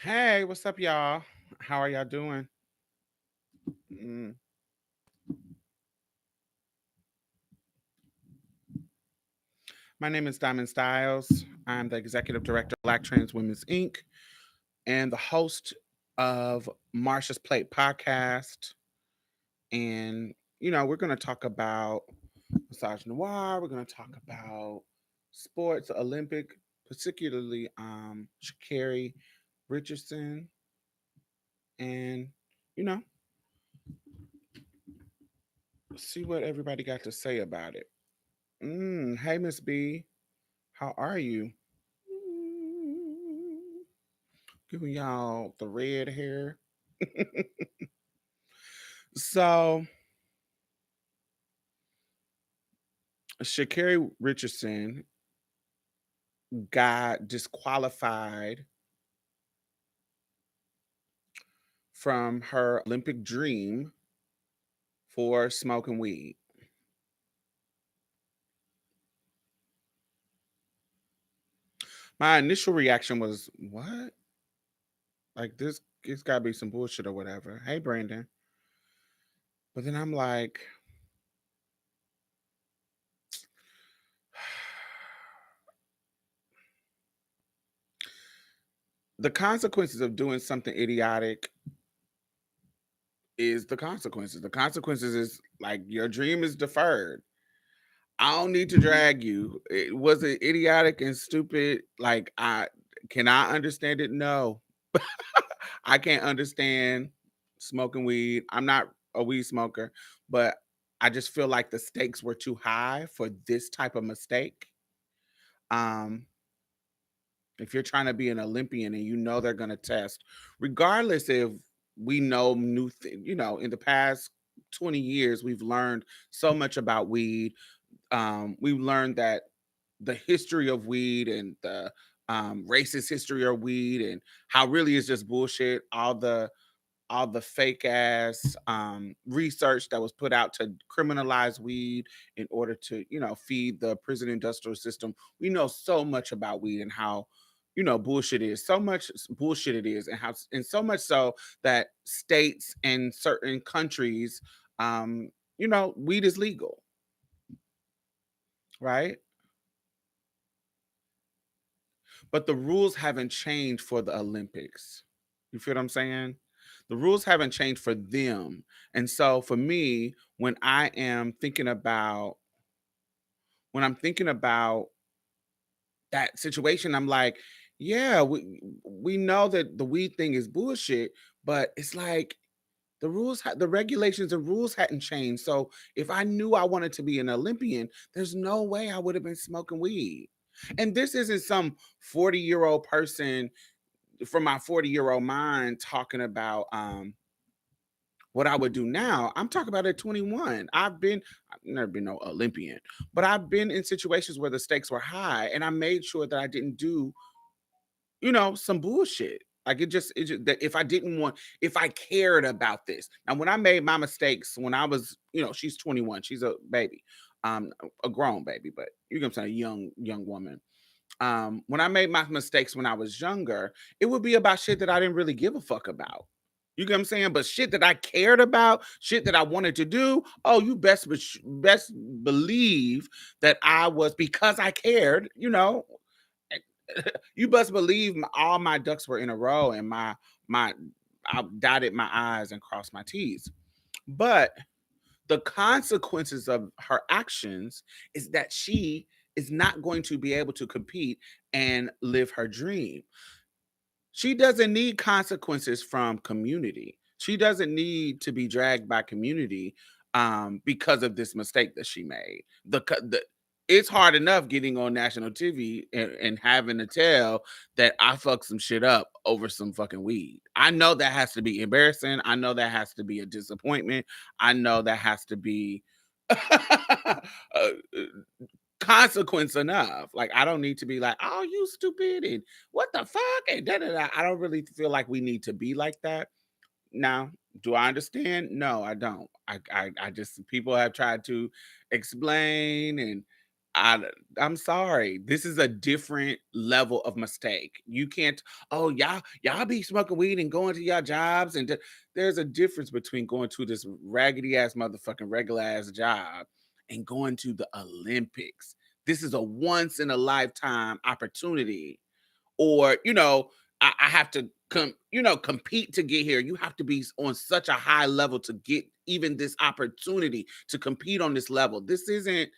Hey, what's up, y'all? How are y'all doing? Mm. My name is Diamond Styles. I'm the executive director of Black Trans Women's Inc. and the host of Marsha's Plate podcast. And, we're going to talk about misogynoir. We're going to talk about sports, Olympic, particularly Sha'Carri Richardson, and, you know, see what everybody got to say about it. Hey, Miss B. How are you? Giving y'all the red hair. So, Sha'Carri Richardson got disqualified from her Olympic dream for smoking weed. My initial reaction was, what? Like, this, it's got to be some bullshit or whatever. Hey, Brandon. But then I'm like, the consequences of doing something idiotic is the consequences. The consequences is like your dream is deferred. I don't need to drag you. Was it idiotic and stupid? Like I understand it? No. I can't understand smoking weed. I'm not a weed smoker, but I just feel like the stakes were too high for this type of mistake. Um, if you're trying to be an Olympian and you know they're going to test, regardless if we know in the past 20 years, we've learned so much about weed. We've learned that the history of weed and the racist history of weed and how really it's just bullshit. All the fake ass research that was put out to criminalize weed in order to feed the prison industrial system. We know so much about weed and how bullshit is so much bullshit it is, and so much so that states and certain countries, weed is legal, right? But the rules haven't changed for the Olympics. You feel what I'm saying? The rules haven't changed for them. And so for me, when I'm thinking about that situation, I'm like, yeah, we know that the weed thing is bullshit, but it's like the regulations and rules hadn't changed. So if I knew I wanted to be an Olympian, there's no way I would have been smoking weed. And this isn't some 40-year-old person from my 40-year-old mind talking about what I would do now. I'm talking about at 21. I've never been no Olympian, but I've been in situations where the stakes were high and I made sure that I didn't do, some bullshit. Like it just that if I cared about this. Now, when I made my mistakes when I was, she's 21, she's a baby, a grown baby, but you can say a young woman. When I made my mistakes when I was younger, it would be about shit that I didn't really give a fuck about. You get what I'm saying? But shit that I cared about, shit that I wanted to do, oh, you best believe that I was, because I cared, you best believe all my ducks were in a row and my I dotted my I's and crossed my T's. But the consequences of her actions is that she is not going to be able to compete and live her dream. She doesn't need consequences from community. She doesn't need to be dragged by community because of this mistake that she made. It's hard enough getting on national TV and having to tell that I fucked some shit up over some fucking weed. I know that has to be embarrassing. I know that has to be a disappointment. I know that has to be uh, consequence enough. Like, I don't need to be like, oh, you stupid and what the fuck and da da da. I don't really feel like we need to be like that. Now, do I understand? No, I don't. I just, people have tried to explain and I I'm sorry. This is a different level of mistake. You can't, oh y'all be smoking weed and going to your jobs there's a difference between going to this raggedy ass motherfucking regular ass job and going to the Olympics. This is a once in a lifetime opportunity. Or, I have to compete to get here. You have to be on such a high level to get even this opportunity to compete on this level. This isn't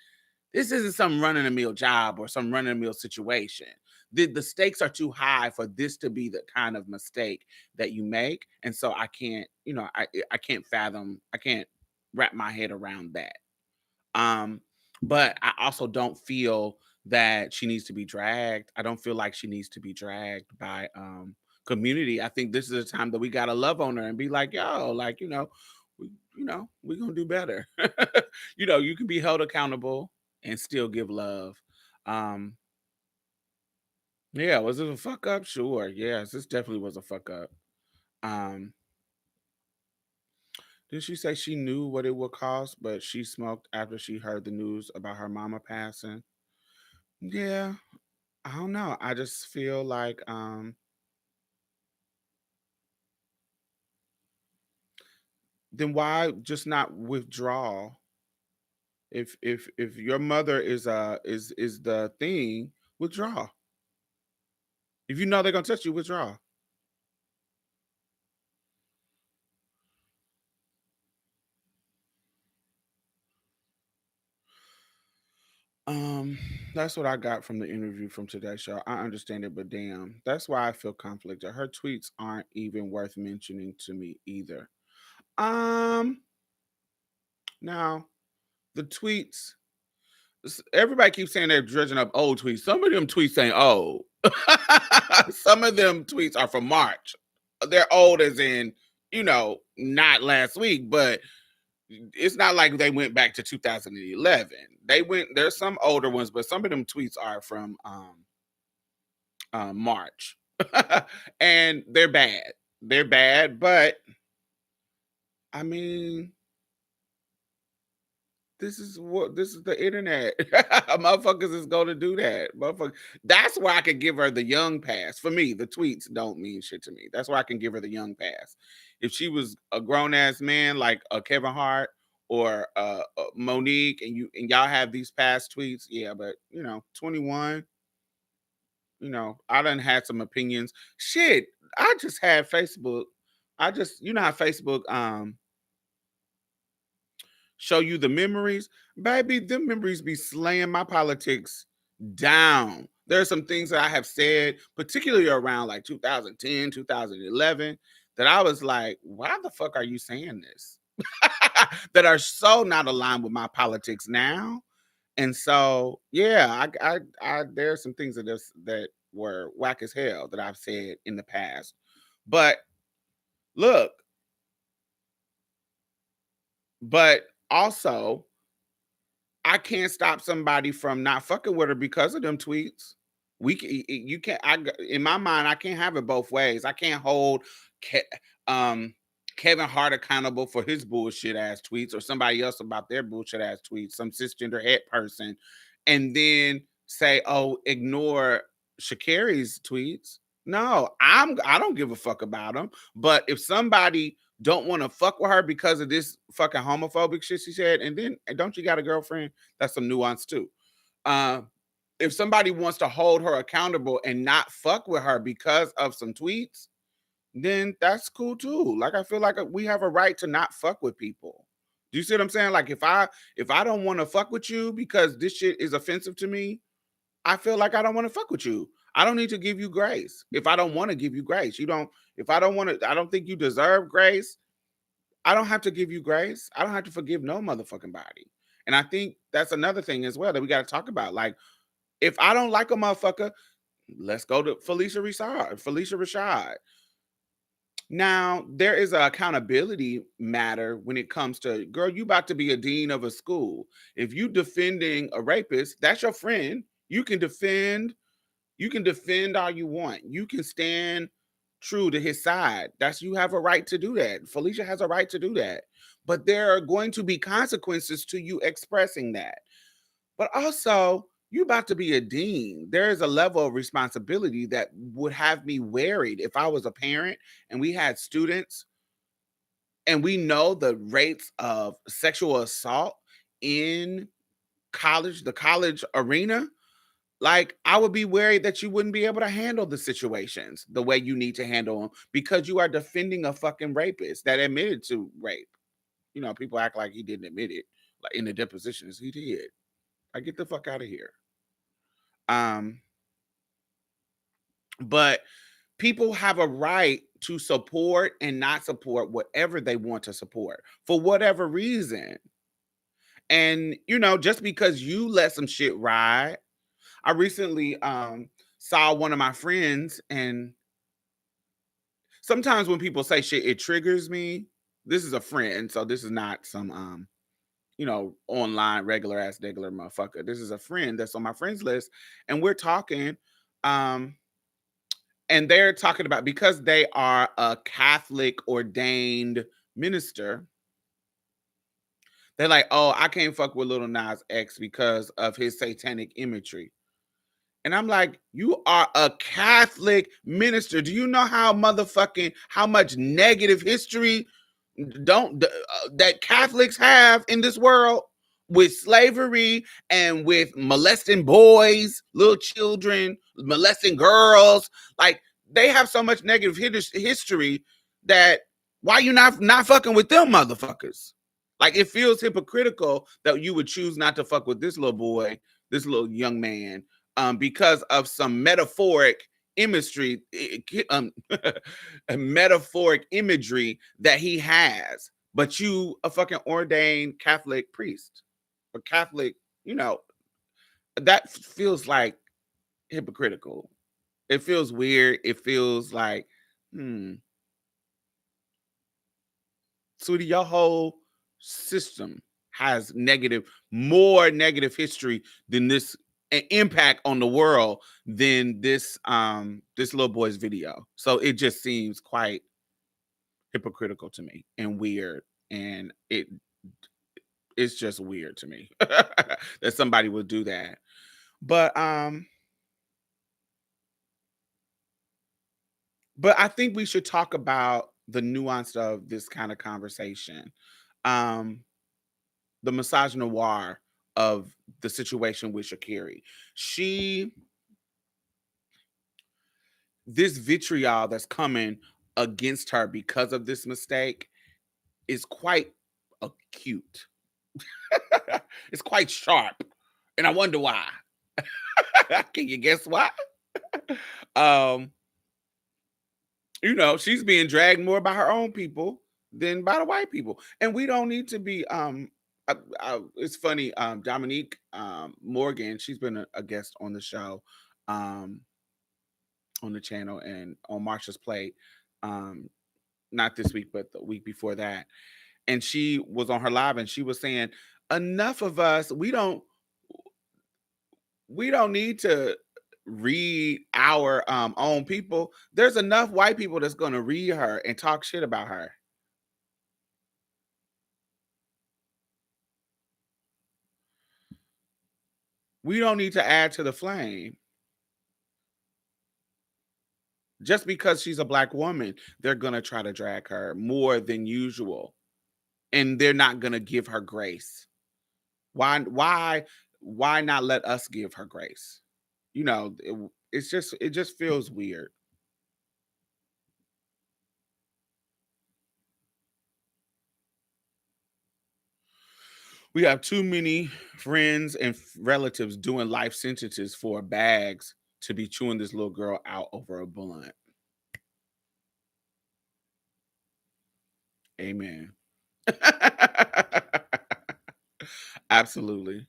some run of the mill job or some run of the mill situation. The stakes are too high for this to be the kind of mistake that you make. And so I can't, I can't fathom, I can't wrap my head around that. Um, but I also don't feel that she needs to be dragged. I don't feel like she needs to be dragged by community. I think this is a time that we gotta love on her and be like, yo, like, we, we're gonna do better. You can be held accountable and still give love. Um, yeah, was it a fuck up? Sure. Yes, this definitely was a fuck up. Um, did she say she knew what it would cost, but she smoked after she heard the news about her mama passing? Yeah, I don't know. I just feel like then why just not withdraw? If your mother is the thing, withdraw. If you know they're gonna touch you, withdraw. Um, that's what I got from the interview from today's show. I understand it, but damn, that's why I feel conflicted. Her tweets aren't even worth mentioning to me either. Um, Now the tweets, everybody keeps saying they're dredging up old tweets. Some of them tweets ain't old. Some of them tweets are from March. They're old as in, not last week, but it's not like they went back to 2011. There's some older ones, but some of them tweets are from March. And they're bad. They're bad, but I mean, this is the internet. Motherfuckers is gonna do that. Motherfucker. That's why I could give her the young pass. For me, the tweets don't mean shit to me. That's why I can give her the young pass. If she was a grown ass man like Kevin Hart or Monique, and y'all have these past tweets, yeah, but 21. I done had some opinions. Shit, I just had Facebook. I just, how Facebook show you the memories, baby. Them memories be slaying my politics down. There are some things that I have said, particularly around like 2010, 2011, that I was like, why the fuck are you saying this? That are so not aligned with my politics now. And so, yeah, there are some things that were whack as hell that I've said in the past. But look, but also I can't stop somebody from not fucking with her because of them tweets. You can't. In my mind, I can't have it both ways. I can't hold Ke- um, Kevin Hart accountable for his bullshit ass tweets, or somebody else about their bullshit ass tweets, some cisgender het person, and then say, "Oh, ignore Sha'Carri's tweets." No, I don't give a fuck about them. But if somebody don't want to fuck with her because of this fucking homophobic shit she said, and then don't you got a girlfriend? That's some nuance too. Uh, if somebody wants to hold her accountable and not fuck with her because of some tweets, then that's cool too. Like I feel like we have a right to not fuck with people. Do you see what I'm saying? Like if I don't want to fuck with you because this shit is offensive to me, I feel like I don't want to fuck with you. I don't need to give you grace. If I don't want to give you grace, you don't. If I don't want to, I don't think you deserve grace. I don't have to give you grace. I don't have to forgive no motherfucking body. And I think that's another thing as well that we got to talk about. Like, if I don't like a motherfucker, let's go to Felicia Rashad. Now, there is an accountability matter when it comes to, girl, you about to be a dean of a school. If you defending a rapist, that's your friend. You can defend all you want. You can stand true to his side. You have a right to do that. Felicia has a right to do that. But there are going to be consequences to you expressing that. But also, you about to be a dean. There is a level of responsibility that would have me worried if I was a parent and we had students and we know the rates of sexual assault in college, the college arena. Like, I would be worried that you wouldn't be able to handle the situations the way you need to handle them because you are defending a fucking rapist that admitted to rape. People act like he didn't admit it, like in the depositions. He did. Like, get the fuck out of here. Um, but people have a right to support and not support whatever they want to support for whatever reason. And just because you let some shit ride. I recently saw one of my friends, and sometimes when people say shit, it triggers me. This is a friend, so this is not some online regular ass regular motherfucker. This is a friend that's on my friends list, and we're talking, um, and they're talking about, because they are a Catholic ordained minister. They're like, oh, I can't fuck with Little Nas X because of his satanic imagery. And I'm like, you are a Catholic minister. Do you know how much negative history don't that Catholics have in this world with slavery and with molesting boys, little children, molesting girls? Like, they have so much negative history that why you not fucking with them motherfuckers? Like, it feels hypocritical that you would choose not to fuck with this little boy, this little young man, because of some metaphoric imagery, metaphoric imagery that he has. But you, a fucking ordained Catholic priest or Catholic, you know, that feels like hypocritical. It feels weird. It feels like, hmm, sweetie, your whole system has more negative history than this impact on the world than this little boy's video. So it just seems quite hypocritical to me and weird, and it's just weird to me that somebody would do that. But I think we should talk about the nuance of this kind of conversation. Um the misogynoir of the situation with Sha'Carri. She This vitriol that's coming against her because of this mistake is quite acute. It's quite sharp. And I wonder why. Can you guess why? um, she's being dragged more by her own people than by the white people. And we don't need to be it's funny, Dominique Morgan, she's been a guest on the show. Um, on the channel and on Marsha's Plate. Um, not this week, but the week before that. And she was on her live and she was saying, enough of us, we don't need to read our own people. There's enough white people that's gonna read her and talk shit about her. We don't need to add to the flame. Just because she's a black woman, they're gonna try to drag her more than usual. And they're not gonna give her grace. Why not let us give her grace? It just feels weird. We have too many friends and relatives doing life sentences for bags to be chewing this little girl out over a blunt. Amen. Absolutely.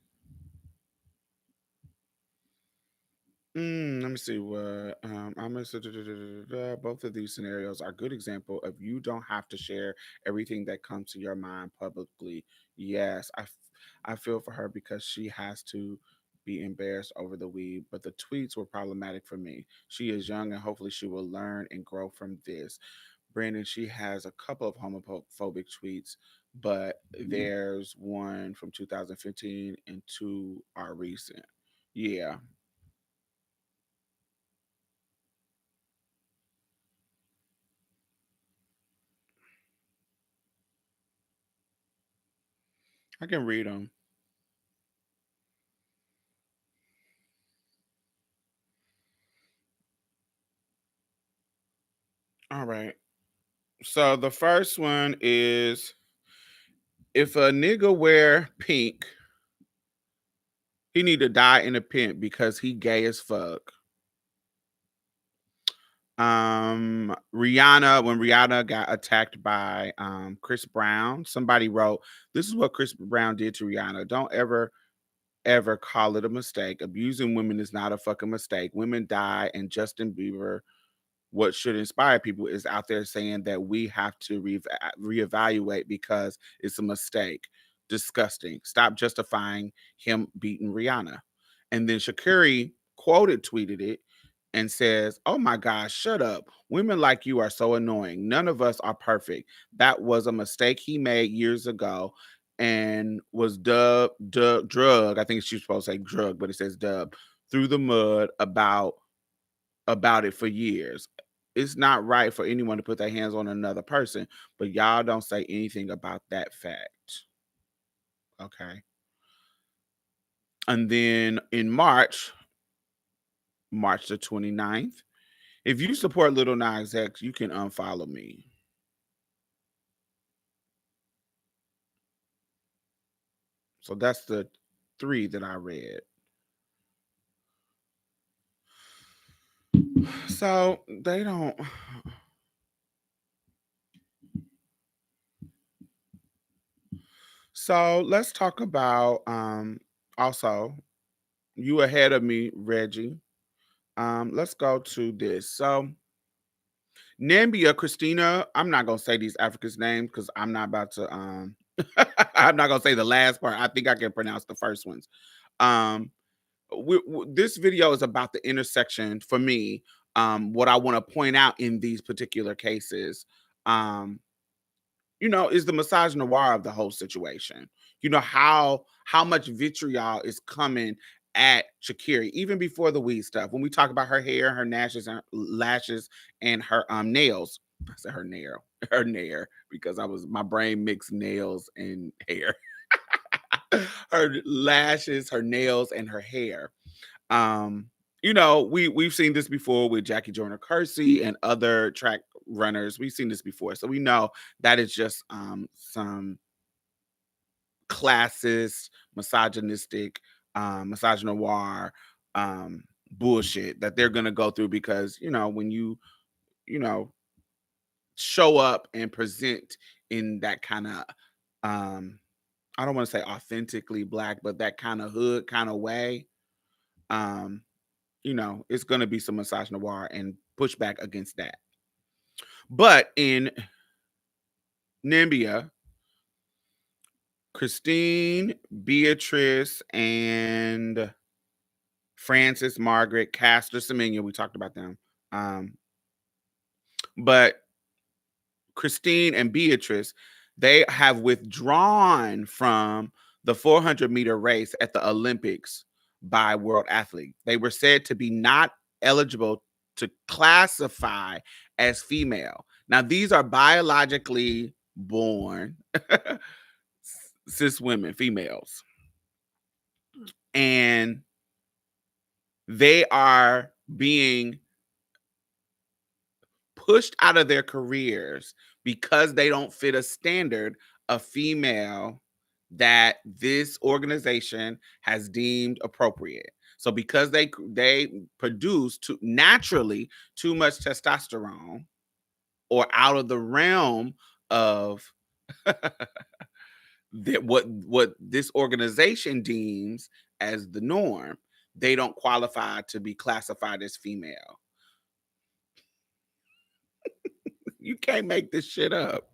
Let me see what I'm gonna say. Both of these scenarios are good example of you don't have to share everything that comes to your mind publicly. Yes, I feel for her because she has to be embarrassed over the weed, but the tweets were problematic for me. She is young and hopefully she will learn and grow from this. Brandon, she has a couple of homophobic tweets, but there's one from 2015 and two are recent. Yeah, I can read them. All right. So the first one is, if a nigga wear pink, he need to die in a pit because he gay as fuck. Rihanna, when Rihanna got attacked by Chris Brown, somebody wrote, "This is what Chris Brown did to Rihanna. Don't ever call it a mistake. Abusing women is not a fucking mistake. Women die, and Justin Bieber, what should inspire people, is out there saying that we have to reevaluate because it's a mistake. Disgusting. Stop justifying him beating Rihanna." And then Sha'Carri tweeted it and says, "Oh my gosh, shut up. Women like you are so annoying. None of us are perfect. That was a mistake he made years ago and was drug. I think she's supposed to say drug, but it says dub through the mud about it for years. It's not right for anyone to put their hands on another person, but y'all don't say anything about that fact." Okay. And then in March the 29th, if you support Little Nas X, you can unfollow me. So that's the three that I read. So they don't. So let's talk about also, you ahead of me, Reggie. Let's go to this. So Nambia Christina, I'm not gonna say these Africans' names because I'm not about to I'm not gonna say the last part. I think I can pronounce the first ones. Um this video is about the intersection for me. What I want to point out in these particular cases, um, is the misogynoir of the whole situation. How much vitriol is coming at Sha'Carri even before the weed stuff. When we talk about her hair, her lashes, and her nails. I said her nail, her nair, because my brain mixed nails and hair. Her lashes, her nails, and her hair. We've seen this before with Jackie Joyner Kersey and other track runners. We've seen this before, so we know that is just some classist, misogynistic, misogynoir bullshit that they're gonna go through because when you know show up and present in that kind of I don't want to say authentically black, but that kind of hood kind of way. Um, it's going to be some misogynoir and pushback against that. But in Nambia, Christine, Beatrice, and Frances, Margaret, Castor, Semenya, we talked about them. But Christine and Beatrice, they have withdrawn from the 400-meter race at the Olympics by World Athlete. They were said to be not eligible to classify as female. Now, these are biologically born cis women, females, and they are being pushed out of their careers because they don't fit a standard of female that this organization has deemed appropriate. So because they produce naturally too much testosterone or out of the realm of that what this organization deems as the norm, they don't qualify to be classified as female. You can't make this shit up.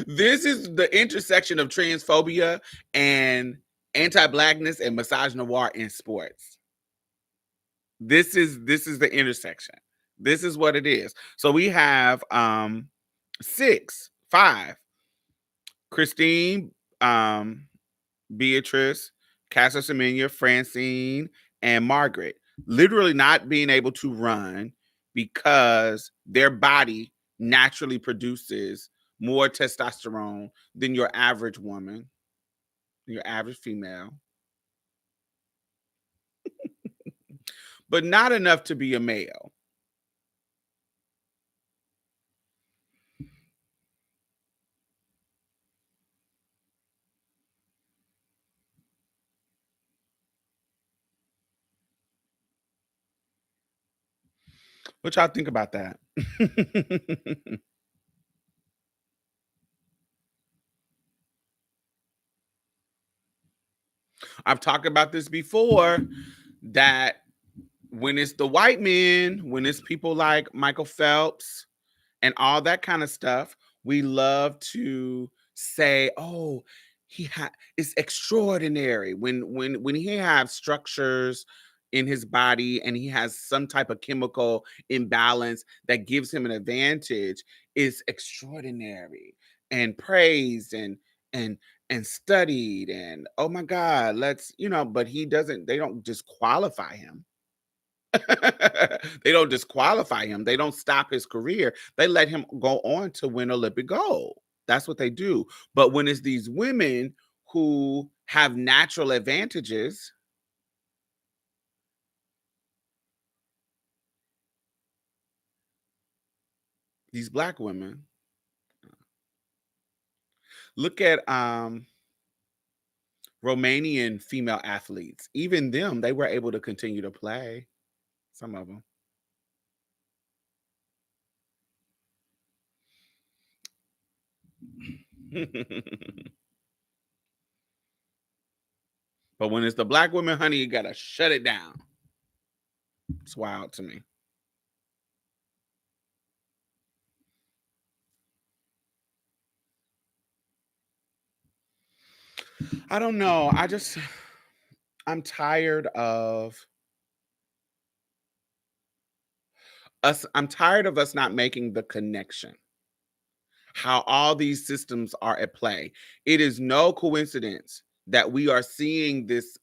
This is the intersection of transphobia and anti-blackness and misogynoir in sports. This is the intersection. This is what it is. So we have 6 5, Christine, um, Beatrice, Casa Semenya, Francine, and Margaret. Literally not being able to run because their body naturally produces more testosterone than your average woman, your average female, but not enough to be a male. What y'all think about that? I've talked about this before that when it's the white men, when it's people like Michael Phelps and all that kind of stuff, we love to say, "Oh, it's extraordinary when he has structures in his body and he has some type of chemical imbalance that gives him an advantage is extraordinary and praised and and studied and oh my god, let's, but he doesn't they don't disqualify him. They don't disqualify him. They don't stop his career. They let him go on to win Olympic gold. That's what they do. But when it's these women who have natural advantages, these black women, look at Romanian female athletes. Even them, they were able to continue to play. Some of them. But when it's the black women, honey, you gotta shut it down. It's wild to me. I don't know. I'm tired of I'm tired of us not making the connection. How all these systems are at play. It is no coincidence that we are seeing this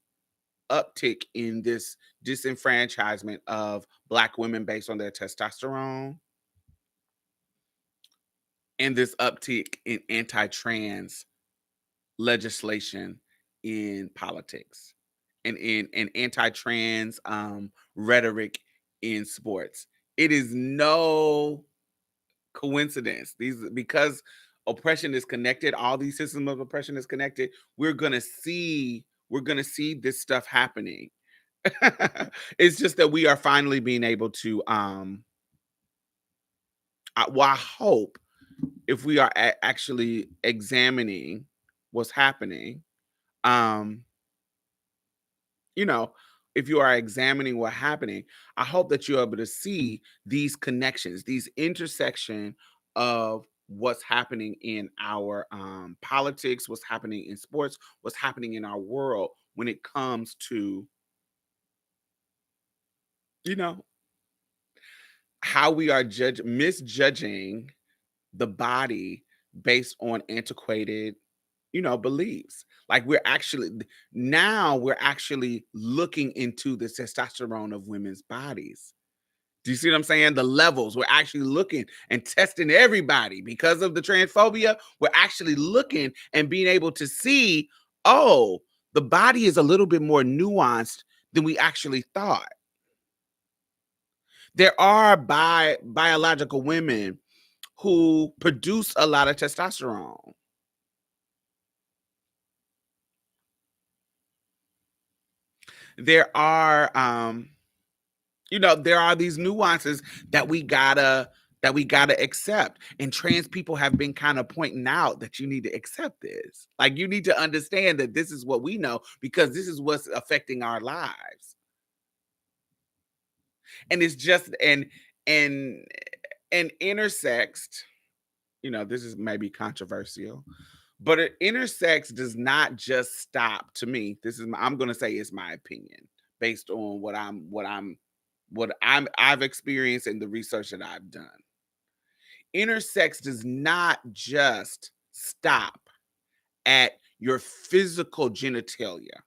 uptick in this disenfranchisement of black women based on their testosterone and this uptick in anti-trans legislation in politics and in anti-trans rhetoric in sports. It is no coincidence. These because oppression is connected, all these systems of oppression is connected. We're gonna see this stuff happening. It's just that we are finally being able to I hope if we are actually examining what's happening, um you know, if you are examining what's happening, I hope that you're able to see these connections, these intersection of what's happening in our politics, what's happening in sports, what's happening in our world when it comes to, you know, how we are misjudging the body based on antiquated, beliefs. Like we're actually looking into the testosterone of women's bodies. Do you see what I'm saying? The levels. We're actually looking and testing everybody because of the transphobia. We're actually looking and being able to see, oh, the body is a little bit more nuanced than we actually thought. There are biological women who produce a lot of testosterone. There are there are these nuances that we gotta accept, and trans people have been kind of pointing out that you need to accept this, like you need to understand that this is what we know because this is what's affecting our lives. And it's just and and intersexed, this is maybe controversial, but an intersex does not just stop. To me, I'm going to say it's my opinion based on what I've experienced and the research that I've done. Intersex does not just stop at your physical genitalia.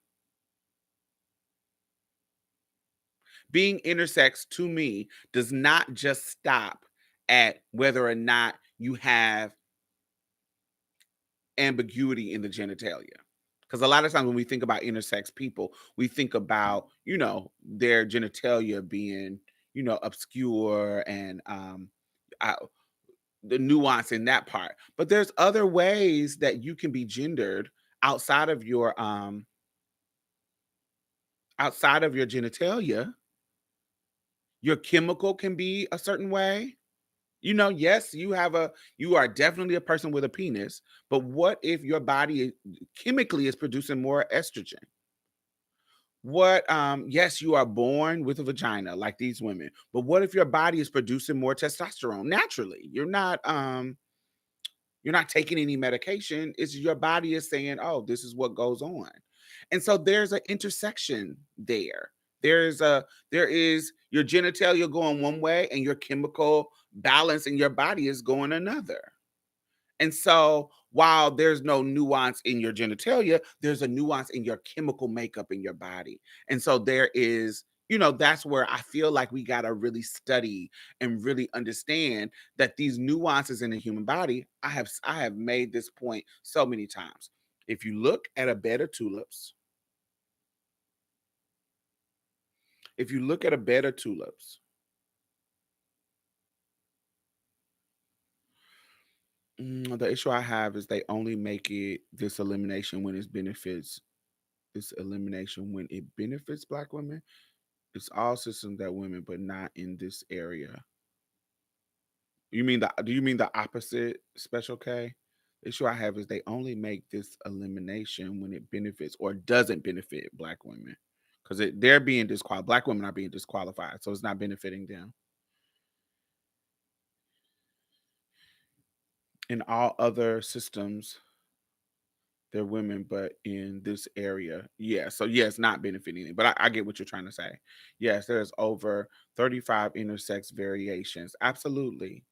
Being intersex to me does not just stop at whether or not you have ambiguity in the genitalia. Because a lot of times when we think about intersex people, we think about, their genitalia being, obscure and uh, the nuance in that part. But there's other ways that you can be gendered outside of your genitalia. Your chemical can be a certain way. Yes, you are definitely a person with a penis, but what if your body chemically is producing more estrogen? Yes, you are born with a vagina like these women, but what if your body is producing more testosterone naturally? You're not taking any medication. It's your body is saying, "Oh, this is what goes on." And so there's an intersection there. There is your genitalia going one way and your chemical balance in your body is going another. And so while there's no nuance in your genitalia, there's a nuance in your chemical makeup in your body. And so there is, that's where I feel like we got to really study and really understand that these nuances in the human body, I have made this point so many times. If you look at a bed of tulips, if you look at a bed of tulips, the issue I have is they only make it this elimination when it benefits this elimination when it benefits black women. It's all systems that women, but not in this area. Do you mean the opposite, Special K? The issue I have is they only make this elimination when it benefits or doesn't benefit black women. Because they're being disqualified. Black women are being disqualified. So it's not benefiting them. In all other systems, they're women, but in this area, yeah. So yeah, it's not benefiting them. But I get what you're trying to say. Yes, there's over 35 intersex variations. Absolutely.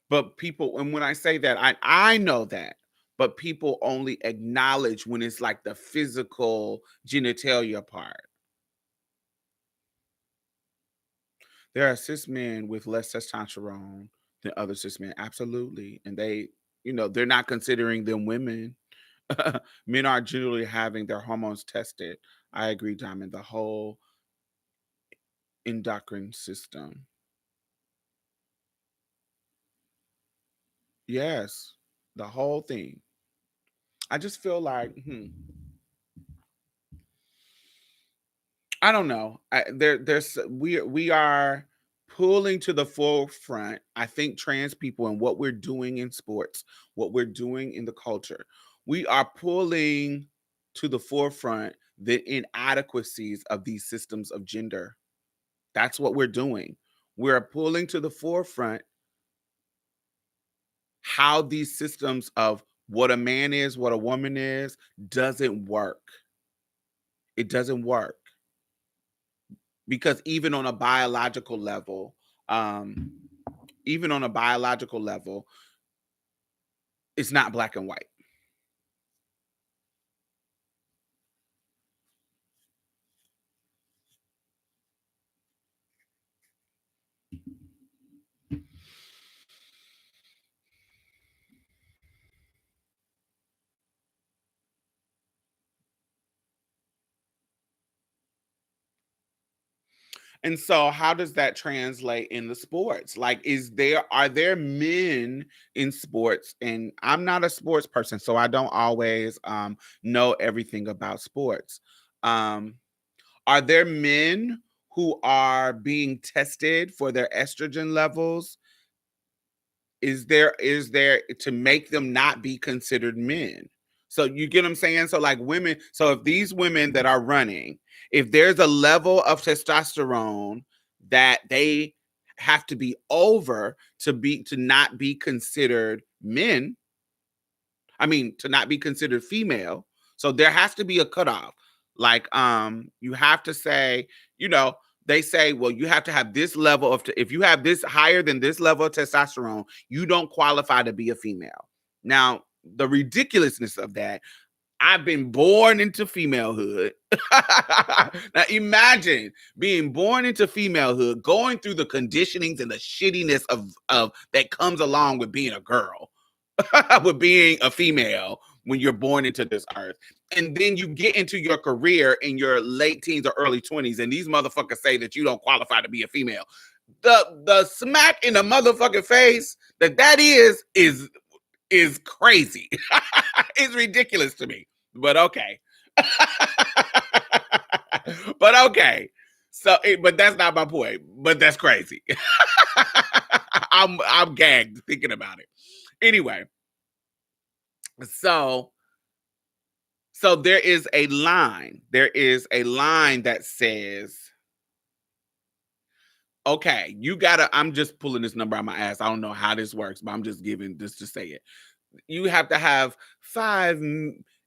But people, and when I say that, I know that, but people only acknowledge when it's like the physical genitalia part. There are cis men with less testosterone than other cis men, absolutely, and they're not considering them women. Men are generally having their hormones tested. I agree, Diamond. The whole endocrine system. Yes, the whole thing. I just feel like, I don't know. We are pulling to the forefront. I think trans people and what we're doing in sports, what we're doing in the culture, we are pulling to the forefront the inadequacies of these systems of gender. That's what we're doing. We're pulling to the forefront how these systems of what a man is, what a woman is, doesn't work. It doesn't work because um, even on a biological level, it's not black and white. And so how does that translate in the sports? Like are there men in sports? And I'm not a sports person, so I don't always know everything about sports. Um are there men who are being tested for their estrogen levels? Is there to make them not be considered men? So you get what I'm saying? So like women, so if these women that are running, if there's a level of testosterone that they have to be over to not be considered men, I mean to not be considered female. So there has to be a cutoff. Like you have to say, you know, they say, well, you have to have this level of, if you have this higher than this level of testosterone, you don't qualify to be a female. Now, the ridiculousness of that, I've been born into femalehood. Now imagine being born into femalehood, going through the conditionings and the shittiness of that comes along with being a girl, with being a female when you're born into this earth. And then you get into your career in your late teens or early 20s, and these motherfuckers say that you don't qualify to be a female. The smack in the motherfucking face that is crazy. It's ridiculous to me. But okay. But okay. So, but that's not my point. But that's crazy. I'm gagged thinking about it. Anyway, so there is a line. There is a line that says, okay, you gotta, I'm just pulling this number out my ass. I don't know how this works, but I'm just giving this to say it. You have to have 5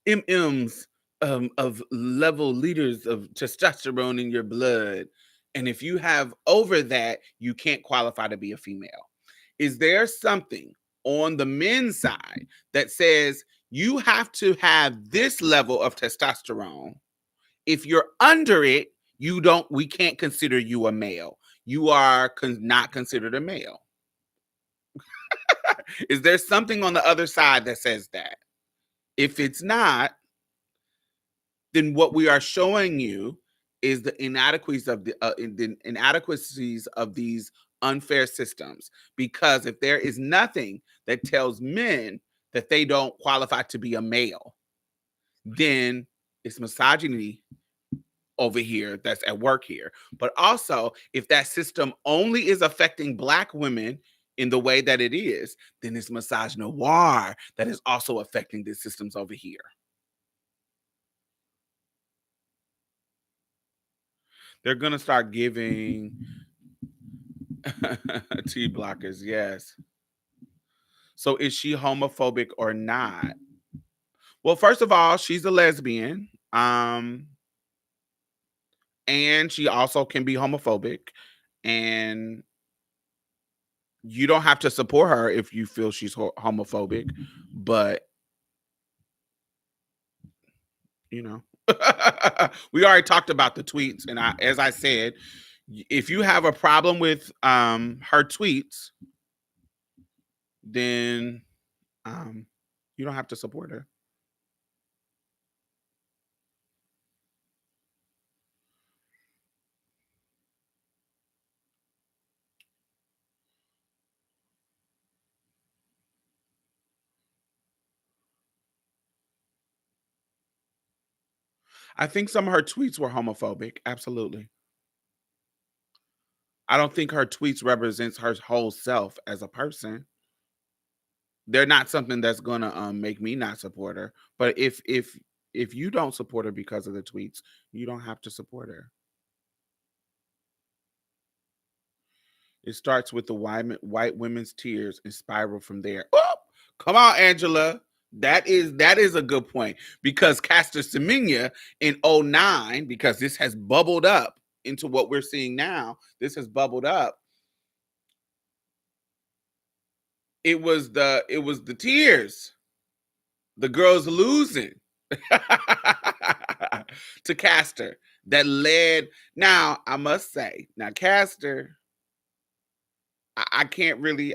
MMs of level liters of testosterone in your blood. And if you have over that, you can't qualify to be a female. Is there something on the men's side that says you have to have this level of testosterone? If you're under it, we can't consider you a male. You are not considered a male. Is there something on the other side that says that? If it's not, then what we are showing you is the inadequacies of these unfair systems. Because if there is nothing that tells men that they don't qualify to be a male, then it's misogyny over here that's at work here. But also, if that system only is affecting Black women in the way that it is, then it's misogynoir that is also affecting these systems over here. They're going to start giving T blockers, yes. So is she homophobic or not? Well, first of all, she's a lesbian. And she also can be homophobic. And you don't have to support her if you feel she's homophobic. But, you know, we already talked about the tweets. And as I said, if you have a problem with her tweets, then you don't have to support her. I think some of her tweets were homophobic. Absolutely. I don't think her tweets represents her whole self as a person. They're not something that's gonna make me not support her. But if you don't support her because of the tweets, you don't have to support her. It starts with the white women's tears and spiral from there. Oh, come on, Angela. That is a good point, because Caster Semenya in 2009, because this has bubbled up into what we're seeing now. This has bubbled up. It was the tears. The girls losing to Caster that led. Now, I must say, now Caster, I can't really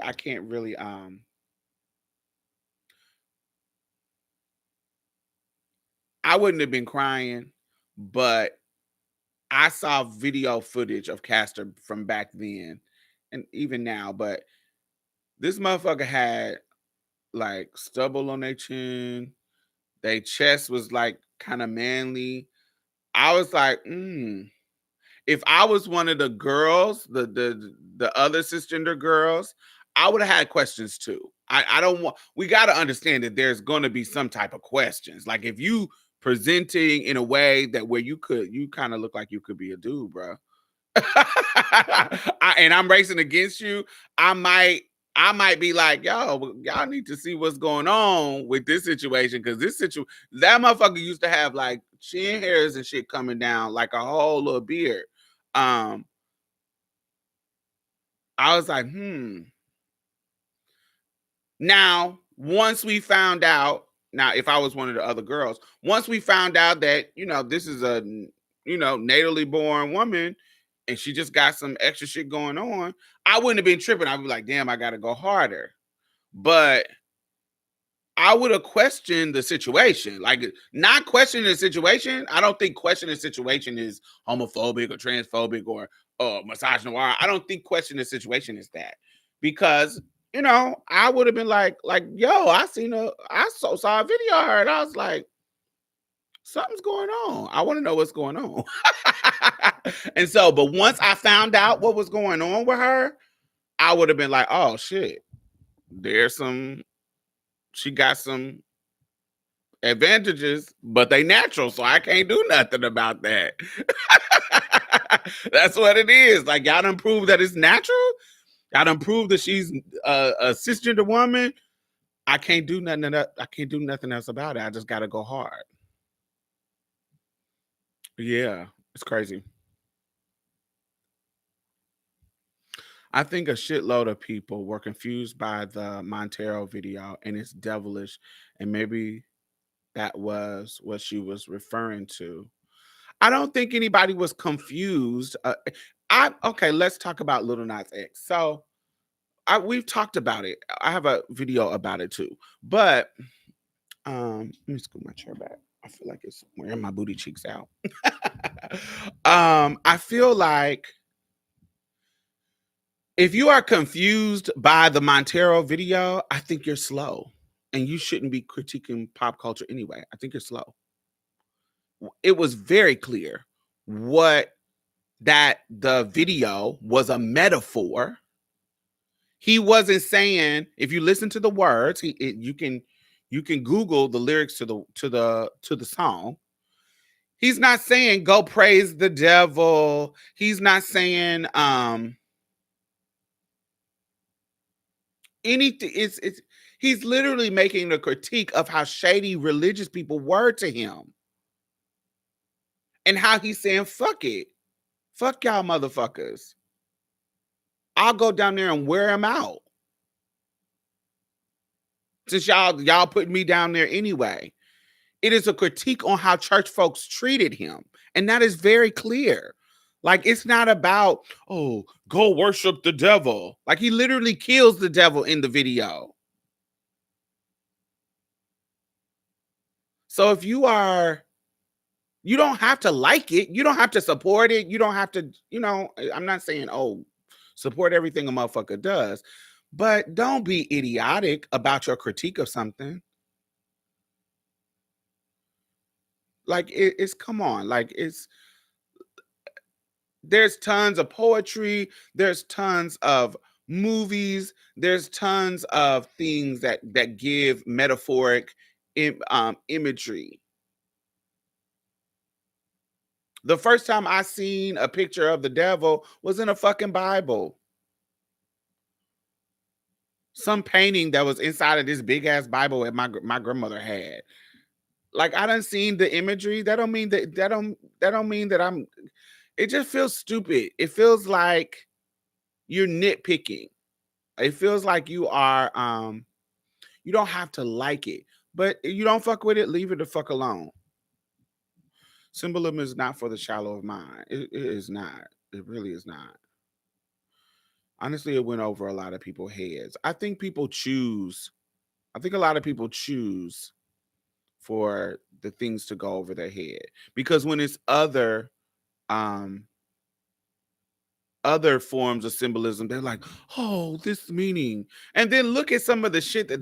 I wouldn't have been crying, but I saw video footage of Caster from back then and even now, but this motherfucker had like stubble on their chin. Their chest was like kind of manly. I was like, if I was one of the girls, the other cisgender girls, I would have had questions too. I don't want. We got to understand that there's going to be some type of questions. Like if you presenting in a way that where you kind of look like you could be a dude, bro. And I'm racing against you. I might be like, yo, y'all need to see what's going on with this situation, because that motherfucker used to have like chin hairs and shit coming down like a whole little beard. I was like, Now, once we found out, now if I was one of the other girls, once we found out that, this is a, natally born woman and she just got some extra shit going on, I wouldn't have been tripping. I'd be like, damn, I got to go harder. But I would have questioned the situation. Like, not questioning the situation. I don't think questioning the situation is homophobic or transphobic or misogynoir. I don't think questioning the situation is that. Because, I would have been like, yo, I saw a video of her and I was like, something's going on. I want to know what's going on. And so, but once I found out what was going on with her, I would have been like, oh shit, she got some advantages, but they natural, so I can't do nothing about that. That's what it is. Like, y'all done prove that it's natural. Y'all done prove that she's a cisgender woman. I can't do nothing. I can't do nothing else about it. I just gotta go hard. Yeah, it's crazy. I think a shitload of people were confused by the Montero video and it's devilish, and maybe that was what she was referring to. I don't think anybody was confused. Okay, let's talk about Little Nas X. So we've talked about it. I have a video about it too. But let me scoot my chair back. I feel like it's wearing my booty cheeks out. I feel like if you are confused by the Montero video, I think you're slow. And you shouldn't be critiquing pop culture anyway. I think you're slow. It was very clear that the video was a metaphor. He wasn't saying, if you listen to the words, you can Google the lyrics to the song. He's not saying go praise the devil. He's not saying anything. It's he's literally making a critique of how shady religious people were to him. And how he's saying, fuck it. Fuck y'all motherfuckers. I'll go down there and wear him out. Since y'all put me down there anyway. It is a critique on how church folks treated him. And that is very clear. Like, it's not about, oh, go worship the devil. Like, he literally kills the devil in the video. So if you don't have to like it. You don't have to support it. You don't have to, I'm not saying, oh, support everything a motherfucker does. But don't be idiotic about your critique of something. Like, it's come on. Like, there's tons of poetry. There's tons of movies. There's tons of things that give metaphoric imagery. The first time I seen a picture of the devil was in a fucking Bible. Some painting that was inside of this big ass Bible that my grandmother had. Like, I done seen the imagery. That don't mean that I'm. It just feels stupid. It feels like you're nitpicking. It feels like you are. You don't have to like it, but you don't fuck with it. Leave it the fuck alone. Symbolism is not for the shallow of mind. It is not. It really is not. Honestly, it went over a lot of people's heads. I think a lot of people choose for the things to go over their head, because when it's other forms of symbolism, they're like, oh, this meaning. And then look at some of the shit that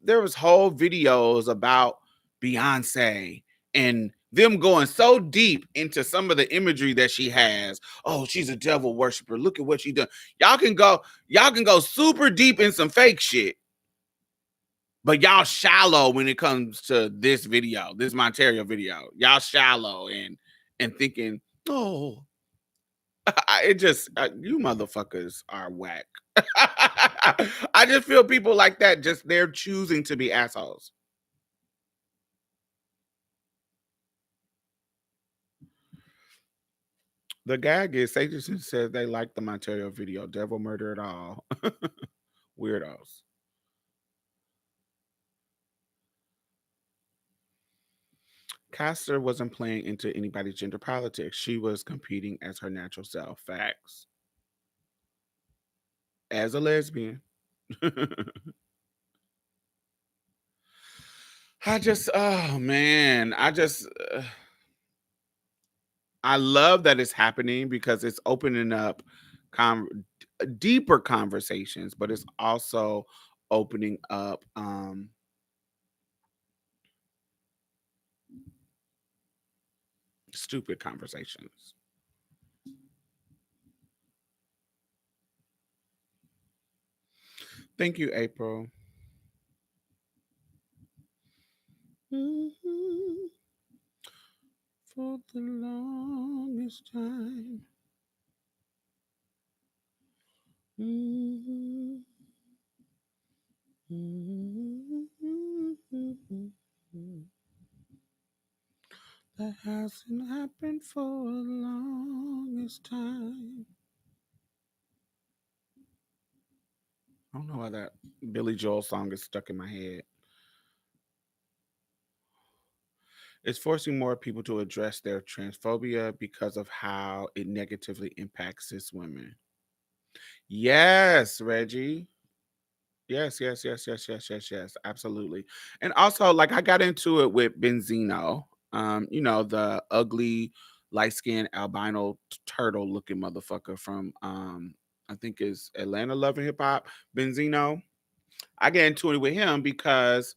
there was whole videos about Beyonce and them going so deep into some of the imagery that she has. Oh, she's a devil worshiper. Look at what she done. Y'all can go super deep in some fake shit. But y'all shallow when it comes to this video, this Montero video. Y'all shallow and thinking, oh, you motherfuckers are whack. I just feel people like that, just they're choosing to be assholes. The gag is Satan says they like the Ontario video. Devil murder it all. Weirdos. Castor wasn't playing into anybody's gender politics. She was competing as her natural self. Facts. As a lesbian. Oh man, I love that it's happening because it's opening up deeper conversations, but it's also opening up stupid conversations. Thank you, April. Mhm. For the longest time. Mhm. Mhm. That hasn't happened for the longest time. I don't know why that Billy Joel song is stuck in my head. It's forcing more people to address their transphobia because of how it negatively impacts cis women. Yes, Reggie. Yes, yes, yes, yes, yes, yes, yes, absolutely. And also, like, I got into it with Benzino, the ugly, light skinned albino turtle looking motherfucker from I think is Atlanta Love and Hip Hop, Benzino. I get into it with him because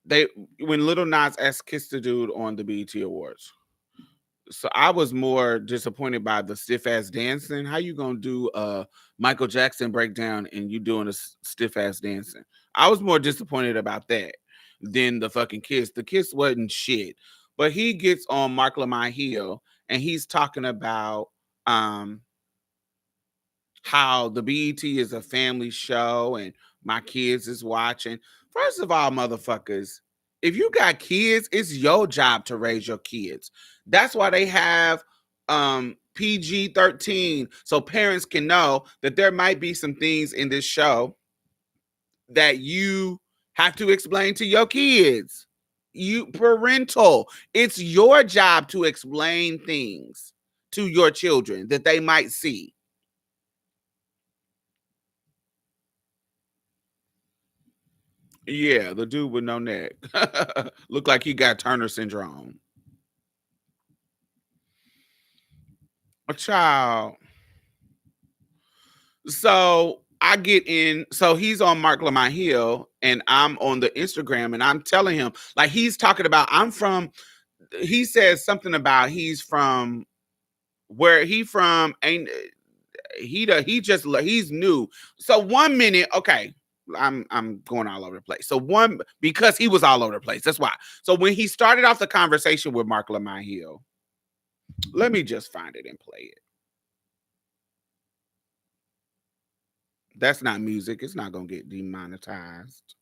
they when Little Nas X kissed the dude on the BET Awards. So I was more disappointed by the stiff ass dancing. How you gonna do a Michael Jackson breakdown and you doing a stiff ass dancing? I was more disappointed about that than the fucking kiss. The kiss wasn't shit. But he gets on Mark Lamont Hill and he's talking about um how the BET is a family show and my kids is watching. First of all, motherfuckers, if you got kids, it's your job to raise your kids. That's why they have PG-13 so parents can know that there might be some things in this show that you have to explain to your kids. You parental, it's your job to explain things to your children that they might see. Yeah, the dude with no neck. Looked like he got Turner syndrome. A child. So I get in. So he's on Mark Lamont Hill, and I'm on the Instagram, and I'm telling him like he's talking about. I'm from. He says something about he's from where he from. Ain't he just he's new. So 1 minute, okay. I'm going all over the place. So one because he was all over the place. That's why. So when he started off the conversation with Mark Lamont Hill, let me just find it and play it. That's not music. It's not gonna get demonetized.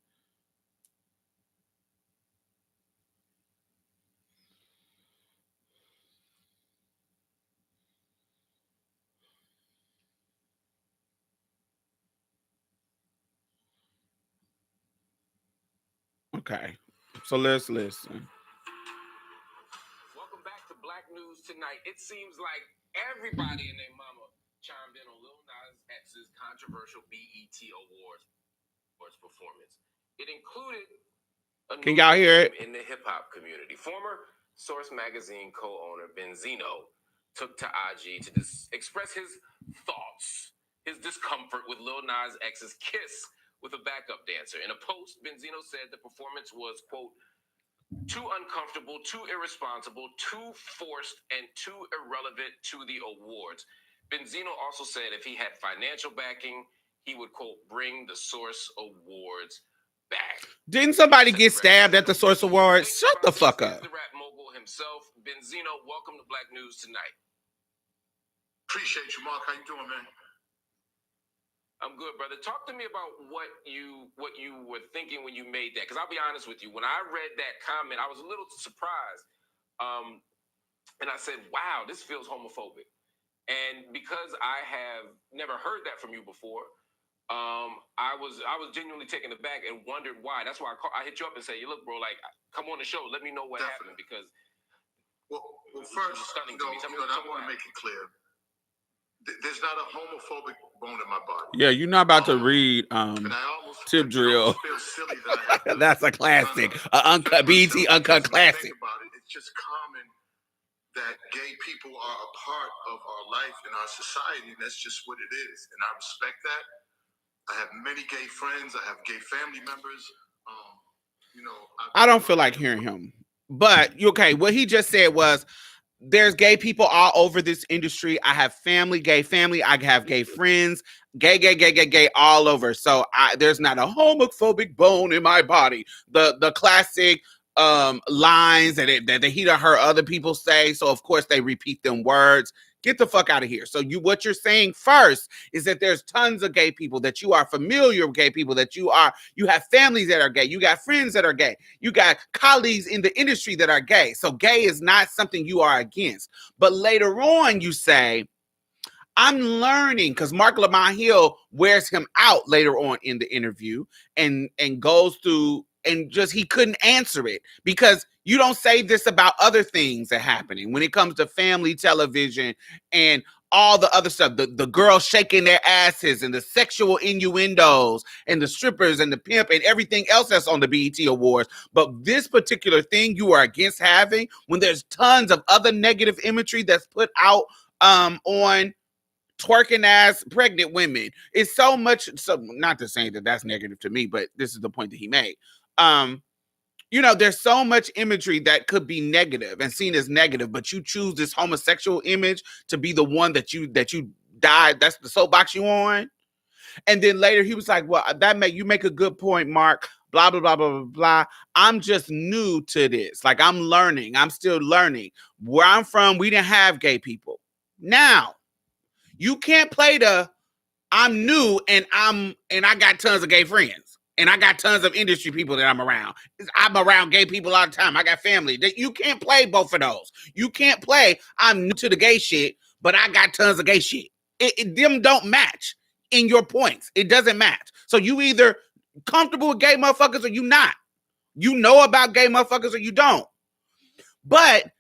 Okay. So let's listen. Welcome back to Black News Tonight. It seems like everybody and their mama chimed in on Lil Nas X's controversial BET Awards performance. It included Can y'all hear it? In the hip hop community. Former Source Magazine co-owner Benzino took to IG to express his thoughts, his discomfort with Lil Nas X's kiss with a backup dancer. In a post, Benzino said the performance was, quote, too uncomfortable, too irresponsible, too forced, and too irrelevant to the awards. Benzino also said if he had financial backing, he would, quote, bring the Source Awards back. Didn't somebody get stabbed at the Source Awards? Shut the fuck up. The rap mogul himself, Benzino, welcome to Black News Tonight. Appreciate you, Mark. How you doing, man? I'm good, brother. Talk to me about what you were thinking when you made that. Because I'll be honest with you, when I read that comment, I was a little surprised. And I said, wow, this feels homophobic. And because I have never heard that from you before, I was genuinely taken aback and wondered why. That's why I hit you up and say, look, bro, like, come on the show. Let me know what happened, because well, first, stunning to me. I want to make it clear. There's not a homophobic bone in my body. Yeah, you're not about to read Tip Drill. Feel silly that that's a classic. Uncut BT Uncut classic. About it. It's just common that gay people are a part of our life and our society, and that's just what it is. And I respect that. I have many gay friends. I have gay family members. I don't feel like hearing him. But okay, what he just said was, there's gay people all over this industry. I have gay family. I have gay friends, gay all over. So there's not a homophobic bone in my body. The classic lines that he or her other people say. So of course they repeat them words. Get the fuck out of here. So what you're saying first is that there's tons of gay people, that you are familiar with gay people, that you have families that are gay, you got friends that are gay, you got colleagues in the industry that are gay. So gay is not something you are against. But later on you say, I'm learning, because Mark Lamont Hill wears him out later on in the interview and goes through, and just he couldn't answer it, because you don't say this about other things that are happening when it comes to family television and all the other stuff, the girls shaking their asses and the sexual innuendos and the strippers and the pimp and everything else that's on the BET Awards. But this particular thing you are against having, when there's tons of other negative imagery that's put out on twerking ass pregnant women. It's so much, so not to say that that's negative to me, but this is the point that he made. There's so much imagery that could be negative and seen as negative, but you choose this homosexual image to be the one that you died. That's the soapbox you on. And then later he was like, well, you make a good point, Mark, blah, blah, blah, blah, blah, blah. I'm just new to this. Like, I'm learning. I'm still learning. Where I'm from, we didn't have gay people. Now, you can't play I'm new and I got tons of gay friends. And I got tons of industry people that I'm around. I'm around gay people all the time. I got family. You can't play both of those. You can't play I'm new to the gay shit, but I got tons of gay shit. Them don't match in your points. It doesn't match. So you either comfortable with gay motherfuckers or you not. You know about gay motherfuckers or you don't. But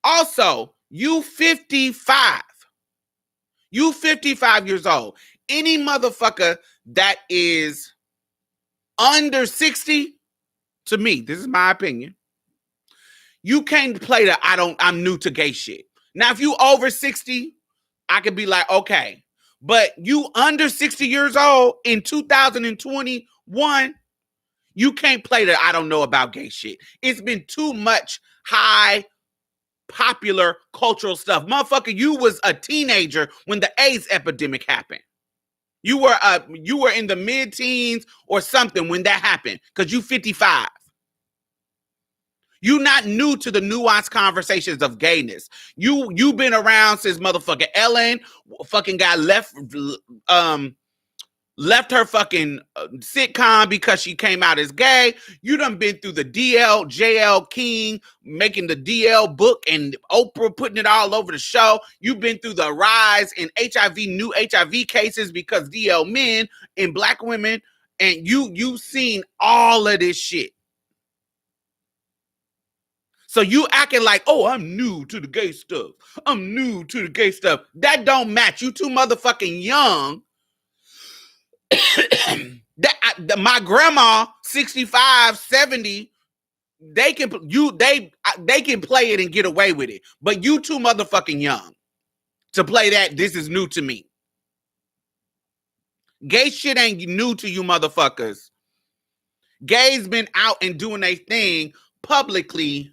also, you 55. You 55 years old. Any motherfucker that is under 60, to me, this is my opinion, you can't play I'm new to gay shit. Now, if you over 60, I could be like, okay. But you under 60 years old in 2021, you can't play I don't know about gay shit. It's been too much high popular cultural stuff. Motherfucker, you was a teenager when the AIDS epidemic happened. You were in the mid-teens or something when that happened, because you 55. You not new to the nuanced conversations of gayness. You've been around since motherfucking Ellen fucking got left her fucking sitcom because she came out as gay. You done been through the JL King making the DL book and Oprah putting it all over the show. You've been through the rise in new HIV cases because DL men and black women, and you've seen all of this shit. So you acting like, oh, I'm new to the gay stuff. I'm new to the gay stuff. That don't match. You too motherfucking young. My grandma, 65, 70, they can play it and get away with it. But you too motherfucking young to play that. This is new to me. Gay shit ain't new to you motherfuckers. Gays been out and doing their thing publicly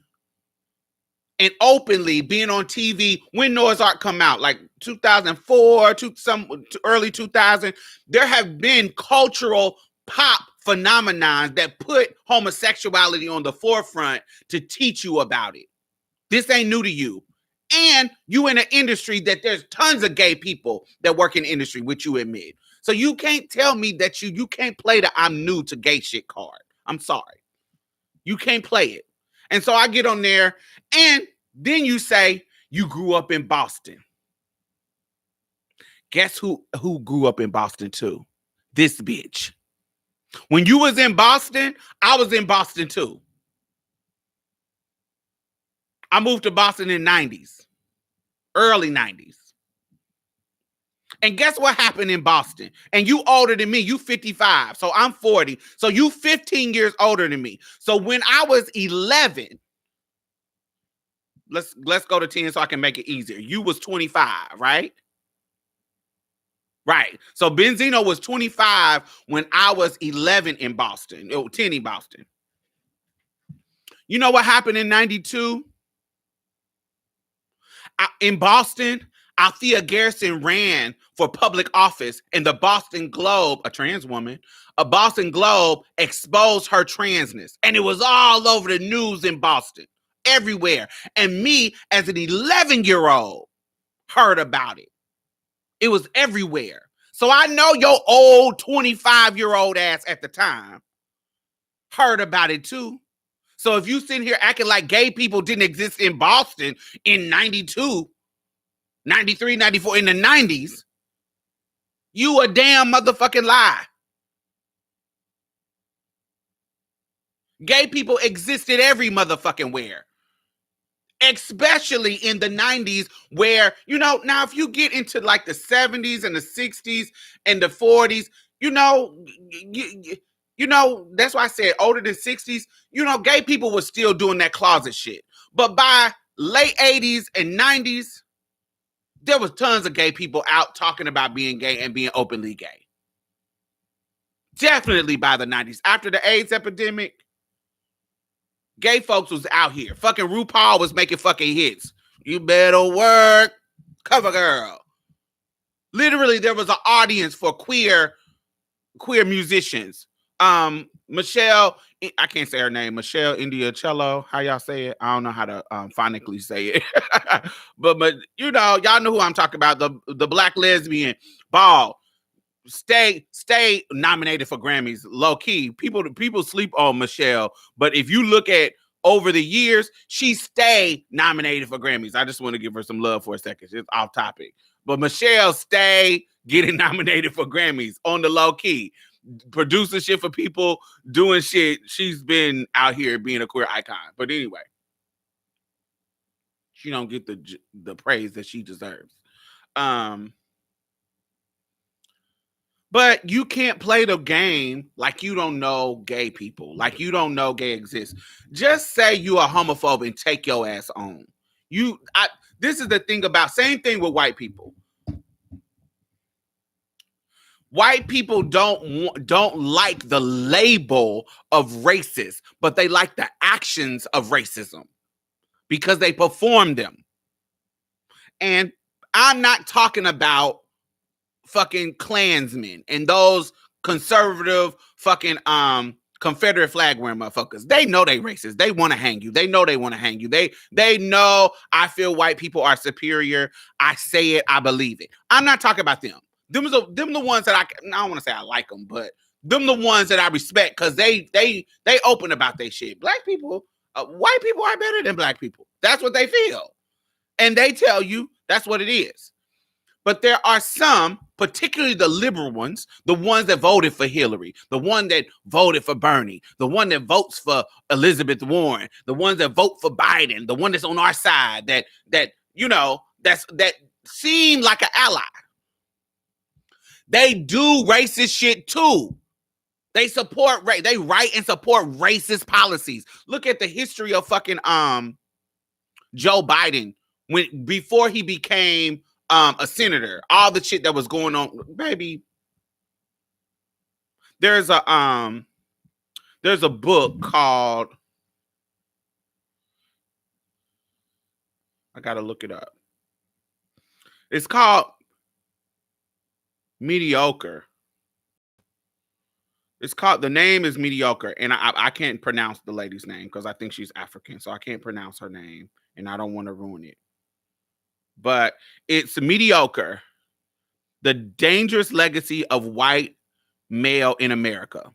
and openly, being on TV when Noah's Ark come out, like 2004 to early 2000. There have been cultural pop phenomenons that put homosexuality on the forefront to teach you about it. This ain't new to you. And you in an industry that there's tons of gay people that work in the industry, which you admit. So you can't tell me that you can't play the I'm new to gay shit card. I'm sorry. You can't play it. And so I get on there, and Then you say you grew up in Boston. Guess who grew up in Boston too? This bitch. When you was in Boston, I was in Boston too. I moved to Boston in the 90s, early 90s. And guess what happened in Boston? And you older than me. You 55. So I'm 40. So you 15 years older than me. So when I was 11, let's go to 10 so I can make it easier. You was 25, right? Right. So Benzino was 25 when I was 11 in Boston. 10 in Boston. You know what happened in 92? In Boston, Althea Garrison ran for public office, and the Boston Globe, a trans woman, a Boston Globe exposed her transness. And it was all over the news in Boston, everywhere. And me, as an 11-year-old, heard about it. It was everywhere. So I know your old 25-year-old ass at the time heard about it too. So if you sitting here acting like gay people didn't exist in Boston in 92, 93, 94, in the 90s, you a damn motherfucking lie. Gay people existed every motherfucking where. Especially in the 90s where, you know, now if you get into like the 70s and the 60s and the 40s, you know, that's why I said older than 60s, you know, gay people were still doing that closet shit. But by late 80s and 90s, there was tons of gay people out talking about being gay and being openly gay. Definitely by the 90s. After the AIDS epidemic, gay folks was out here. Fucking RuPaul was making fucking hits. You better work, cover girl. Literally, there was an audience for queer musicians. Michelle, I can't say her name. Michelle Indiacello. How y'all say it? I don't know how to phonetically say it. but you know, y'all know who I'm talking about. The black lesbian, bald. Stay nominated for Grammys, low key. People sleep on Michelle, but if you look at over the years, she stay nominated for Grammys. I just want to give her some love for a second. It's off topic, but Michelle stay getting nominated for Grammys on the low key, producing shit for people, doing shit. She's been out here being a queer icon. But anyway, she don't get the praise that she deserves. But you can't play the game like you don't know gay people, like you don't know gay exists. Just say you are homophobe and take your ass on. This is the thing about, same thing with white people. White people don't like the label of racist, but they like the actions of racism because they perform them. And I'm not talking about fucking Klansmen and those conservative fucking Confederate flag wearing motherfuckers. They know they racist. They want to hang you. They know they want to hang you. They know I feel white people are superior. I say it. I believe it. I'm not talking about them. Them the ones that I don't want to say I like them, but them the ones that I respect because they open about their shit. Black people, white people are better than black people. That's what they feel, and they tell you that's what it is. But there are some, particularly the liberal ones, the ones that voted for Hillary, the one that voted for Bernie, the one that votes for Elizabeth Warren, the ones that vote for Biden, the one that's on our side, that seem like an ally. They do racist shit too. They support they write and support racist policies. Look at the history of fucking Joe Biden before he became a senator, all the shit that was going on, baby. There's a book called, I gotta look it up. It's called Mediocre. The name is Mediocre, and I can't pronounce the lady's name because I think she's African, so I can't pronounce her name, and I don't want to ruin it. But it's Mediocre, the dangerous legacy of white male in America.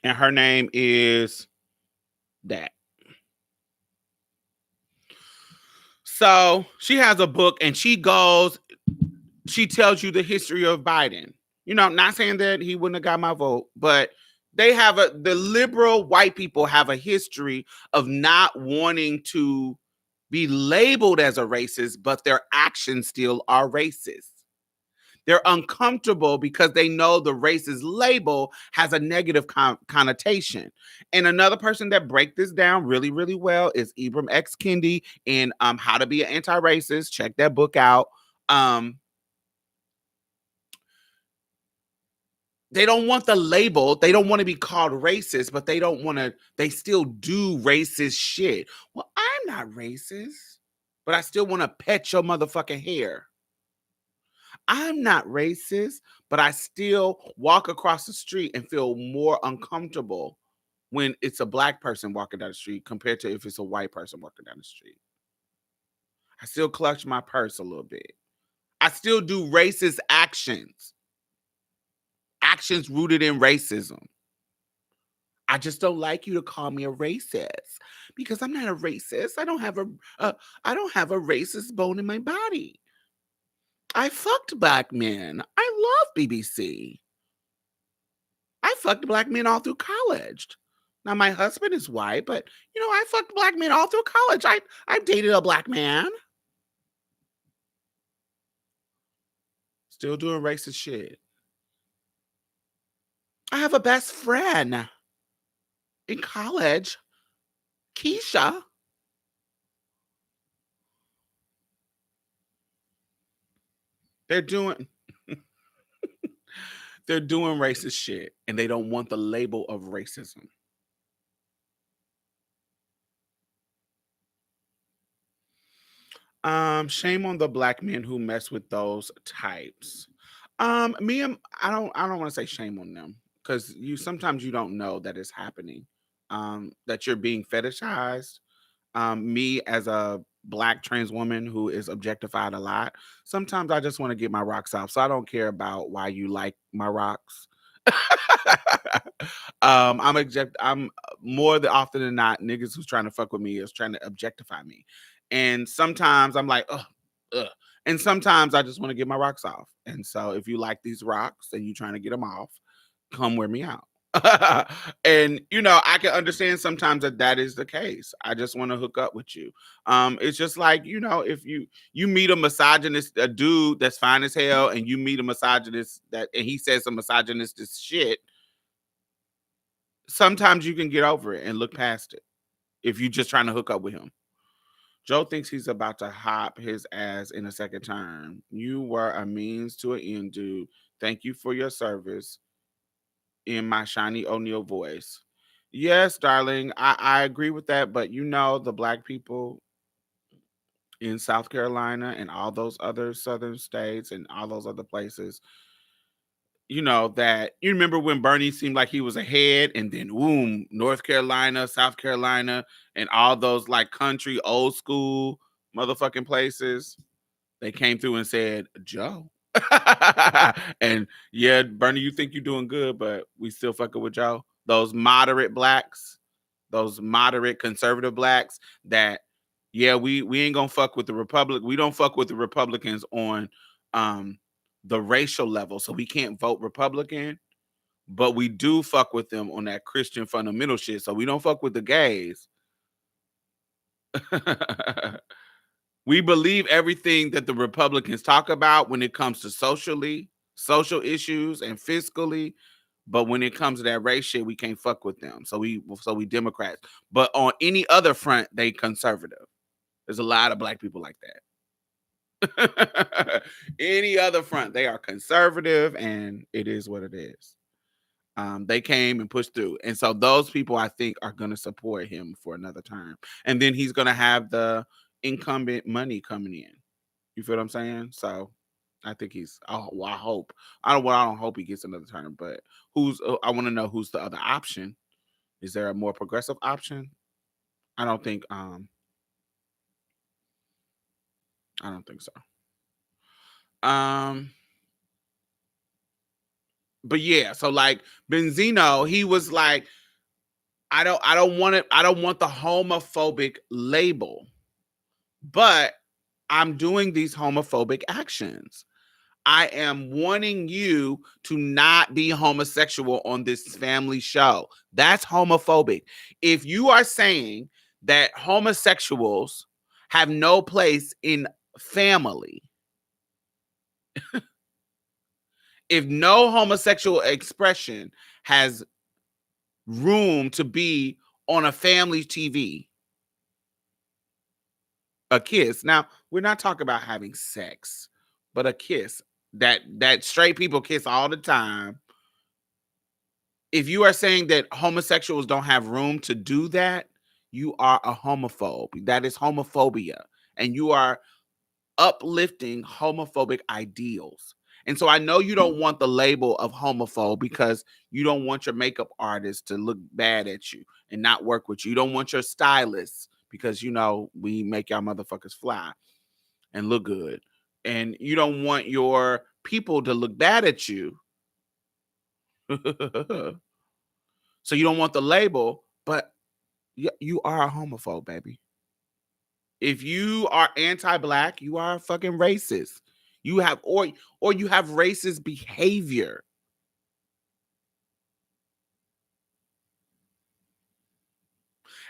And her name is that. So she has a book and she tells you the history of Biden. Not saying that he wouldn't have got my vote, but the liberal white people have a history of not wanting to be labeled as a racist, but their actions still are racist. They're uncomfortable because they know the racist label has a negative connotation. And another person that break this down really, really well is Ibram X. Kendi in How to Be an Anti-Racist. Check that book out. They don't want the label. They don't want to be called racist, but they still do racist shit. Well, I'm not racist, but I still want to pet your motherfucking hair. I'm not racist, but I still walk across the street and feel more uncomfortable when it's a black person walking down the street compared to if it's a white person walking down the street. I still clutch my purse a little bit. I still do racist actions. Actions rooted in racism. I just don't like you to call me a racist because I'm not a racist. I don't have a racist bone in my body. I fucked black men. I love BBC. I fucked black men all through college. Now my husband is white, but I fucked black men all through college. I dated a black man. Still doing racist shit. I have a best friend in college, Keisha. They're doing they're doing racist shit and they don't want the label of racism. Shame on the black men who mess with those types. Me and I don't want to say shame on them because sometimes you don't know that it's happening. That you're being fetishized. Me as a black trans woman who is objectified a lot, sometimes I just want to get my rocks off. So I don't care about why you like my rocks. I'm more often than not, niggas who's trying to fuck with me is trying to objectify me. And sometimes I'm like, ugh. And sometimes I just want to get my rocks off. And so if you like these rocks and you trying to get them off, come wear me out. And I can understand sometimes that is the case. I just want to hook up with you. It's just like, if you meet a misogynist, a dude that's fine as hell, and you meet a misogynist and he says some misogynistic shit, sometimes you can get over it and look past it if you're just trying to hook up with him. Joe thinks he's about to hop his ass in a second term. You were a means to an end, dude. Thank you for your service. In my shiny O'Neal voice. Yes, darling, I agree with that. But the black people in South Carolina and all those other southern states and all those other places, that you remember when Bernie seemed like he was ahead and then boom, North Carolina, South Carolina, and all those like country old school motherfucking places, they came through and said, Joe. And yeah, Bernie, you think you're doing good, but we still fucking with Joe. Those moderate blacks, those moderate conservative blacks that, yeah, we ain't gonna fuck with the Republic. We don't fuck with the Republicans on the racial level, so we can't vote Republican, but we do fuck with them on that Christian fundamental shit. So we don't fuck with the gays. We believe everything that the Republicans talk about when it comes to social issues and fiscally, but when it comes to that race shit, we can't fuck with them. So we Democrats. But on any other front, they conservative. There's a lot of black people like that. Any other front, they are conservative, and it is what it is. They came and pushed through. And so those people, I think, are going to support him for another term. And then he's going to have the incumbent money coming in. You feel what I'm saying? So I think I hope. I don't hope he gets another term, but I want to know who's the other option. Is there a more progressive option? I don't think so. But yeah, so like Benzino, he was like, I don't want it. I don't want the homophobic label, but I'm doing these homophobic actions. I am wanting you to not be homosexual on this family show. That's homophobic. If you are saying that homosexuals have no place in family, if no homosexual expression has room to be on a family TV, a kiss. Now, we're not talking about having sex, but a kiss that straight people kiss all the time. If you are saying that homosexuals don't have room to do that, you are a homophobe. That is homophobia. And you are uplifting homophobic ideals. And so I know you don't want the label of homophobe because you don't want your makeup artist to look bad at you and not work with you. You don't want your stylist because, you know, we make y'all motherfuckers fly and look good. And you don't want your people to look bad at you. So you don't want the label, but you are a homophobe, baby. If you are anti-black, you are a fucking racist. You have or you have racist behavior.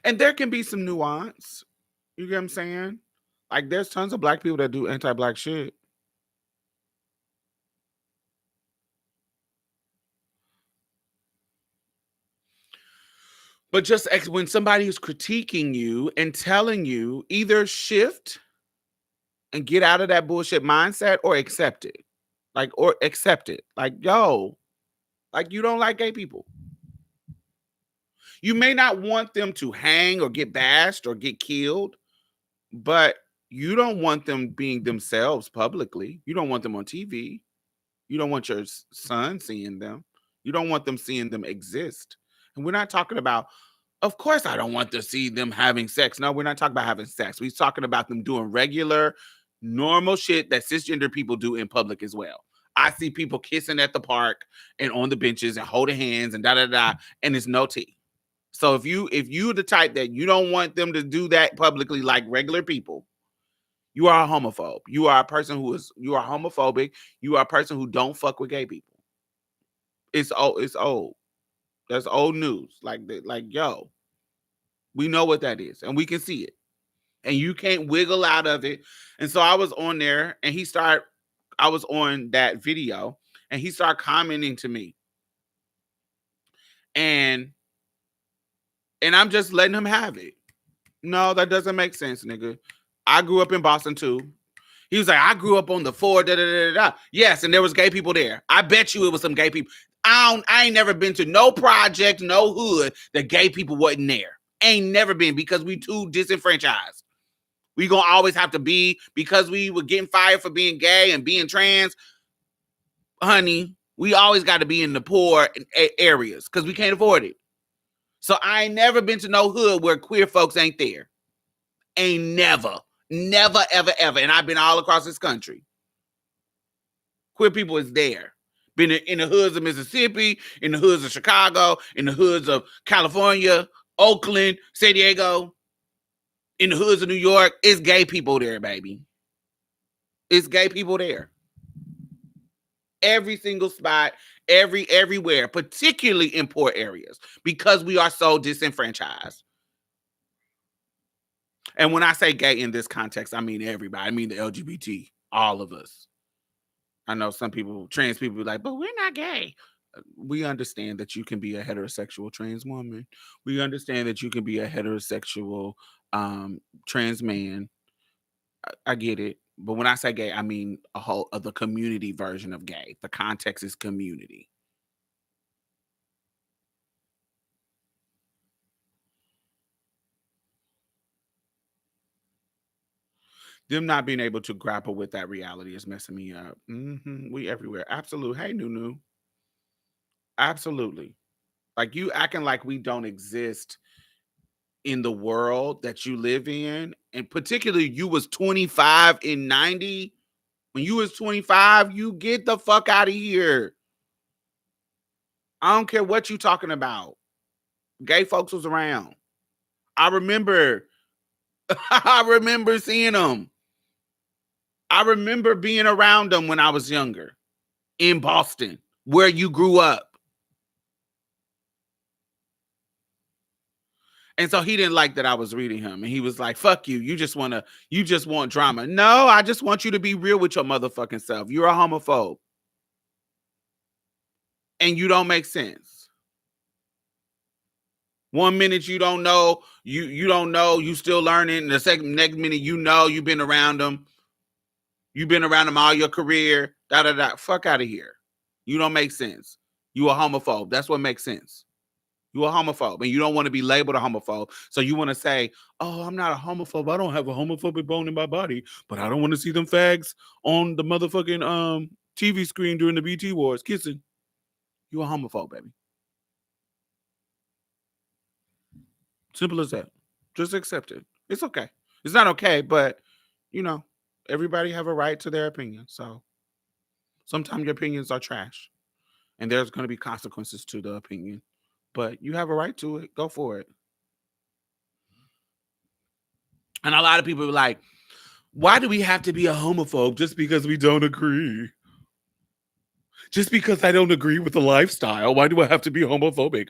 And there can be some nuance. You get what I'm saying? Like there's tons of black people that do anti-black shit. But just when somebody is critiquing you and telling you either shift and get out of that bullshit mindset or accept it. Like, or accept it. Like, yo, like you don't like gay people. You may not want them to hang or get bashed or get killed, but you don't want them being themselves publicly. You don't want them on TV. You don't want your son seeing them. You don't want them seeing them exist. And we're not talking about, of course, I don't want to see them having sex. No, we're not talking about having sex. We're talking about them doing regular, normal shit that cisgender people do in public as well. I see people kissing at the park and on the benches and holding hands and da da da, and it's no tea. So if you the type that you don't want them to do that publicly like regular people, you are a homophobe. You are a person you are homophobic. You are a person who don't fuck with gay people. It's old. It's old. That's old news. Like yo, we know what that is, and we can see it, and you can't wiggle out of it. And so I was on there, and I was on that video, and he started commenting to me, and I'm just letting him have it. No, that doesn't make sense, nigga. I grew up in Boston too. He was like, I grew up on the 4, da da da da. Yes, and there was gay people there. I bet you it was some gay people. I ain't never been to no project, no hood that gay people wasn't there. Ain't never been because we too disenfranchised. We gonna always have to be because we were getting fired for being gay and being trans. Honey, we always got to be in the poor areas because we can't afford it. So I ain't never been to no hood where queer folks ain't there. Ain't never, ever, ever. And I've been all across this country. Queer people is there. Been in the hoods of Mississippi, in the hoods of Chicago, in the hoods of California, Oakland, San Diego, in the hoods of New York. It's gay people there, baby. It's gay people there. Every single spot, everywhere, particularly in poor areas, because we are so disenfranchised. And when I say gay in this context, I mean everybody. I mean the LGBT, all of us. I know some people, trans people, be like, but we're not gay. We understand that you can be a heterosexual trans woman. We understand that you can be a heterosexual trans man. I get it. But when I say gay, I mean a whole of the community version of gay. The context is community. Them not being able to grapple with that reality is messing me up. We everywhere. Absolutely. Hey, Nunu. Absolutely. Like you acting like we don't exist in the world that you live in. And particularly you was 25 in 90. When you was 25, you get the fuck out of here. I don't care what you talking about. Gay folks was around. I remember. I remember seeing them. I remember being around them when I was younger in Boston, where you grew up. And so he didn't like that I was reading him. And he was like, fuck you. You just want drama. No, I just want you to be real with your motherfucking self. You're a homophobe. And you don't make sense. One minute you don't know, you don't know, you still learning. The next minute you know, you've been around them. You've been around them all your career. Fuck out of here. You don't make sense. You a homophobe. That's what makes sense. You a homophobe, and you don't want to be labeled a homophobe. So you want to say, "Oh, I'm not a homophobe. I don't have a homophobic bone in my body, but I don't want to see them fags on the motherfucking TV screen during the BT Wars kissing." You a homophobe, baby. Simple as that. Just accept it. It's okay. It's not okay, but you know, everybody have a right to their opinion. So sometimes your opinions are trash, and there's going to be consequences to the opinion. But you have a right to it. Go for it. And a lot of people are like, why do we have to be a homophobe just because we don't agree? Just because I don't agree with the lifestyle, why do I have to be homophobic?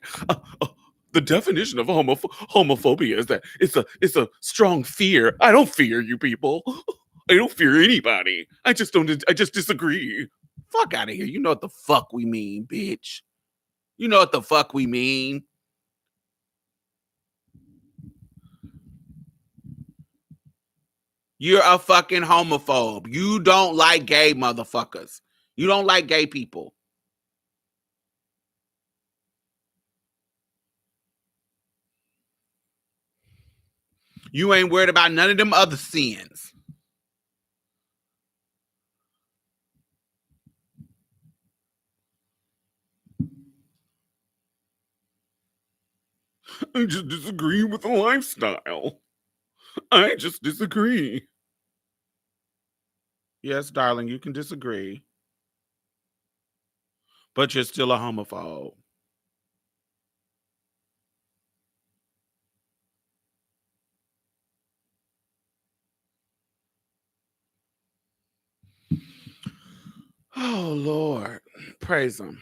The definition of homophobia is that it's a strong fear. I don't fear you people. I don't fear anybody. I just disagree. Fuck out of here. You know what the fuck we mean, bitch. You know what the fuck we mean. You're a fucking homophobe. You don't like gay motherfuckers. You don't like gay people. You ain't worried about none of them other sins. I just disagree with the lifestyle. I just disagree. Yes, darling, you can disagree. But you're still a homophobe. Oh, Lord. Praise him.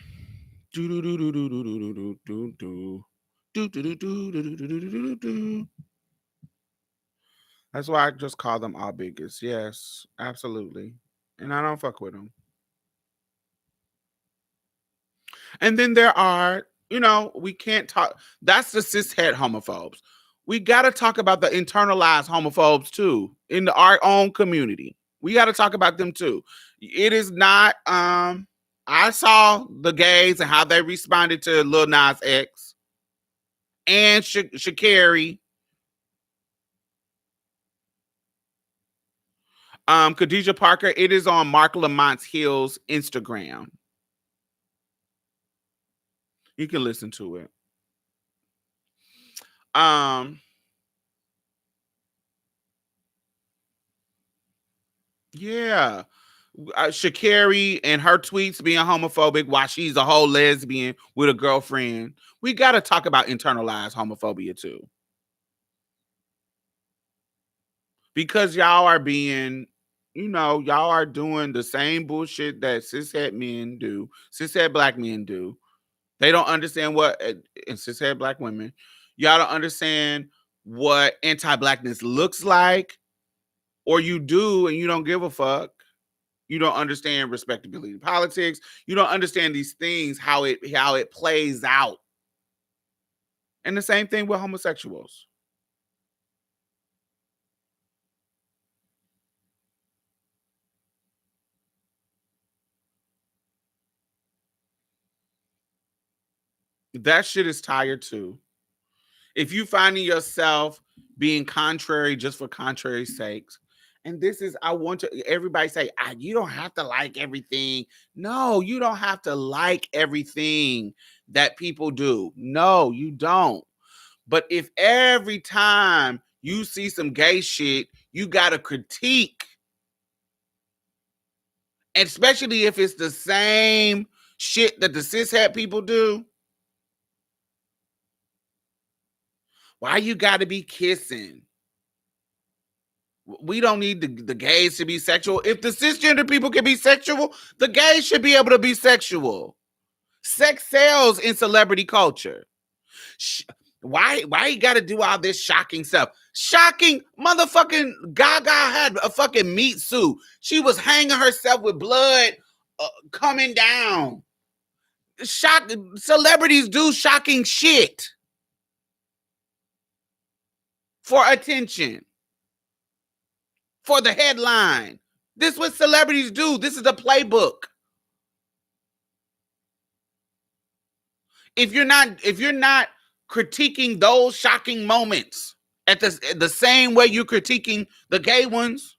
That's why I just call them all biggest. Yes, absolutely. And I don't fuck with them. And then there are, we can't talk. That's the cishet homophobes. We got to talk about the internalized homophobes too in our own community. We got to talk about them too. It is not. I saw the gays and how they responded to Lil Nas X and Sha'Carri. Khadijah Parker. It is on Mark Lamont Hill's Instagram. You can listen to it. Yeah. Sha'Carri and her tweets being homophobic while she's a whole lesbian with a girlfriend. We got to talk about internalized homophobia too. Because y'all are being, y'all are doing the same bullshit that cishet men do, cishet black men do. They don't understand what, and cishet black women, y'all don't understand what anti-blackness looks like, or you do and you don't give a fuck. You don't understand respectability politics. You don't understand these things, how it plays out. And the same thing with homosexuals. That shit is tired too. If you finding yourself being contrary just for contrary's sakes, and this is, I want to everybody say, you don't have to like everything. No, you don't have to like everything that people do. No, you don't. But if every time you see some gay shit, you got to critique, especially if it's the same shit that the cishet people do, Why you got to be kissing? We don't need the gays to be sexual. If the cisgender people can be sexual, the gays should be able to be sexual. Sex sells in celebrity culture. Why you got to do all this shocking stuff? Shocking, motherfucking Gaga had a fucking meat suit. She was hanging herself with blood coming down. Celebrities do shocking shit for attention, for the headline. This is what celebrities do. This is the playbook. If you're not critiquing those shocking moments at the same way you're critiquing the gay ones,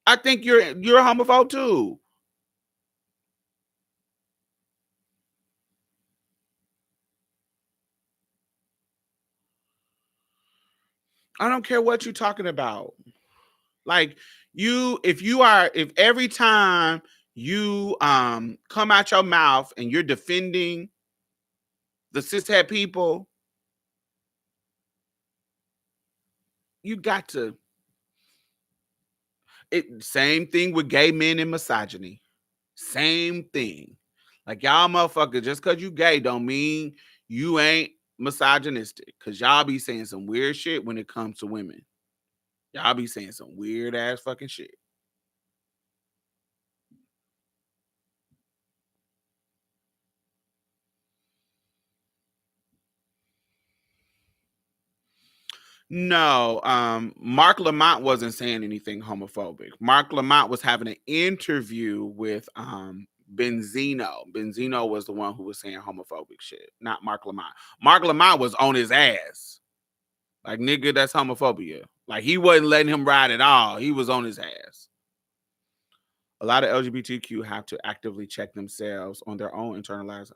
I think you're a homophobe too. I don't care what you're talking about. Like if every time you come out your mouth and you're defending the cishet people, you got to. Same thing with gay men and misogyny. Same thing. Like y'all motherfuckers, just because you gay don't mean you ain't misogynistic. Cause y'all be saying some weird shit when it comes to women. Y'all be saying some weird ass fucking shit. No, Mark Lamont wasn't saying anything homophobic. Mark Lamont was having an interview with Benzino. Benzino was the one who was saying homophobic shit, not Mark Lamont. Mark Lamont was on his ass. Like, nigga, that's homophobia. Like, he wasn't letting him ride at all. He was on his ass. A lot of LGBTQ have to actively check themselves on their own internalized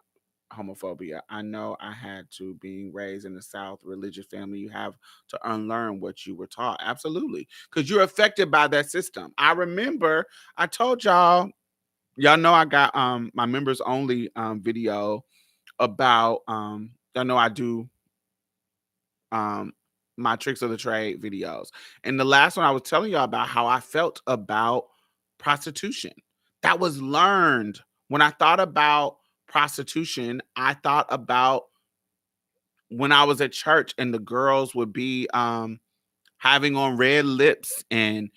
homophobia. I know I had to. Being raised in the South, religious family, you have to unlearn what you were taught. Absolutely. Because you're affected by that system. I remember I told y'all know I got my members only video about y'all know I do my tricks of the trade videos. And the last one I was telling y'all about how I felt about prostitution. That was learned. When I thought about prostitution, I thought about when I was at church and the girls would be having on red lips and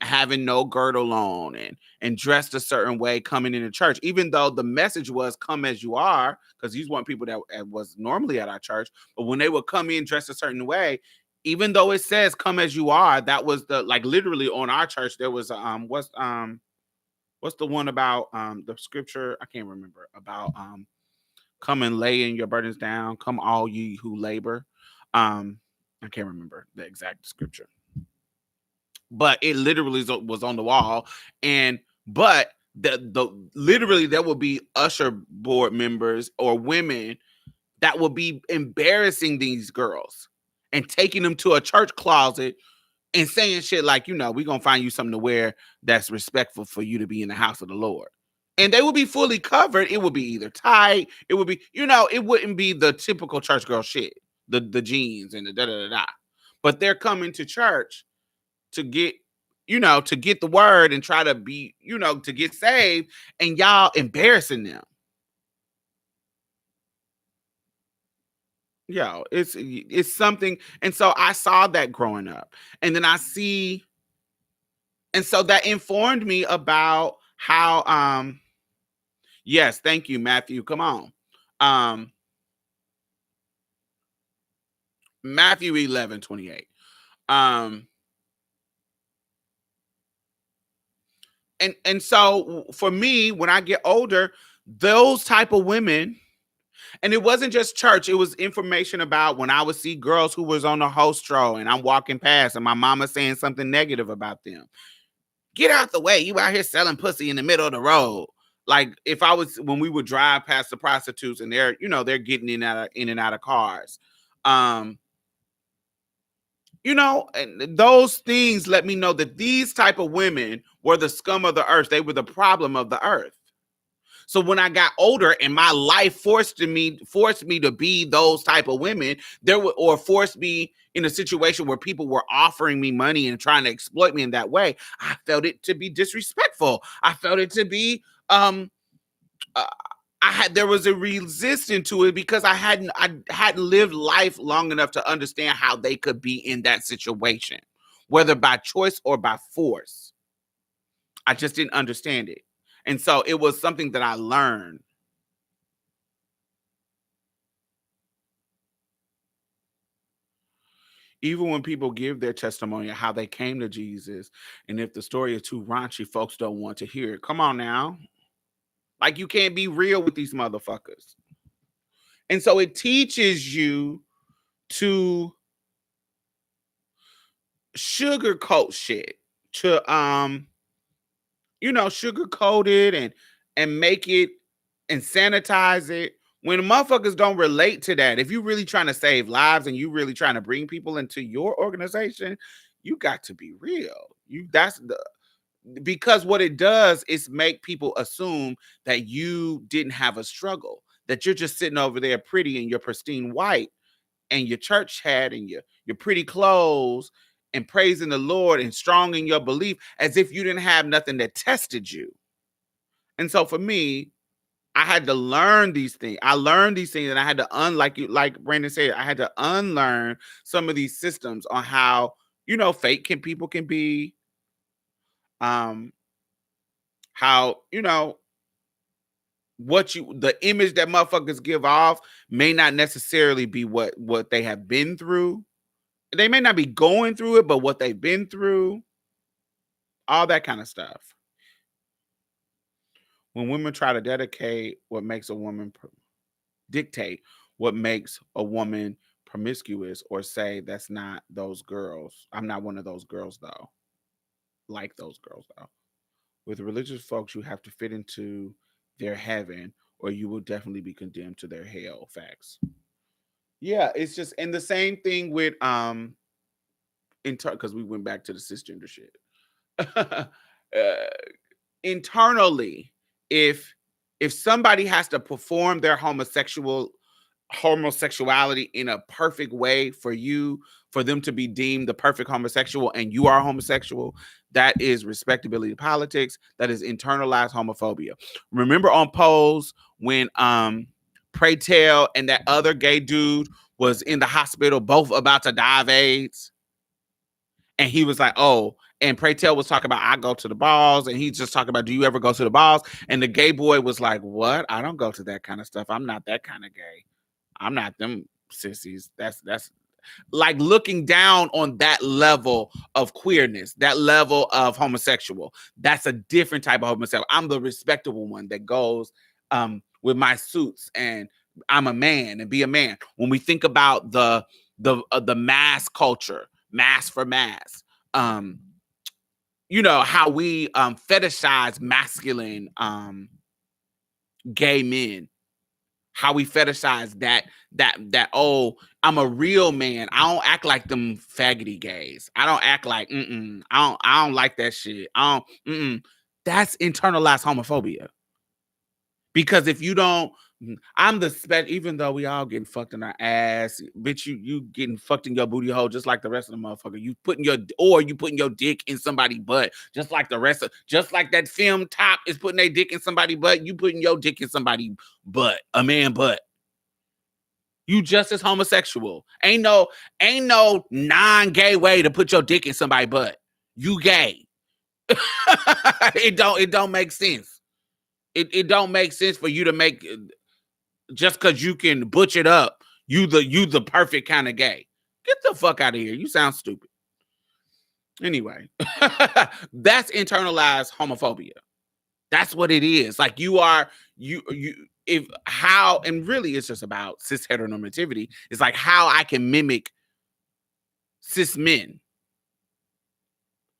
having no girdle on and dressed a certain way coming into church, even though the message was come as you are, because these weren't people that was normally at our church. But when they would come in dressed a certain way, even though it says come as you are, that was the, like, literally on our church there was what's the one about the scripture, I can't remember, about come and lay in your burdens down, come all ye who labor. I can't remember the exact scripture, but it literally was on the wall. But the literally there will be usher board members or women that will be embarrassing these girls and taking them to a church closet and saying shit like, we're gonna find you something to wear that's respectful for you to be in the house of the Lord. And they will be fully covered. It would be either tight, it would be, it wouldn't be the typical church girl shit, the jeans and the da da da da. But they're coming to church to get, to get the word and try to be, to get saved, and y'all embarrassing them. It's something. And so I saw that growing up. And then and so that informed me about how yes, thank you, Matthew. Come on. Matthew 11:28. And so for me, when I get older, those type of women, and it wasn't just church, it was information about when I would see girls who was on the host row and I'm walking past and my mama saying something negative about them. Get out the way. You out here selling pussy in the middle of the road. Like when we would drive past the prostitutes and they're getting in and out of cars. And those things let me know that these type of women were the scum of the earth. They were the problem of the earth. So when I got older and my life forced me to be those type of women, or forced me in a situation where people were offering me money and trying to exploit me in that way, I felt it to be disrespectful. I felt it to be uh, there was a resistance to it because I hadn't lived life long enough to understand how they could be in that situation, whether by choice or by force. I just didn't understand it. And so it was something that I learned. Even when people give their testimony of how they came to Jesus, and if the story is too raunchy, folks don't want to hear it. Come on now. Like, you can't be real with these motherfuckers. And so it teaches you to sugarcoat shit, to sugarcoat it and make it and sanitize it. When motherfuckers don't relate to that, if you really trying to save lives and you really trying to bring people into your organization, you got to be real. Because what it does is make people assume that you didn't have a struggle, that you're just sitting over there pretty in your pristine white and your church hat and your pretty clothes and praising the Lord and strong in your belief, as if you didn't have nothing that tested you. And so for me, I had to learn these things. I learned these things, and I had to like Brandon said, I had to unlearn some of these systems on how fake people can be, how the image that motherfuckers give off may not necessarily be what they have been through. They may not be going through it, but what they've been through, all that kind of stuff. When women try to dictate what makes a woman promiscuous, or say that's not those girls. I'm not one of those girls though. Like those girls though. With religious folks, you have to fit into their heaven, or you will definitely be condemned to their hell. Facts. Yeah, it's just, and the same thing with because we went back to the cisgender shit. uh, Internally, if somebody has to perform their homosexuality in a perfect way for them to be deemed the perfect homosexual, and you are homosexual, that is respectability politics. That is internalized homophobia. Remember on Pose when Pray Tell and that other gay dude was in the hospital, both about to die of AIDS, and he was like, oh, and Pray Tell was talking about, I go to the balls, and he's just talking about, do you ever go to the balls? And the gay boy was like, what? I don't go to that kind of stuff. I'm not that kind of gay. I'm not them sissies. That's like looking down on that level of queerness, that level of homosexual. That's a different type of homosexual. I'm the respectable one that goes with my suits, and I'm a man and be a man. When we think about the mass culture, mass for mass, how we fetishize masculine gay men, how we fetishize that oh, I'm a real man. I don't act like them faggoty gays. I don't act like I don't like that shit. That's internalized homophobia. Because if you don't, I'm the even though we all getting fucked in our ass, bitch, you getting fucked in your booty hole just like the rest of the motherfucker. You putting your dick in somebody's butt just like the rest of, just like that film Top is putting their dick in somebody's butt. You putting your dick in somebody's butt, a man butt. You just as homosexual. Ain't no non-gay way to put your dick in somebody's butt. You gay. It don't make sense. It don't make sense for you to make, just because you can butch it up, you the perfect kind of gay. Get the fuck out of here. You sound stupid. Anyway, that's internalized homophobia. That's what it is. Like and really it's just about cis heteronormativity. It's like how I can mimic cis men.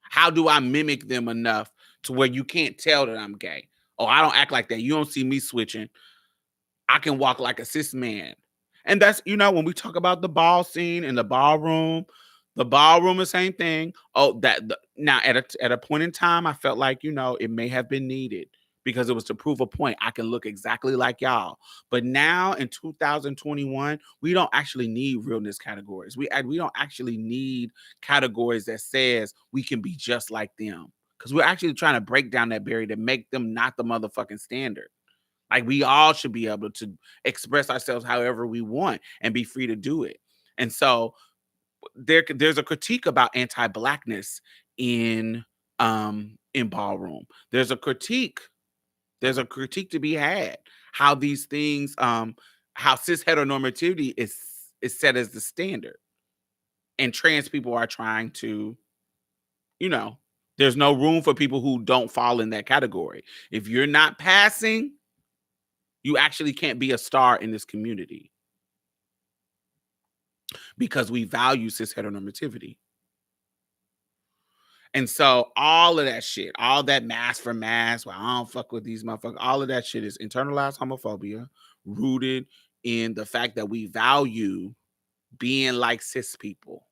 How do I mimic them enough to where you can't tell that I'm gay? Oh, I don't act like that. You don't see me switching. I can walk like a cis man. And that's, when we talk about the ball scene and the ballroom is the same thing. Oh, now at a point in time, I felt like, it may have been needed. because it was to prove a point. I can look exactly like y'all. But now in 2021, we don't actually need realness categories. We don't actually need categories that says we can be just like them. Because we're actually trying to break down that barrier to make them not the motherfucking standard. Like, we all should be able to express ourselves however we want and be free to do it. And so there's a critique about anti-blackness in ballroom. There's a critique to be had, how these things, how cis heteronormativity is set as the standard, and trans people are trying to, you know, there's no room for people who don't fall in that category. If you're not passing, you actually can't be a star in this community, because we value cis heteronormativity. And so all of that shit, all that mass for mass, well, I don't fuck with these motherfuckers, all of that shit is internalized homophobia rooted in the fact that we value being like cis people.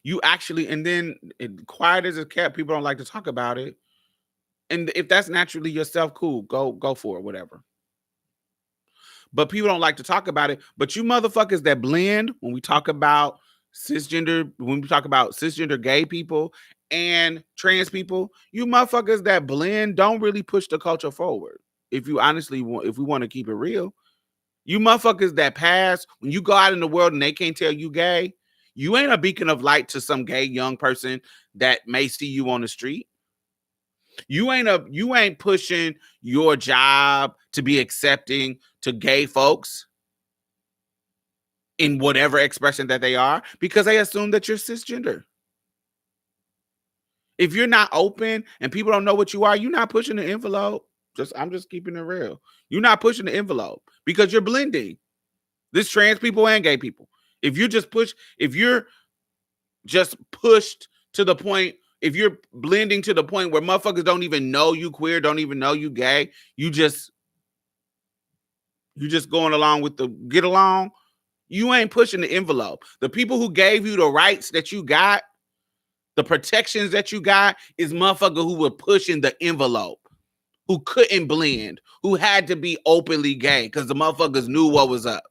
You actually, and then quiet as it's kept, people don't like to talk about it. And if that's naturally yourself, cool, go for it, whatever. But people don't like to talk about it. But you motherfuckers that blend, when we talk about cisgender gay people and trans people, you motherfuckers that blend don't really push the culture forward. If you honestly want, if we want to keep it real, you motherfuckers that pass, when you go out in the world and they can't tell you gay, you ain't a beacon of light to some gay young person that may see you on the street. You ain't pushing your job to be accepting to gay folks in whatever expression that they are, because they assume that you're cisgender. If you're not open and people don't know what you are, you're not pushing the envelope. I'm just keeping it real. You're not pushing the envelope because you're blending. This trans people and gay people. If you're just pushed to the point, if you're blending to the point where motherfuckers don't even know you queer, don't even know you gay, you just going along with the get along, you ain't pushing the envelope. The people who gave you the rights that you got, the protections that you got, is motherfuckers who were pushing the envelope, who couldn't blend, who had to be openly gay because the motherfuckers knew what was up.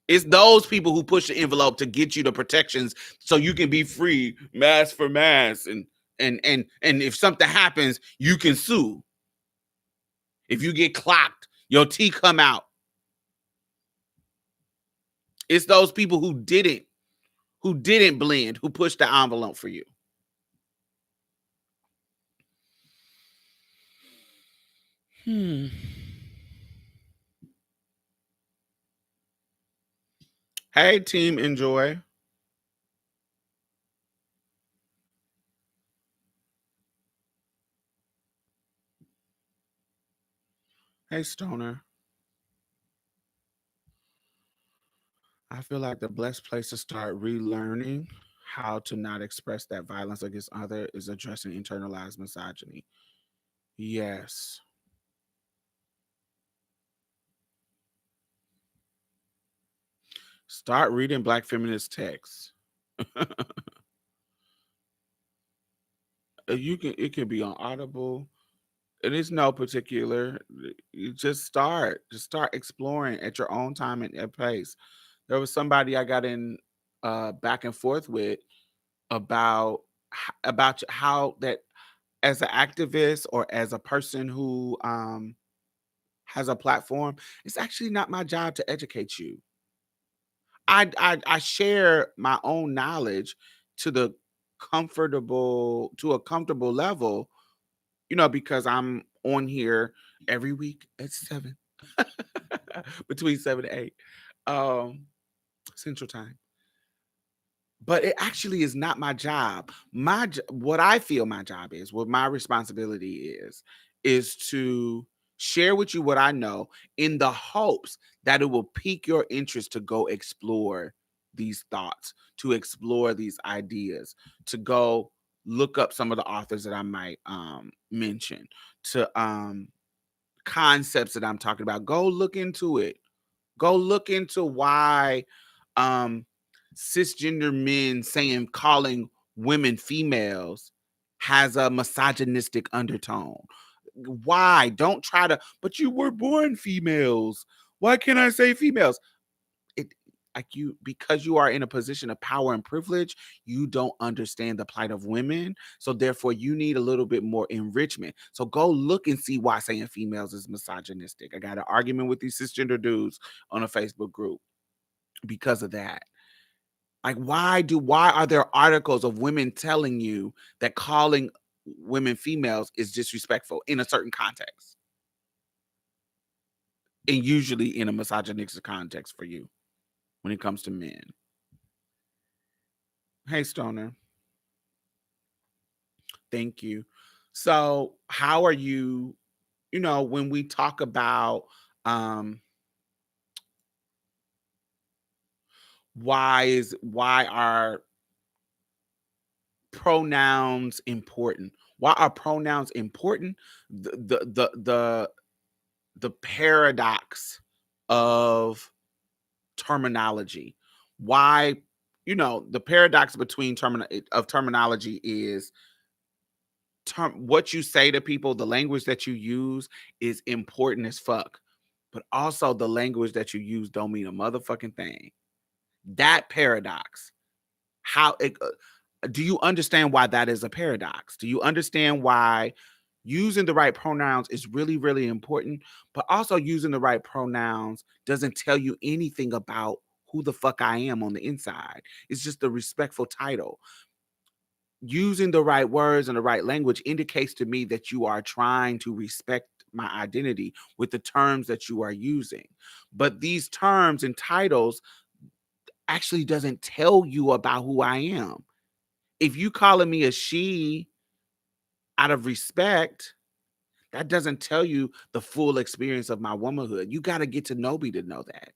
It's those people who push the envelope to get you the protections so you can be free, mass for mass, and if something happens, you can sue. If you get clocked, your teeth come out. It's those people who didn't blend, who pushed the envelope for you. Hey, team, enjoy. Hey, Stoner. I feel like the best place to start relearning how to not express that violence against others is addressing internalized misogyny. Yes. Start reading Black feminist texts. It can be on Audible. It is no particular. You just start exploring at your own time and pace. There was somebody I got in back and forth with about how that, as an activist or as a person who has a platform, it's actually not my job to educate you. I share my own knowledge to a comfortable level, because I'm on here every week at 7 between 7 to 8 Central Time. But it actually is not my job. What I feel my job is, what my responsibility is to share with you what I know, in the hopes that it will pique your interest to go explore these thoughts, to explore these ideas, to go look up some of the authors that I might mention, to concepts that I'm talking about. Go look into it. Go look into why cisgender men saying calling women females has a misogynistic undertone. Why? Don't try to, but you were born females. Why can't I say females? It like you, because you are in a position of power and privilege, you don't understand the plight of women. So therefore you need a little bit more enrichment. So go look and see why saying females is misogynistic. I got an argument with these cisgender dudes on a Facebook group because of that. Like, why are there articles of women telling you that calling women females is disrespectful in a certain context? And usually in a misogynistic context for you when it comes to men. Hey, Stoner. Thank you. So, how are you, when we talk about um why are pronouns important? Why are pronouns important? The paradox of terminology. Why, the paradox between terminology is what you say to people, the language that you use is important as fuck. But also the language that you use don't mean a motherfucking thing. That paradox. How it, do you understand why that is a paradox? Do you understand why using the right pronouns is really, really important, but also using the right pronouns doesn't tell you anything about who the fuck I am on the inside? It's just a respectful title. Using the right words and the right language indicates to me that you are trying to respect my identity with the terms that you are using. But these terms and titles actually doesn't tell you about who I am. If you calling me a she out of respect, that doesn't tell you the full experience of my womanhood. You got to get to know me to know that.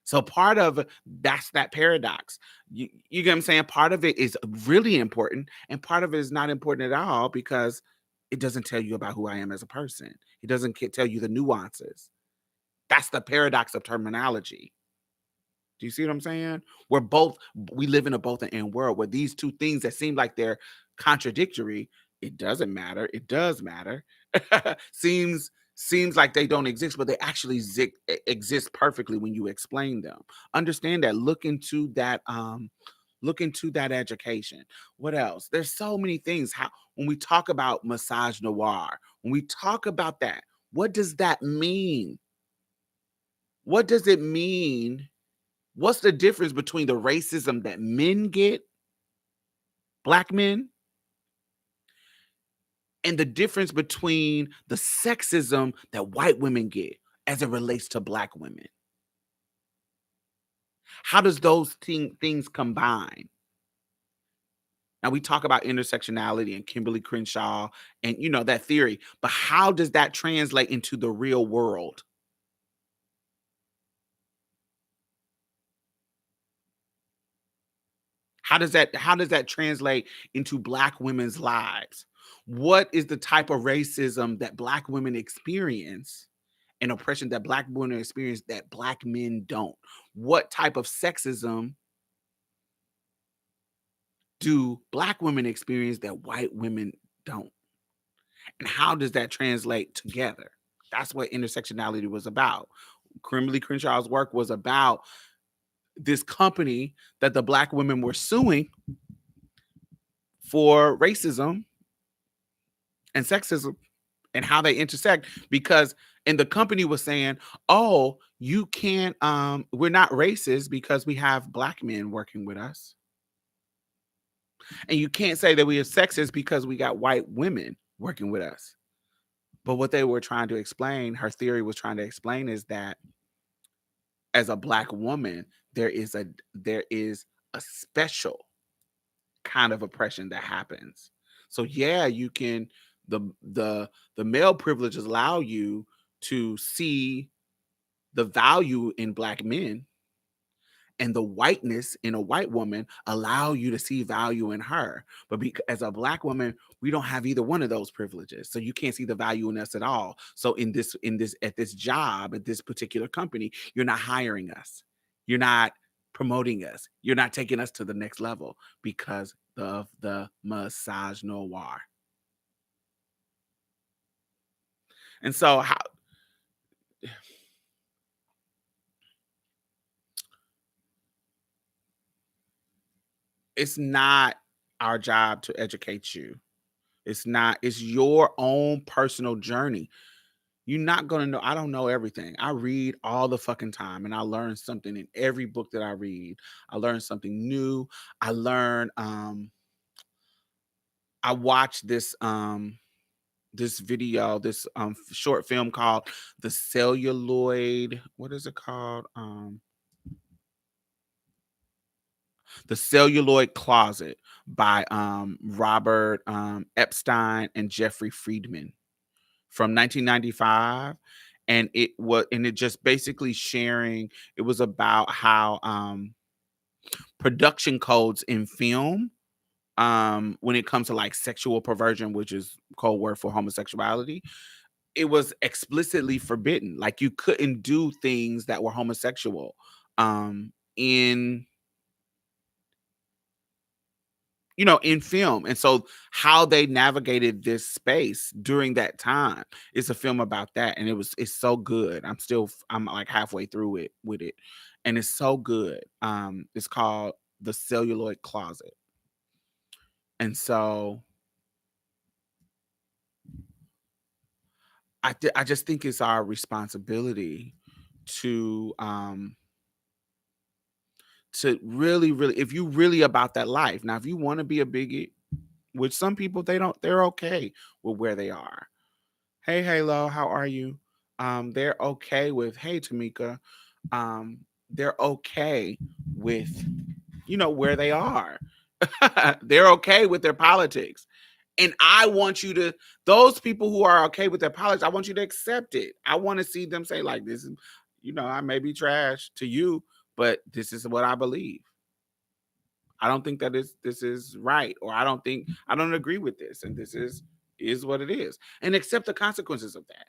So part of that's that paradox. You get what I'm saying? Part of it is really important, and part of it is not important at all because it doesn't tell you about who I am as a person. It doesn't tell you the nuances. That's the paradox of terminology. Do you see what I'm saying? We live in a both and world where these two things that seem like they're contradictory, it doesn't matter. It does matter. Seems like they don't exist, but they actually exist perfectly when you explain them. Understand that. Look into that education. What else? There's so many things. How when we talk about misogynoir, when we talk about that, what does that mean? What does it mean? What's the difference between the racism that men get, black men, and the difference between the sexism that white women get as it relates to black women? How does those things combine? Now we talk about intersectionality and Kimberly Crenshaw and that theory, but how does that translate into the real world? How does that translate into black women's lives? What is the type of racism that black women experience and oppression that black women experience that black men don't? What type of sexism do black women experience that white women don't? And how does that translate together? That's what intersectionality was about. Kimberly Crenshaw's work was about this company that the black women were suing for racism and sexism and how they intersect, because and the company was saying, oh, you can't we're not racist because we have black men working with us, and you can't say that we are sexist because we got white women working with us. But what they were trying to explain, her theory was trying to explain, is that as a black woman there is a special kind of oppression that happens. So yeah, you can the male privileges allow you to see the value in black men, and the whiteness in a white woman allow you to see value in her. But as a black woman, we don't have either one of those privileges, so you can't see the value in us at all. So in this at this job, at this particular company, you're not hiring us, you're not promoting us. You're not taking us to the next level because of the misogynoir. And so how it's not our job to educate you. It's not, it's your own personal journey. You're not gonna know. I don't know everything. I read all the fucking time and I learn something in every book that I read. I learn something new. I learn I watched this video, this short film called The Celluloid, what is it called? The Celluloid Closet by Robert Epstein and Jeffrey Friedman from 1995. And it just basically sharing, it was about how production codes in film, when it comes to like sexual perversion, which is code word for homosexuality, it was explicitly forbidden. Like you couldn't do things that were homosexual in in film. And so how they navigated this space during that time is a film about that. And it's so good. I'm like halfway through it with it. And it's so good. It's called The Celluloid Closet. And so I just think it's our responsibility to really, really, if you really about that life. Now, if you want to be a bigot, which some people they're okay with where they are. Hey Halo, how are you? They're okay with, hey Tamika. They're okay with where they are. They're okay with their politics. And I want you to, those people who are okay with their politics, I want you to accept it. I want to see them say, like, this is, I may be trash to you, but this is what I believe. I don't think that this is right, or I don't agree with this, and this is what it is, and accept the consequences of that.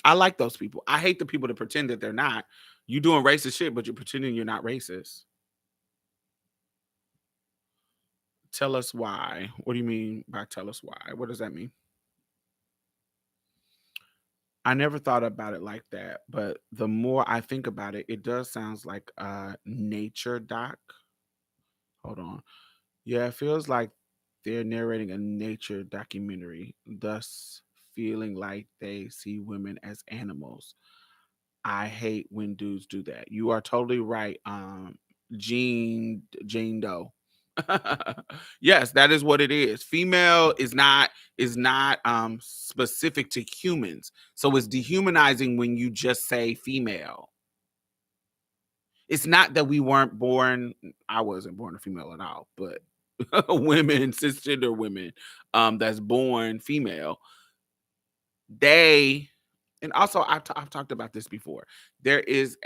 I like those people. I hate the people that pretend that they're not. You doing racist shit, but you're pretending you're not racist. Tell us why. What do you mean by tell us why? What does that mean? I never thought about it like that, but the more I think about it, it does sounds like a nature doc. Hold on. Yeah, it feels like they're narrating a nature documentary, thus feeling like they see women as animals. I hate when dudes do that. You are totally right. Jean Doe. Yes, that is what it is. Female is not specific to humans. So it's dehumanizing when you just say female. It's not that we weren't born, I wasn't born a female at all, but women, cisgender women, that's born female, they, and also I've talked about this before. There is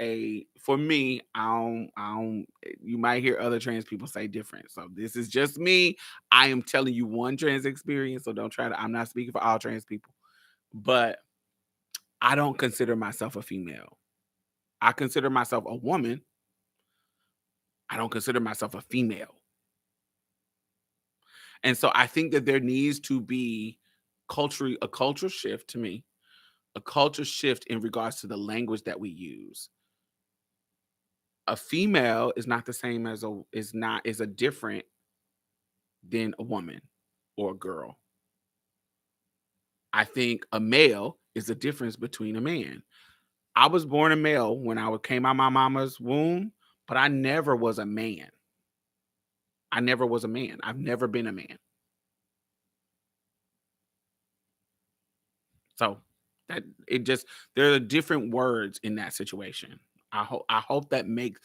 for me, I don't, you might hear other trans people say different. So this is just me. I am telling you one trans experience. So don't try to, I'm not speaking for all trans people, but I don't consider myself a female. I consider myself a woman. I don't consider myself a female. And so I think that there needs to be a cultural shift to me, a culture shift in regards to the language that we use. A female is not the same as is a different than a woman or a girl. I think a male is a difference between a man. I was born a male when I came out my mama's womb, but I never was a man. I never was a man. I've never been a man. So that it just, there are different words in that situation. I hope that makes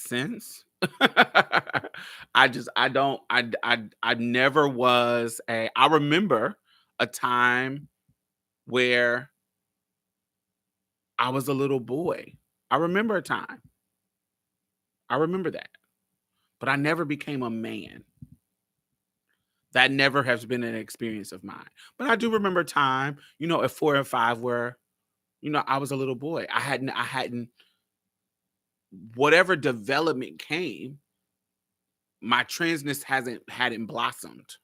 sense. I don't I never was I remember a time where I was a little boy. I remember a time. I remember that. But I never became a man. That never has been an experience of mine. But I do remember time, at 4 and 5 where, I was a little boy. I hadn't whatever development came, my transness hadn't blossomed.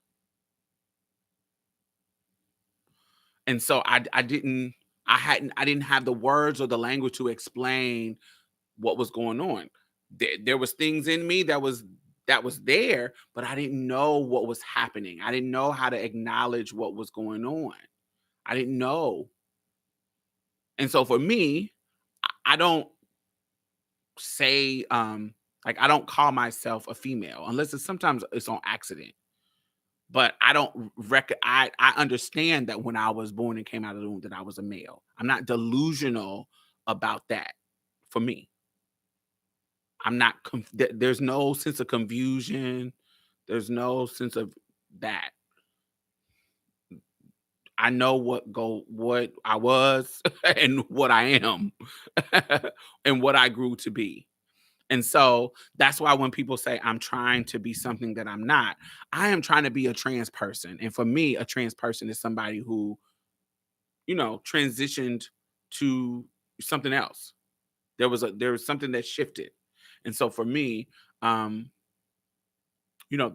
And so I didn't have the words or the language to explain what was going on. There was things in me that was there, but I didn't know what was happening. I didn't know how to acknowledge what was going on. I didn't know. And so for me, I don't say like I don't call myself a female unless sometimes it's on accident. But I don't I understand that when I was born and came out of the womb that I was a male. I'm not delusional about that for me. I'm not there's no sense of confusion. There's no sense of that. I know what I was and what I am and what I grew to be. And so that's why when people say I'm trying to be something that I'm not, I am trying to be a trans person. And for me, a trans person is somebody who, transitioned to something else. There was something that shifted. And so for me, um,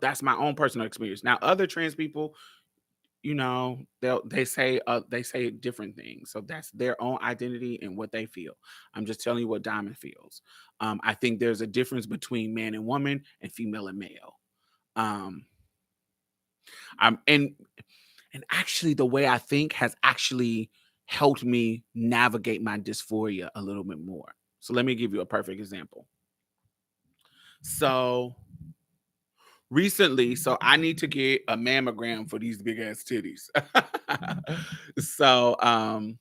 that's my own personal experience. Now, other trans people, they say different things, so that's their own identity and what they feel. I'm just telling you what Diamond feels. I think there's a difference between man and woman and female and male. um I'm and actually the way I think has actually helped me navigate my dysphoria a little bit more. So let me give you a perfect example. So recently, so I need to get a mammogram for these big ass titties. So I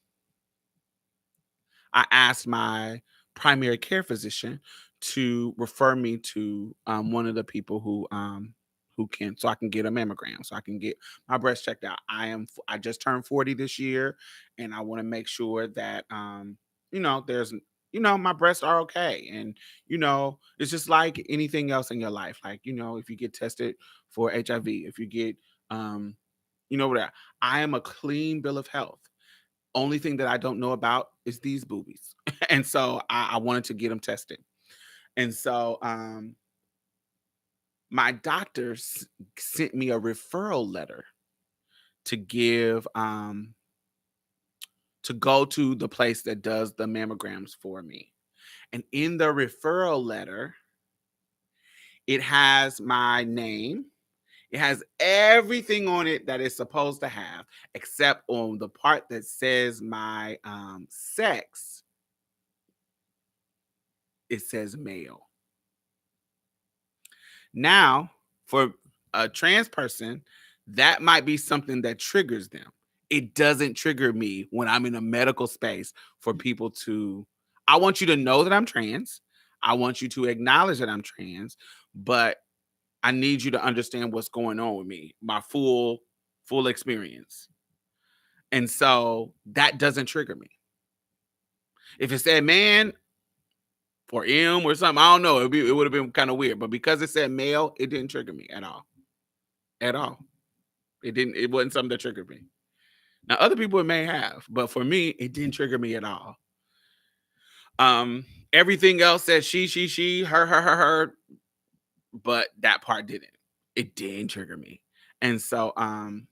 asked my primary care physician to refer me to one of the people who can, so I can get a mammogram, so I can get my breast checked out. I just turned 40 this year, and I want to make sure that there's my breasts are okay, and it's just like anything else in your life. Like if you get tested for HIV, if you get whatever. I am a clean bill of health. Only thing that I don't know about is these boobies. And so I wanted to get them tested. And so my doctor sent me a referral letter to give to go to the place that does the mammograms for me. And in the referral letter, it has my name. It has everything on it that it's supposed to have, except on the part that says my sex, it says male. Now, for a trans person, that might be something that triggers them. It doesn't trigger me when I'm in a medical space for people to, I want you to know that I'm trans. I want you to acknowledge that I'm trans, but I need you to understand what's going on with me, my full experience. And so that doesn't trigger me. If it said man or M or something, I don't know. It would have been kind of weird. But because it said male, it didn't trigger me at all. At all. It wasn't something that triggered me. Now other people it may have, but for me, it didn't trigger me at all. Everything else said she, her, but that part didn't. It didn't trigger me. And so I'm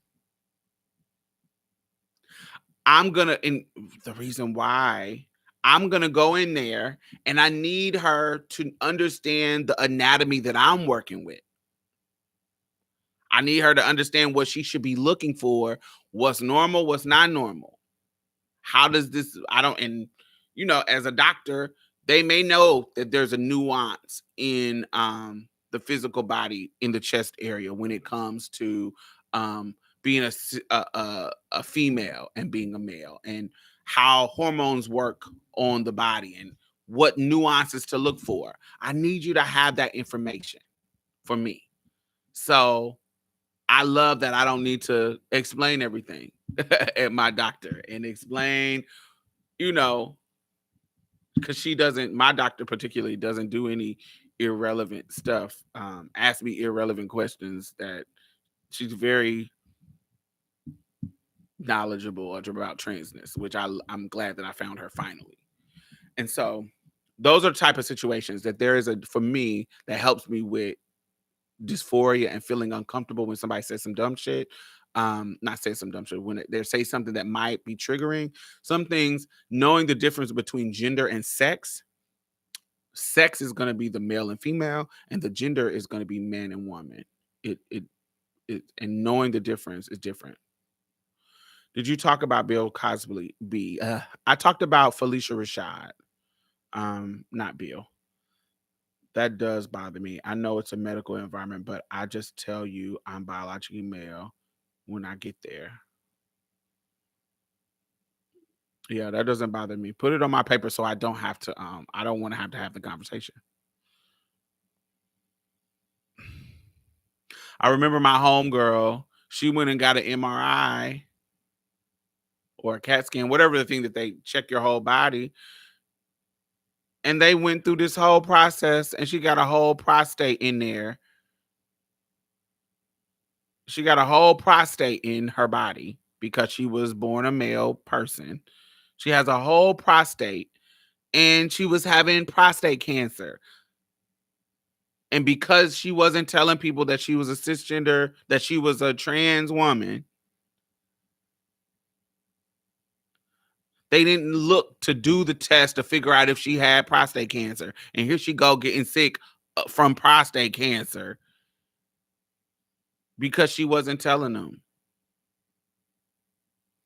gonna, and the reason why I'm gonna go in there and I need her to understand the anatomy that I'm working with. I need her to understand what she should be looking for, what's normal, what's not normal. How does this, I don't, and as a doctor, they may know that there's a nuance in the physical body in the chest area when it comes to being a female and being a male, and how hormones work on the body and what nuances to look for. I need you to have that information for me. So I love that I don't need to explain everything at my doctor and explain, you know, because my doctor particularly doesn't do any irrelevant stuff. Ask me irrelevant questions that She's very knowledgeable about transness, which I'm glad that I found her finally. And so those are the type of situations that there is a for me that helps me with dysphoria and feeling uncomfortable when somebody says some dumb shit. Not say some dumb shit when they say something that might be triggering. Some things, knowing the difference between gender and sex. Sex is going to be the male and female, and the gender is going to be man and woman. And knowing the difference is different. Did you talk about Bill Cosby? I talked about Felicia Rashad. Not Bill. That does bother me. I know it's a medical environment, but I just tell you I'm biologically male when I get there. Yeah, that doesn't bother me. Put it on my paper so I don't have to I don't want to have the conversation. I remember my homegirl, she went and got an MRI or a CAT scan, whatever the thing that they check your whole body. And they went through this whole process and she got a whole prostate in there. She got a whole prostate in her body because she was born a male person. She has a whole prostate and she was having prostate cancer. And because she wasn't telling people that she was a cisgender, that she was a trans woman, they didn't look to do the test to figure out if she had prostate cancer. And here she go getting sick from prostate cancer because she wasn't telling them.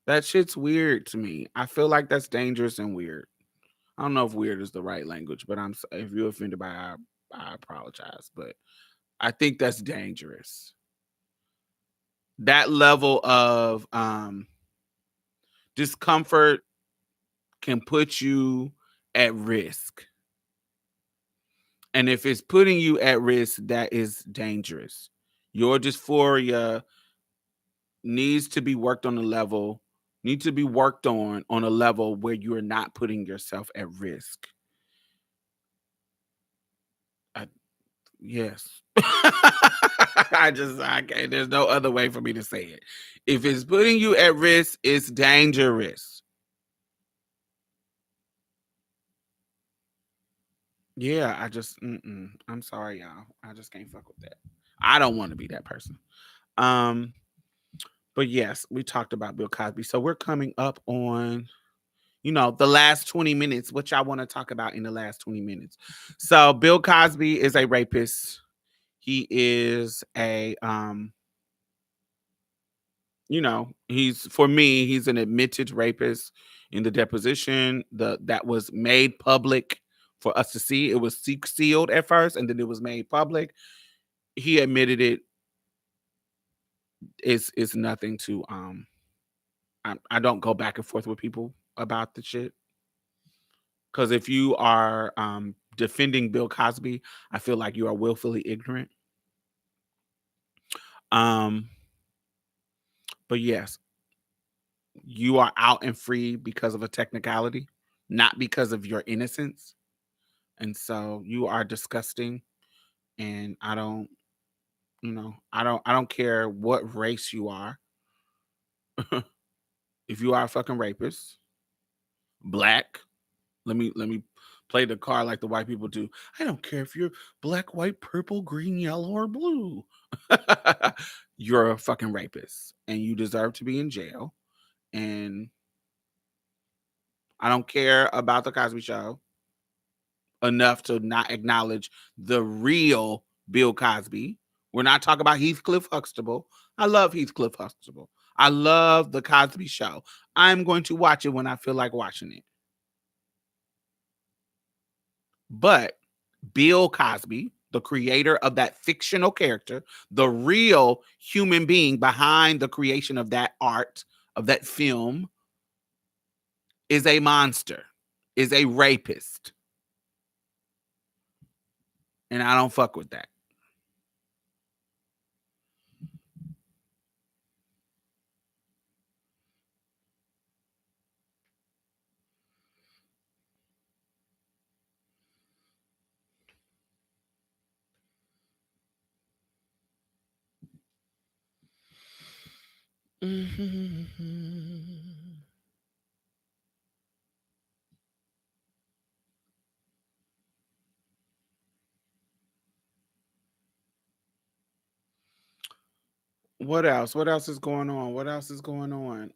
That shit's weird to me. I feel like that's dangerous and weird. I don't know if weird is the right language, but if you're offended by it, I apologize. But I think that's dangerous. That level of discomfort can put you at risk. And if it's putting you at risk, that is dangerous. Your dysphoria needs to be worked on a level, needs to be worked on a level where you are not putting yourself at risk. Yes. I can't. There's no other way for me to say it. If it's putting you at risk, it's dangerous. Yeah, I'm sorry, y'all. I just can't fuck with that. I don't want to be that person. Um, but yes, we talked about Bill Cosby. So we're coming up on, the last 20 minutes, which I want to talk about in the last 20 minutes. So Bill Cosby is a rapist. He is a he's an admitted rapist in the deposition that was made public for us to see. It was sealed at first and then it was made public. He admitted it. It's nothing to I don't go back and forth with people about the shit. Because if you are defending Bill Cosby, I feel like you are willfully ignorant. Um, but yes, you are out and free because of a technicality, not because of your innocence. And so you are disgusting. And I don't care what race you are. If you are a fucking rapist, black, let me play the card like the white people do. I don't care if you're black, white, purple, green, yellow, or blue. You're a fucking rapist and you deserve to be in jail. And I don't care about the Cosby Show enough to not acknowledge the real Bill Cosby. We're not talking about Heathcliff Huxtable. I love Heathcliff Huxtable. I love the Cosby Show. I'm going to watch it when I feel like watching it. But Bill Cosby, the creator of that fictional character, the real human being behind the creation of that art, of that film, is a monster, is a rapist. And I don't fuck with that. What else? What else is going on? What else is going on?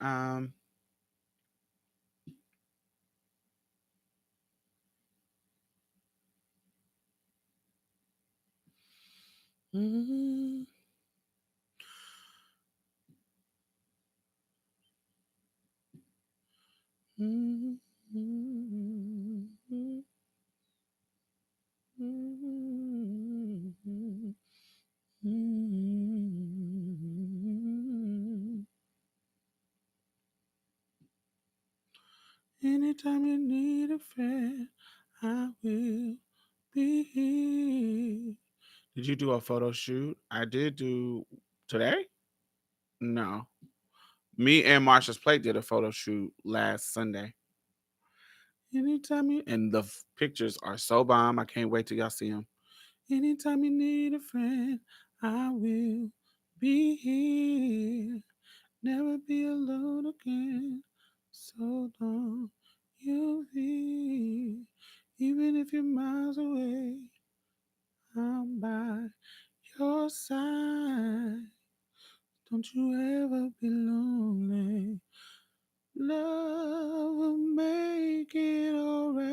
Mm, mm, mm, mm, mm, mm. Anytime you need a friend, I will be here. Did you do a photo shoot? I did do today? No. Me and Marsha's Plate did a photo shoot last Sunday. Anytime you and the pictures are so bomb. I can't wait till y'all see them. Anytime you need a friend, I will be here. Never be alone again. So don't you leave. Even if you're miles away, I'm by your side. Don't you ever be lonely. Love will make it alright.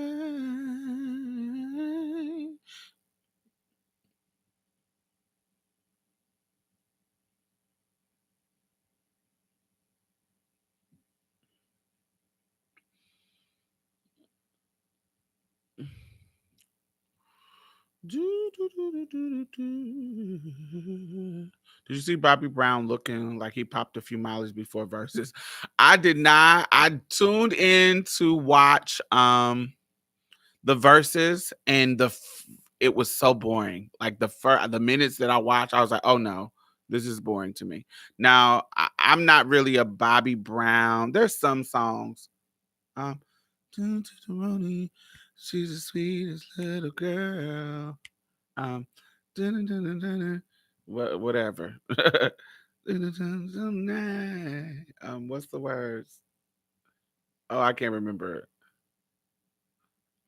Do, do, do, do, do, do, do. Did you see Bobby Brown looking like he popped a few mileage before verses? I did not. I tuned in to watch the verses and it was so boring. Like the minutes that I watched, I was like, oh no, this is boring to me. Now I'm not really a Bobby Brown. There's some songs. Tune to the Roni, she's the sweetest little girl. Um, dun, dun, dun, dun, dun, whatever. What's the words? Oh, I can't remember it.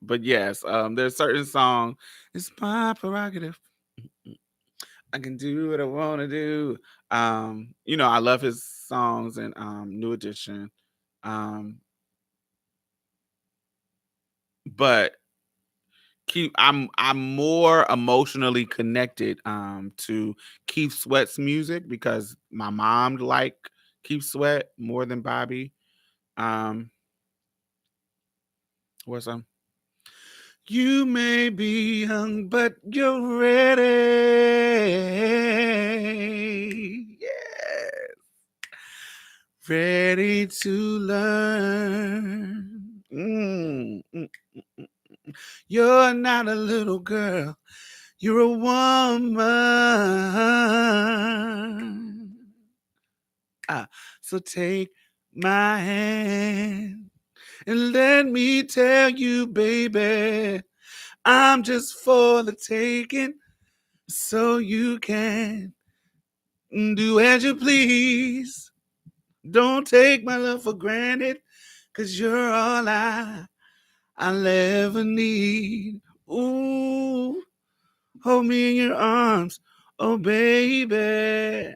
But yes, there's certain song. It's my prerogative. I can do what I want to do. I love his songs and New Edition. Um, but I'm more emotionally connected to Keith Sweat's music because my mom liked Keith Sweat more than Bobby. What's You may be young, but you're ready. Yeah. Ready to learn. You're not a little girl. You're a woman. So take my hand and let me tell you, baby, I'm just for the taking, so you can do as you please. Don't take my love for granted, 'cause you're all I'll ever need. Ooh, hold me in your arms, oh baby,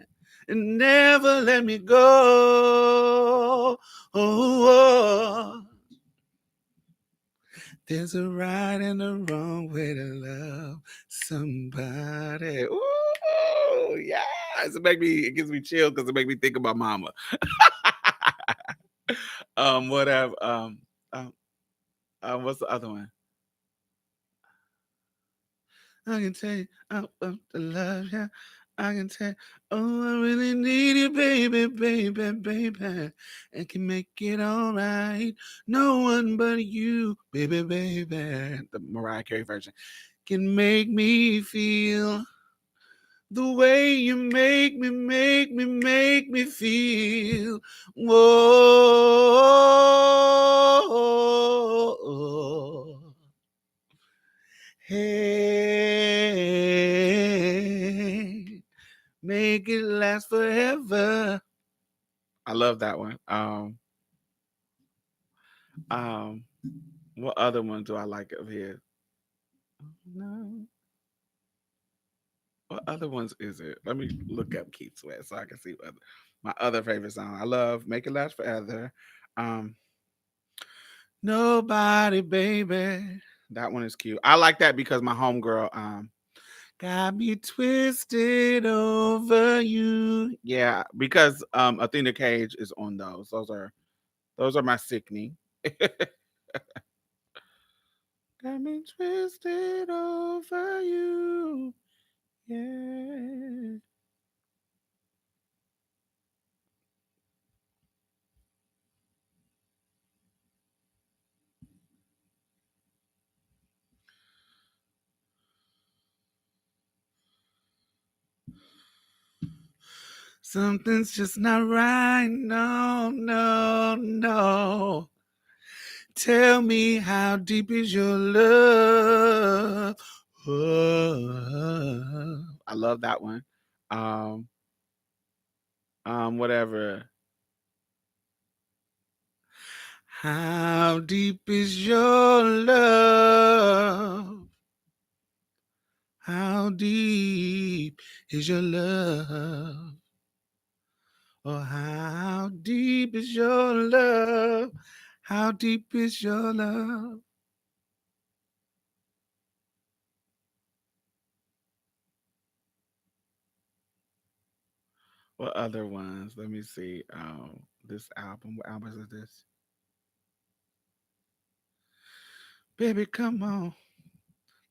and never let me go. Oh. There's a right and a wrong way to love somebody. Ooh, yes. It gives me chill because it makes me think about mama. Whatever. Um, what's the other one? I can tell you, I love to love ya. I can tell you, oh, I really need you, baby, baby, baby. And can make it all right. No one but you, baby, baby. The Mariah Carey version can make me feel the way you make me feel. Whoa. Hey, make it last forever. I love that one. Um, what other one do I like of his? No. What other ones is it? Let me look up Keith Sweat so I can see what my other favorite song. I love "Make It Last Forever." Um, Nobody, baby. That one is cute. I like that because my homegirl got me twisted over you. Yeah, because Athena Cage is on those. Those are my sickening. Got me twisted over you. Yeah. Something's just not right. No, no, no. Tell me how deep is your love? Oh, I love that one. Um, whatever. How deep is your love? How deep is your love? Oh, how deep is your love? How deep is your love? What other ones? Let me see. This album. What album is this? Baby, come on.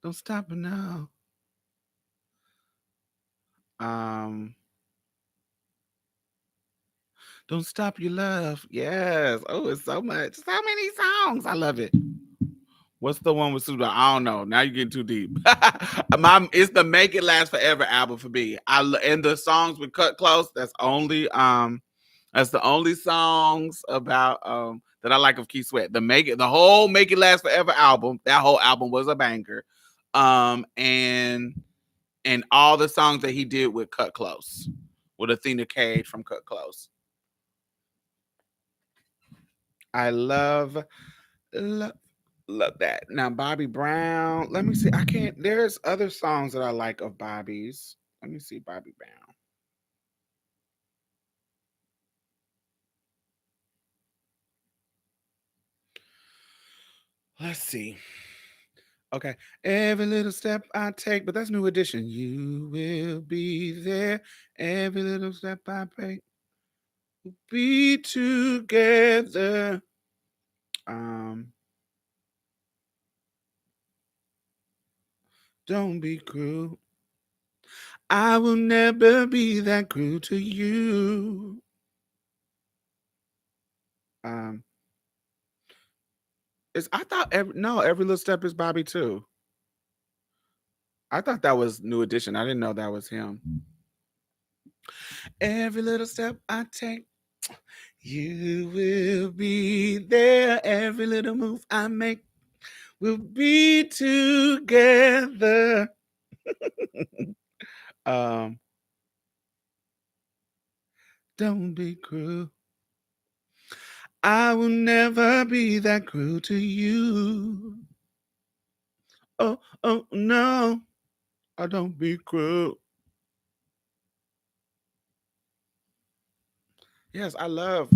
Don't stop it now. Um, don't stop your love. Yes. Oh, it's so much. So many songs. I love it. What's the one with Suda? I don't know. Now you're getting too deep. It's the "Make It Last Forever" album for me. And the songs with Cut Close. That's the only songs about that I like of Keith Sweat. The whole "Make It Last Forever" album. That whole album was a banger. And all the songs that he did with Cut Close, with Athena Cage from Cut Close. I love, love that. Now, Bobby Brown. Let me see. I can't. There's other songs that I like of Bobby's. Let me see Bobby Brown. Let's see. Okay. Every little step I take, but that's New Edition. You will be there. Every little step I take, we'll be together. Um, don't be cruel. I will never be that cruel to you. Um, I thought every little step is Bobby too. I thought that was New Edition. I didn't know that was him. Every little step I take, you will be there. Every little move I make, we'll be together. um, don't be cruel. I will never be that cruel to you. Oh, oh no. I don't be cruel. Yes, I love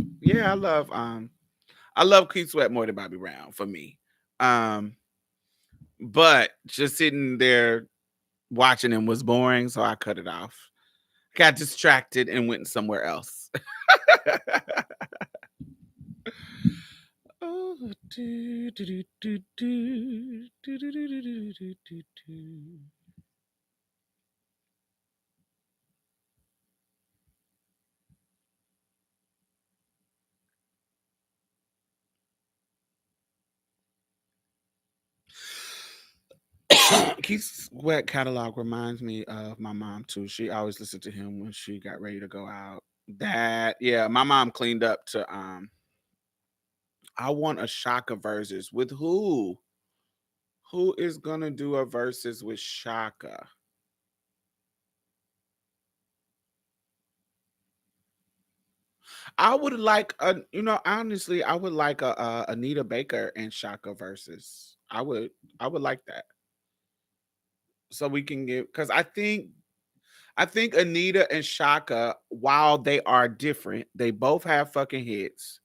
Keith Sweat more than Bobby Brown for me. Um, but just sitting there watching him was boring, so I cut it off. Got distracted and went somewhere else. Oh, do, do, do, do, do, do, do, do, do, do, do, do. Keith's Sweat catalog reminds me of my mom too. She always listened to him when she got ready to go out. Yeah, my mom cleaned up to I want a Shaka versus with who? Who is gonna do a versus with Shaka? I would like a, honestly, I would like a Anita Baker and Shaka versus. I would like that. So we can get, because I think Anita and Shaka, while they are different, they both have fucking hits,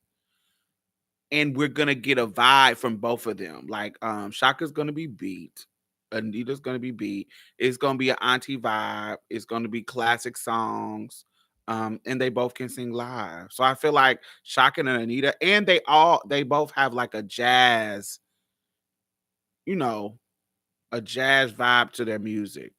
and we're gonna get a vibe from both of them. Like Shaka's gonna be beat, Anita's gonna be beat. It's gonna be an auntie vibe. It's gonna be classic songs. And they both can sing live. So I feel like Shaka and Anita, and they both have like you know, a jazz vibe to their music.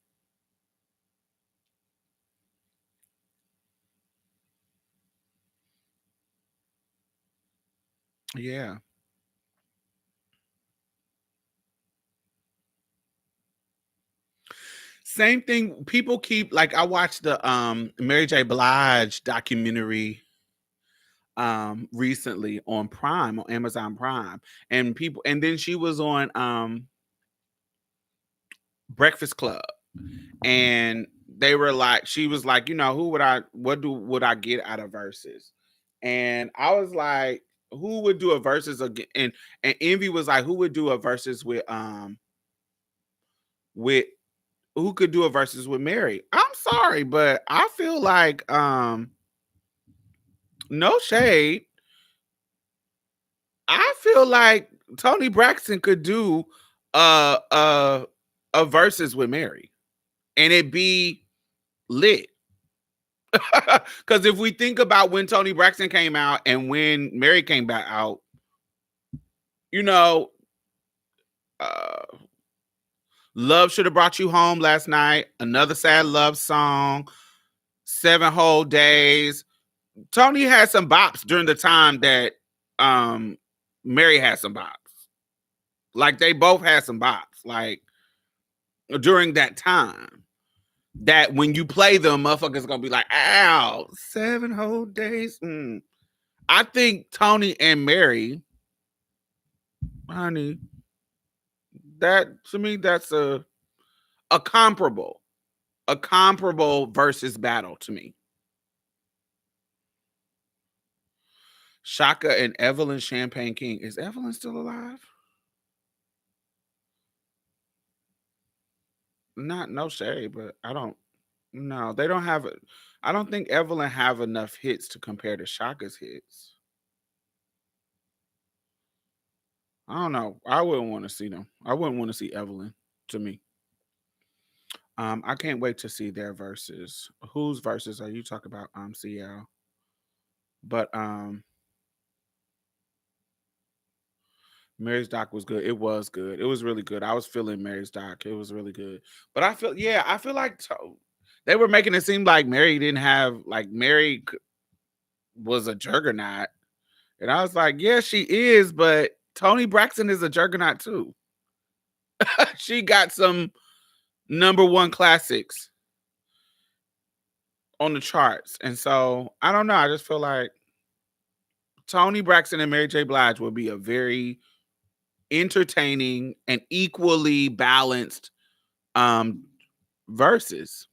Yeah. Same thing. People keep, like, I watched the Mary J. Blige documentary recently on Prime, on Amazon Prime. And then she was on Breakfast Club, and they were like, she was like, who would I get out of verses? And I was like, who would do a verses again? And Envy was like, who would do a verses with who could do a verses with Mary? I'm sorry, but I feel like no shade. I feel like Tony Braxton could do uh uh a verses with Mary, and it be lit. Because if we think about when Tony Braxton came out and when Mary came back out, you know, uh Love Should Have Brought You Home Last Night, Another Sad Love Song, 7 Whole Days. Tony had some bops during the time that um Mary had some bops. Like they both had some bops. Like during that time. That when you play them, motherfuckers gonna be like, ow, 7 whole days. I think Tony and Mary, honey, that to me, that's a comparable, a comparable versus battle to me. Shaka and Evelyn Champagne King. Is Evelyn still alive? Not no shade, but I don't. No, they don't have. I don't think Evelyn have enough hits to compare to Shaka's hits. I don't know. I wouldn't want to see them. I wouldn't want to see Evelyn. To me, I can't wait to see their verses. Whose verses are you talking about? CL. But Mary's doc was good. It was good. It was really good. I was feeling Mary's doc. It was really good. But I feel like they were making it seem like Mary didn't have, like, was a juggernaut. And I was like, yeah, she is, but Tony Braxton is a juggernaut too. She got some number one classics on the charts. And so I don't know. I just feel like Tony Braxton and Mary J. Blige will be a very entertaining and equally balanced um verses.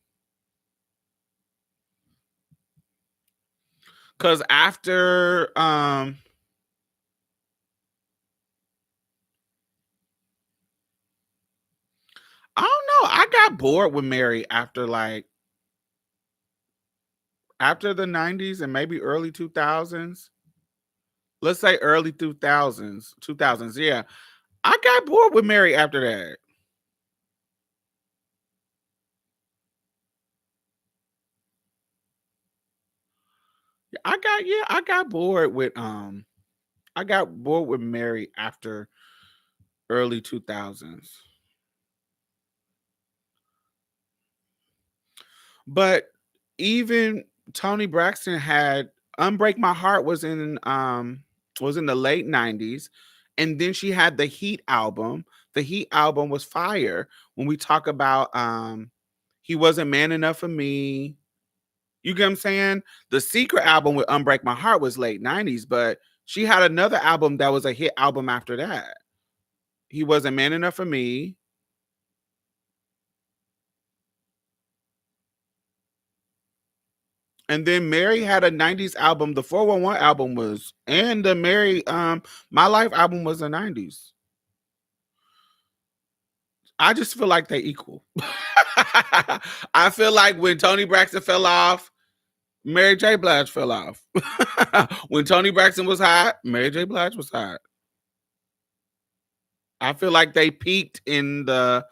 Cause after I don't know, I got bored with Mary after, like, after the 90s and maybe early 2000s. Let's say early 2000s. Yeah. I got bored with Mary after that. I got bored with Mary after early 2000s. But even Tony Braxton had Unbreak My Heart was in the late 90s, and then she had the Heat album. The Heat album was fire. When we talk about He Wasn't Man Enough for Me, you get what I'm saying? The Secret album with Unbreak My Heart was late 90s, but she had another album that was a hit album after that. He Wasn't Man Enough for Me. And then Mary had a 90s album. The 411 album was, and the Mary My Life album was the 90s. I just feel like they equal. I feel like when Tony Braxton fell off, Mary J. Blige fell off. When Tony Braxton was hot, Mary J. Blige was hot. I feel like they peaked in the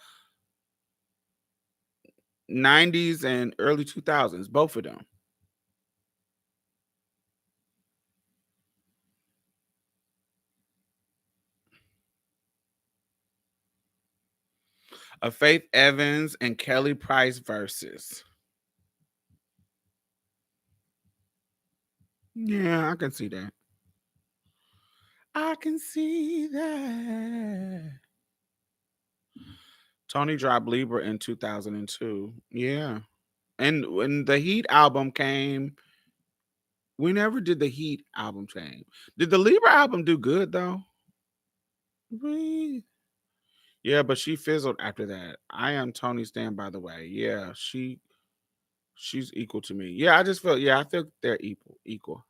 90s and early 2000s, both of them. A Faith Evans and Kelly Price versus. Yeah, I can see that. I can see that. Tony dropped Libra in 2002. Yeah. And when the Heat album came, we never did the Heat album change. Did the Libra album do good though? Yeah, but she fizzled after that. I am Tony Stan, by the way. Yeah, she's equal to me. Yeah, I just feel I feel they're equal.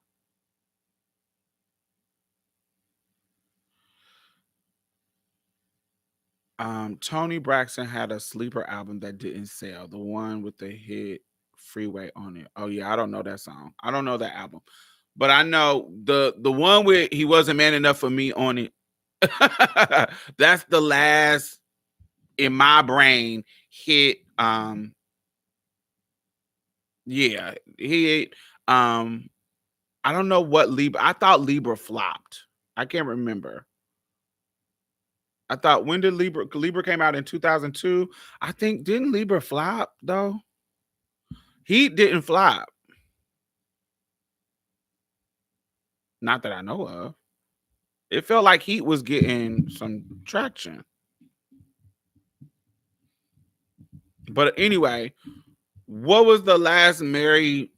Tony Braxton had a sleeper album that didn't sell, the one with the hit Freeway on it. Oh yeah, I don't know that song. I don't know that album. But I know the one where he wasn't man enough for me on it. That's the last in my brain hit. Yeah, he I don't know what Libra. I thought Libra flopped. I can't remember. I thought, when did Libra came out in 2002? I think, didn't Libra flop though? He didn't flop. Not that I know of. It felt like Heat was getting some traction. But anyway, what was the last Mary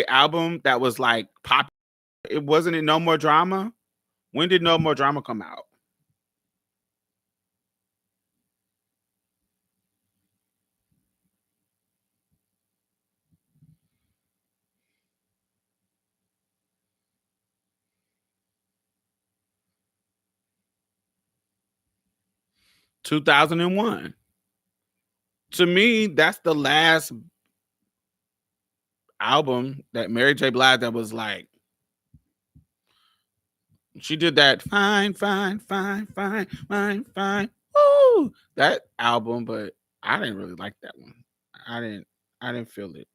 album that was like popular? It wasn't it No More Drama? When did No More Drama come out? 2001. To me, that's the last album that Mary J. Blige that was like, she did that fine, fine, fine, fine, fine, fine. Woo! That album, but I didn't really like that one. I didn't I didn't feel it.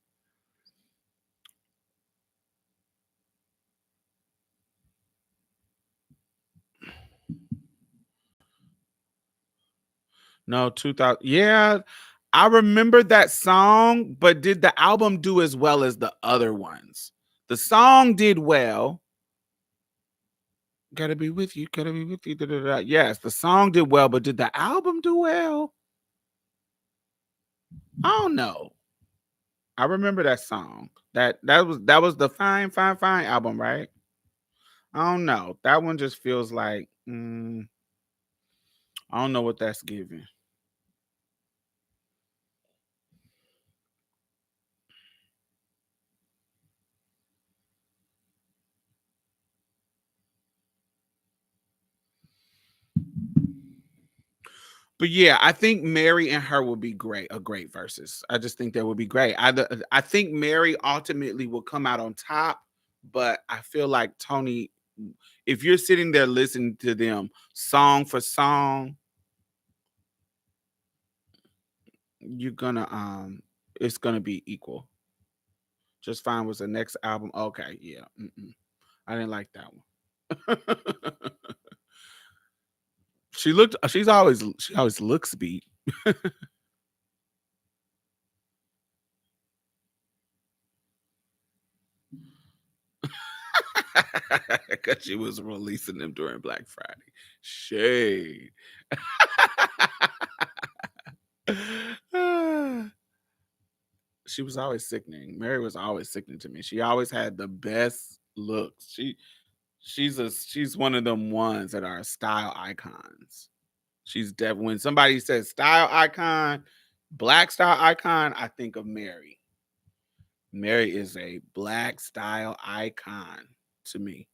No, 2000. Yeah, I remember that song, but did the album do as well as the other ones? The song did well. Gotta be with you, gotta be with you. Da, da, da. Yes, the song did well, but did the album do well? I don't know. I remember that song. That was the Fine Fine Fine album, right? I don't know. That one just feels like I don't know what that's giving. But yeah, I think Mary and her will be great, a great versus. I just think that would be great. I think Mary ultimately will come out on top, but I feel like Tony, if you're sitting there listening to them song for song, you're gonna it's gonna be equal. Just Fine was the next album. Okay, yeah. I didn't like that one. She always looks beat. Because she was releasing them during Black Friday. Shade. She was always sickening. Mary was always sickening to me. She always had the best looks. She's one of them ones that are style icons. She's definitely, when somebody says style icon, black style icon, I think of Mary. Mary is a black style icon to me.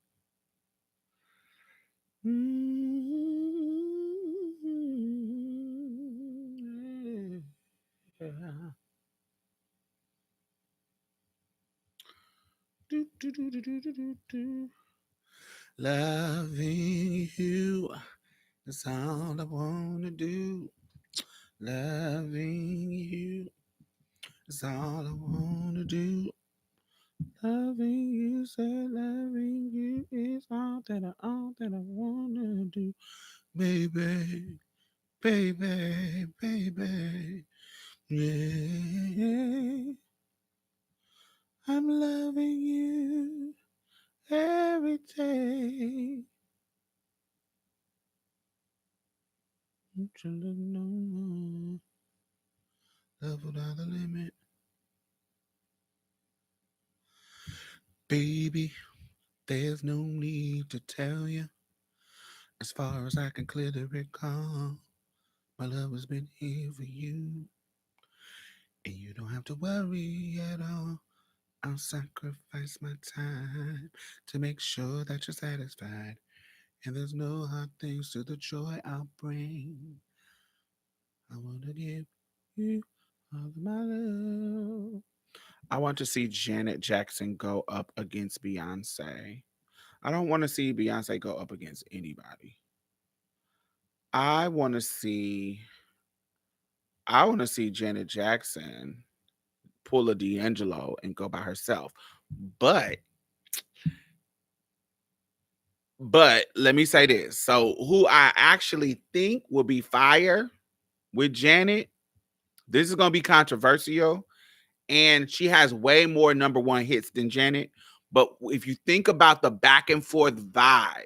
Loving you is all I want to do. Loving you is all I want to do. Loving you, say loving you is all that I wanna do, baby, baby, yeah. I'm loving you every day. Don't you look no more. Love without a limit, baby. There's no need to tell you. As far as I can clearly recall, my love has been here for you, and you don't have to worry at all. I'll sacrifice my time to make sure that you're satisfied. And there's no hard things to the joy I'll bring. I want to give you all of my love. I want to see Janet Jackson go up against Beyonce. I don't want to see Beyonce go up against anybody. I want to see I want to see Janet Jackson pull a D'Angelo and go by herself. But But let me say this. So, who I actually think will be fire with Janet, this is going to be controversial. And she has way more number one hits than Janet. But if you think about the back and forth vibe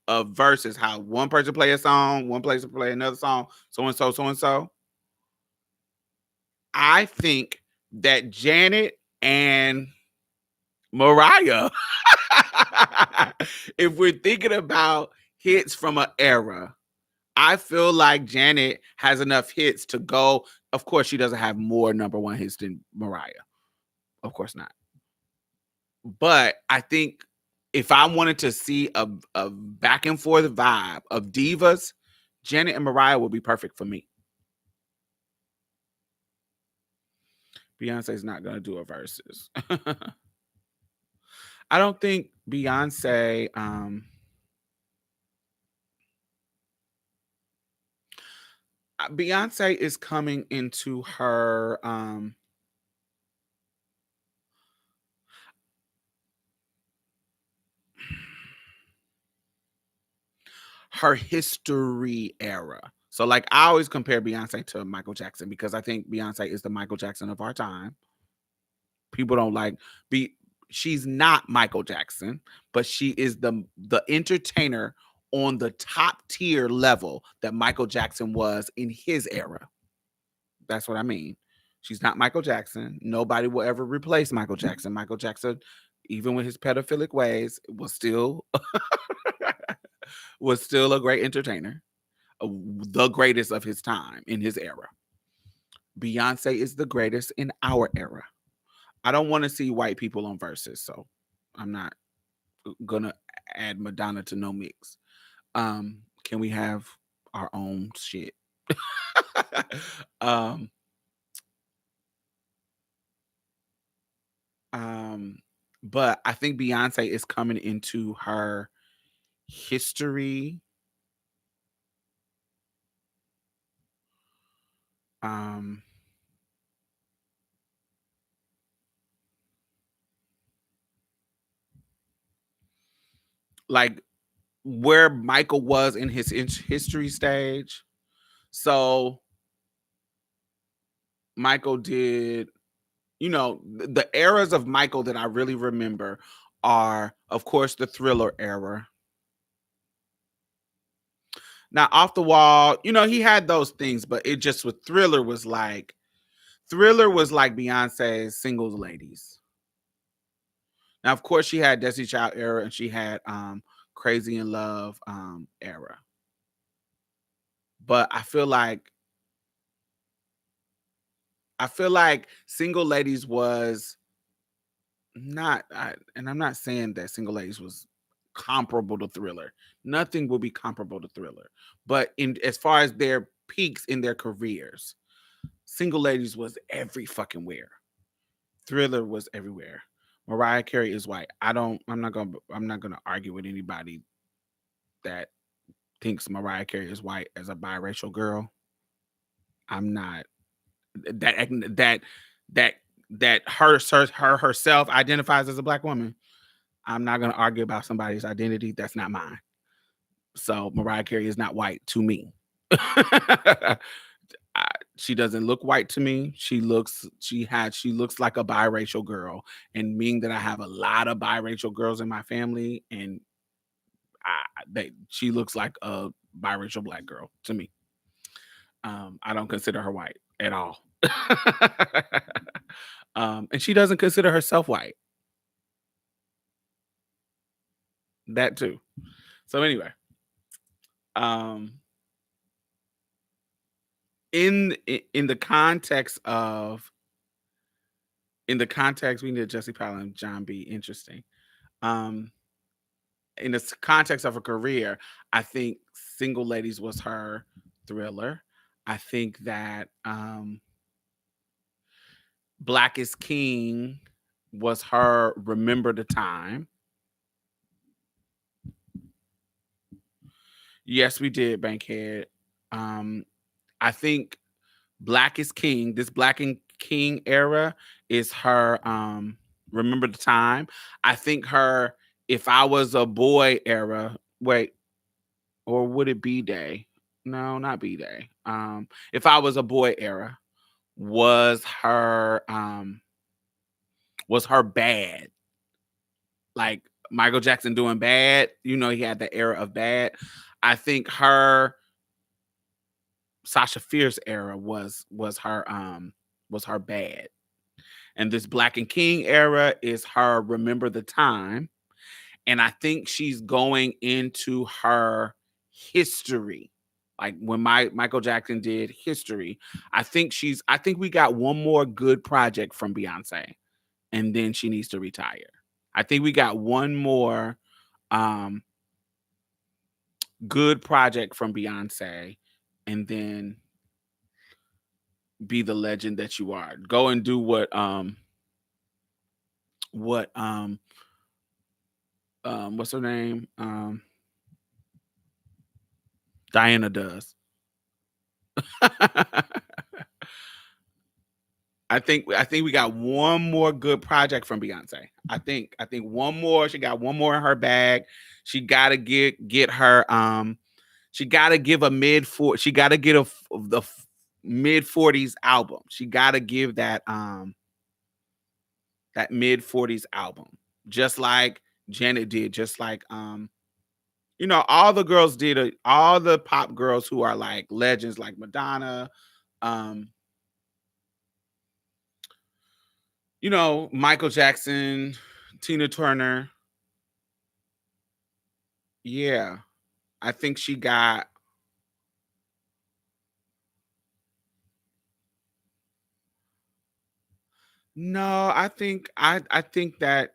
of verses, how one person play a song, one person play another song, so and so, so and so, I think that Janet and Mariah, if we're thinking about hits from an era, I feel like Janet has enough hits to go. Of course, she doesn't have more number one hits than Mariah. Of course not. But I think if I wanted to see a back and forth vibe of divas, Janet and Mariah would be perfect for me. Beyonce's not going to do a verses. I don't think Beyonce is coming into her history era. So like I always compare Beyonce to Michael Jackson because I think Beyonce is the Michael Jackson of our time. People don't like be she's not Michael Jackson, but she is the entertainer on the top tier level that Michael Jackson was in his era. That's what I mean. She's not Michael Jackson. Nobody will ever replace Michael Jackson. Michael Jackson, even with his pedophilic ways, was still a great entertainer, the greatest of his time in his era. Beyonce is the greatest in our era. I don't want to see white people on verses, so I'm not gonna add Madonna to no mix. Can we have our own shit? um, um, but I think Beyonce is coming into her history. Um, like where Michael was in his history stage. So Michael did, the eras of Michael that I really remember are, of course, the Thriller era. Now, Off the Wall, he had those things, but it just with Thriller was like Beyonce's Singles Ladies. Now, of course, she had Destiny Child era and she had Crazy in Love era. But I feel like I feel like Single Ladies was not, and I'm not saying that Single Ladies was comparable to Thriller. Nothing will be comparable to Thriller. But in as far as their peaks in their careers, Single Ladies was every fucking where. Thriller was everywhere. Mariah Carey is white. I'm not gonna argue with anybody that thinks Mariah Carey is white as a biracial girl. I'm not that that that that her herself identifies as a black woman. I'm not gonna argue about somebody's identity. That's not mine. So Mariah Carey is not white to me. She doesn't look white to me. She looks like a biracial girl, and meaning that I have a lot of biracial girls in my family, and she looks like a biracial black girl to me. I don't consider her white at all. And she doesn't consider herself white. That too. So anyway, um, in the context of we need Jesse Powell and John B. Interesting. Um, in the context of a career, I think Single Ladies was her Thriller. I think that Black is King was her Remember the Time. Yes, we did, Bankhead. I think Black is King, this Black and King era is her Remember the Time. I think her If I Was a Boy era, wait, or would it be Day? No, not B Day. If I Was a Boy era was her Bad. Like Michael Jackson doing Bad, you know, he had the era of Bad. I think her Sasha Fierce era was her Bad. And this Black and King era is her Remember the Time. And I think she's going into her history. Like when Michael Jackson did History, I think we got one more good project from Beyonce, and then she needs to retire. I think we got one more good project from Beyonce, and then be the legend that you are. Go and do what what's her name? Diana does. I think we got one more good project from Beyonce. I think one more. She got one more in her bag. She gotta get her she gotta give a she gotta get the mid-40s album. She gotta give that mid-40s album. Just like Janet did, just like you know, all the girls did all the pop girls who are like legends like Madonna, you know, Michael Jackson, Tina Turner. Yeah. I think she got No, I think that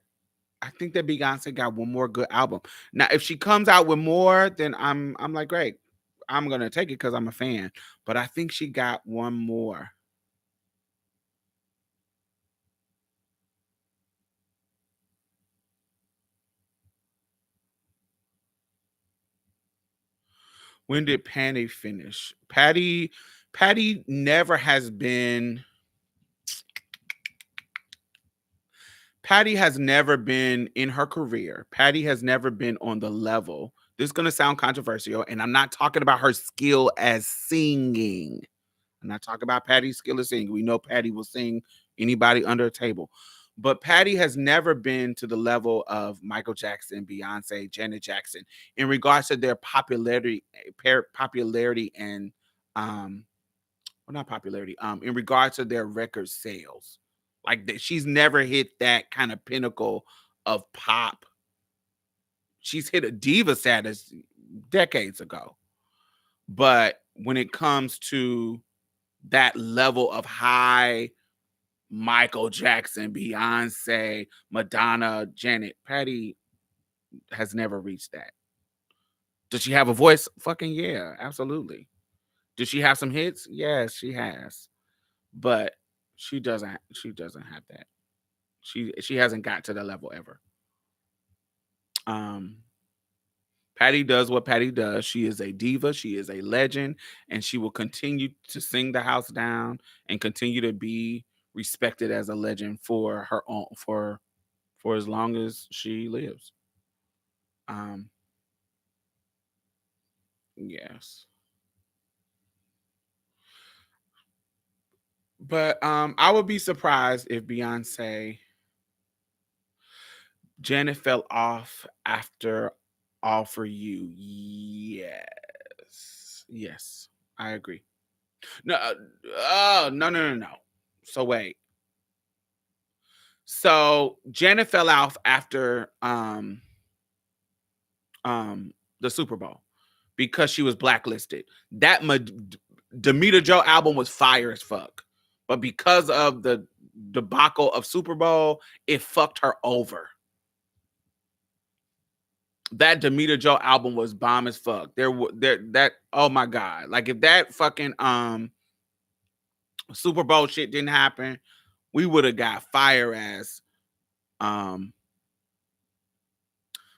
Beyonce got one more good album. Now, if she comes out with more, then I'm like, great. I'm gonna take it because I'm a fan. But I think she got one more. When did Patty finish? Patty never has been. Patty has never been in her career. Patty has never been on the level. This is going to sound controversial, and I'm not talking about her skill as singing. I'm not talking about Patty's skill as singing. We know Patty will sing anybody under a table. But Patty has never been to the level of Michael Jackson, Beyonce, Janet Jackson in regards to their popularity and well, not popularity, in regards to their record sales. Like she's never hit that kind of pinnacle of pop. She's hit a diva status decades ago. But when it comes to that level of high Michael Jackson, Beyonce, Madonna, Janet. Patty has never reached that. Does she have a voice? Fucking yeah, absolutely. Does she have some hits? Yes, she has. But she doesn't have that. She hasn't got to the level ever. Um Patty does what Patty does. She is a diva, she is a legend, and she will continue to sing the house down and continue to be respected as a legend for her own for as long as she lives. Um yes. But I would be surprised if Beyonce Janet fell off after All For You. Yes. Yes. I agree. No, oh, no, no, no, no. So wait. So Janet fell off after the Super Bowl because she was blacklisted. That Demeter Joe album was fire as fuck. But because of the debacle of Super Bowl, it fucked her over. That Demeter Joe album was bomb as fuck. There that oh my god. Like if that fucking Super Bowl shit didn't happen, we would have got um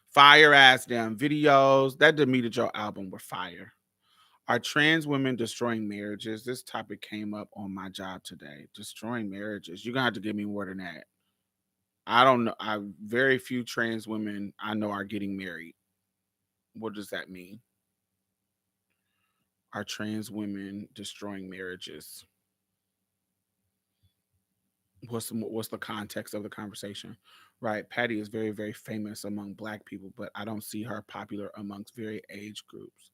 fire ass damn videos. That Demeter Joe album were fire. Are trans women destroying marriages? This topic came up on my job today. Destroying marriages. You're gonna have to give me more than that. I don't know. I very few trans women I know are getting married. What does that mean? Are trans women destroying marriages? What's the context of the conversation? Right, Patty is very very famous among Black people, but I don't see her popular amongst very age groups.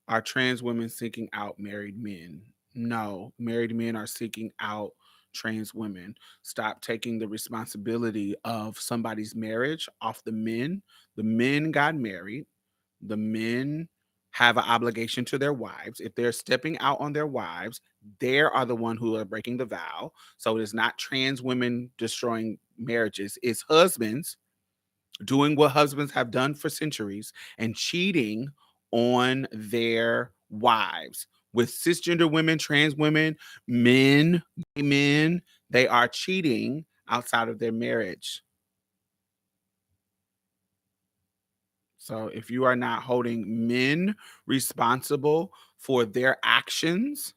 Are trans women seeking out married men? No, married men are seeking out trans women. Stop taking the responsibility of somebody's marriage off the men. The men got married. The men have an obligation to their wives. If they're stepping out on their wives, they are the one who are breaking the vow. So it is not trans women destroying marriages. It's husbands doing what husbands have done for centuries and cheating on their wives. With cisgender women, trans women, men, gay men, they are cheating outside of their marriage. So if you are not holding men responsible for their actions,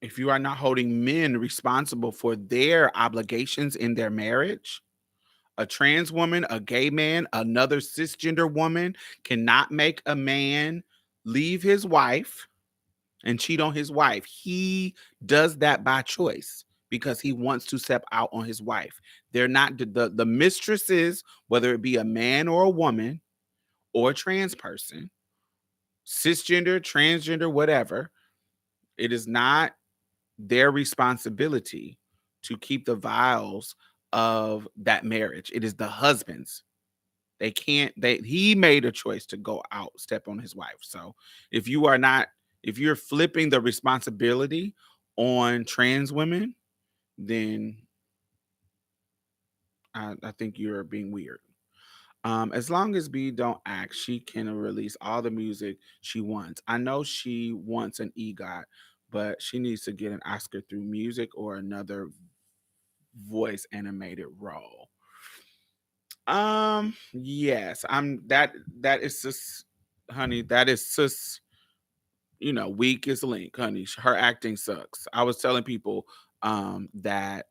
if you are not holding men responsible for their obligations in their marriage, a trans woman, a gay man, another cisgender woman cannot make a man leave his wife and cheat on his wife. He does that by choice because he wants to step out on his wife. They're not the mistresses, whether it be a man or a woman or a trans person, cisgender, transgender, whatever. It is not their responsibility to keep the vows of that marriage. It is the husband's. They can't, he made a choice to go out, step on his wife. So if you are not, if you're flipping the responsibility on trans women, then I think you're being weird. As long as B don't act, she can release all the music she wants. I know she wants an EGOT, but she needs to get an Oscar through music or another voice animated role. Yes, that is just honey, that is just weak as a link, honey. Her acting sucks. I was telling people that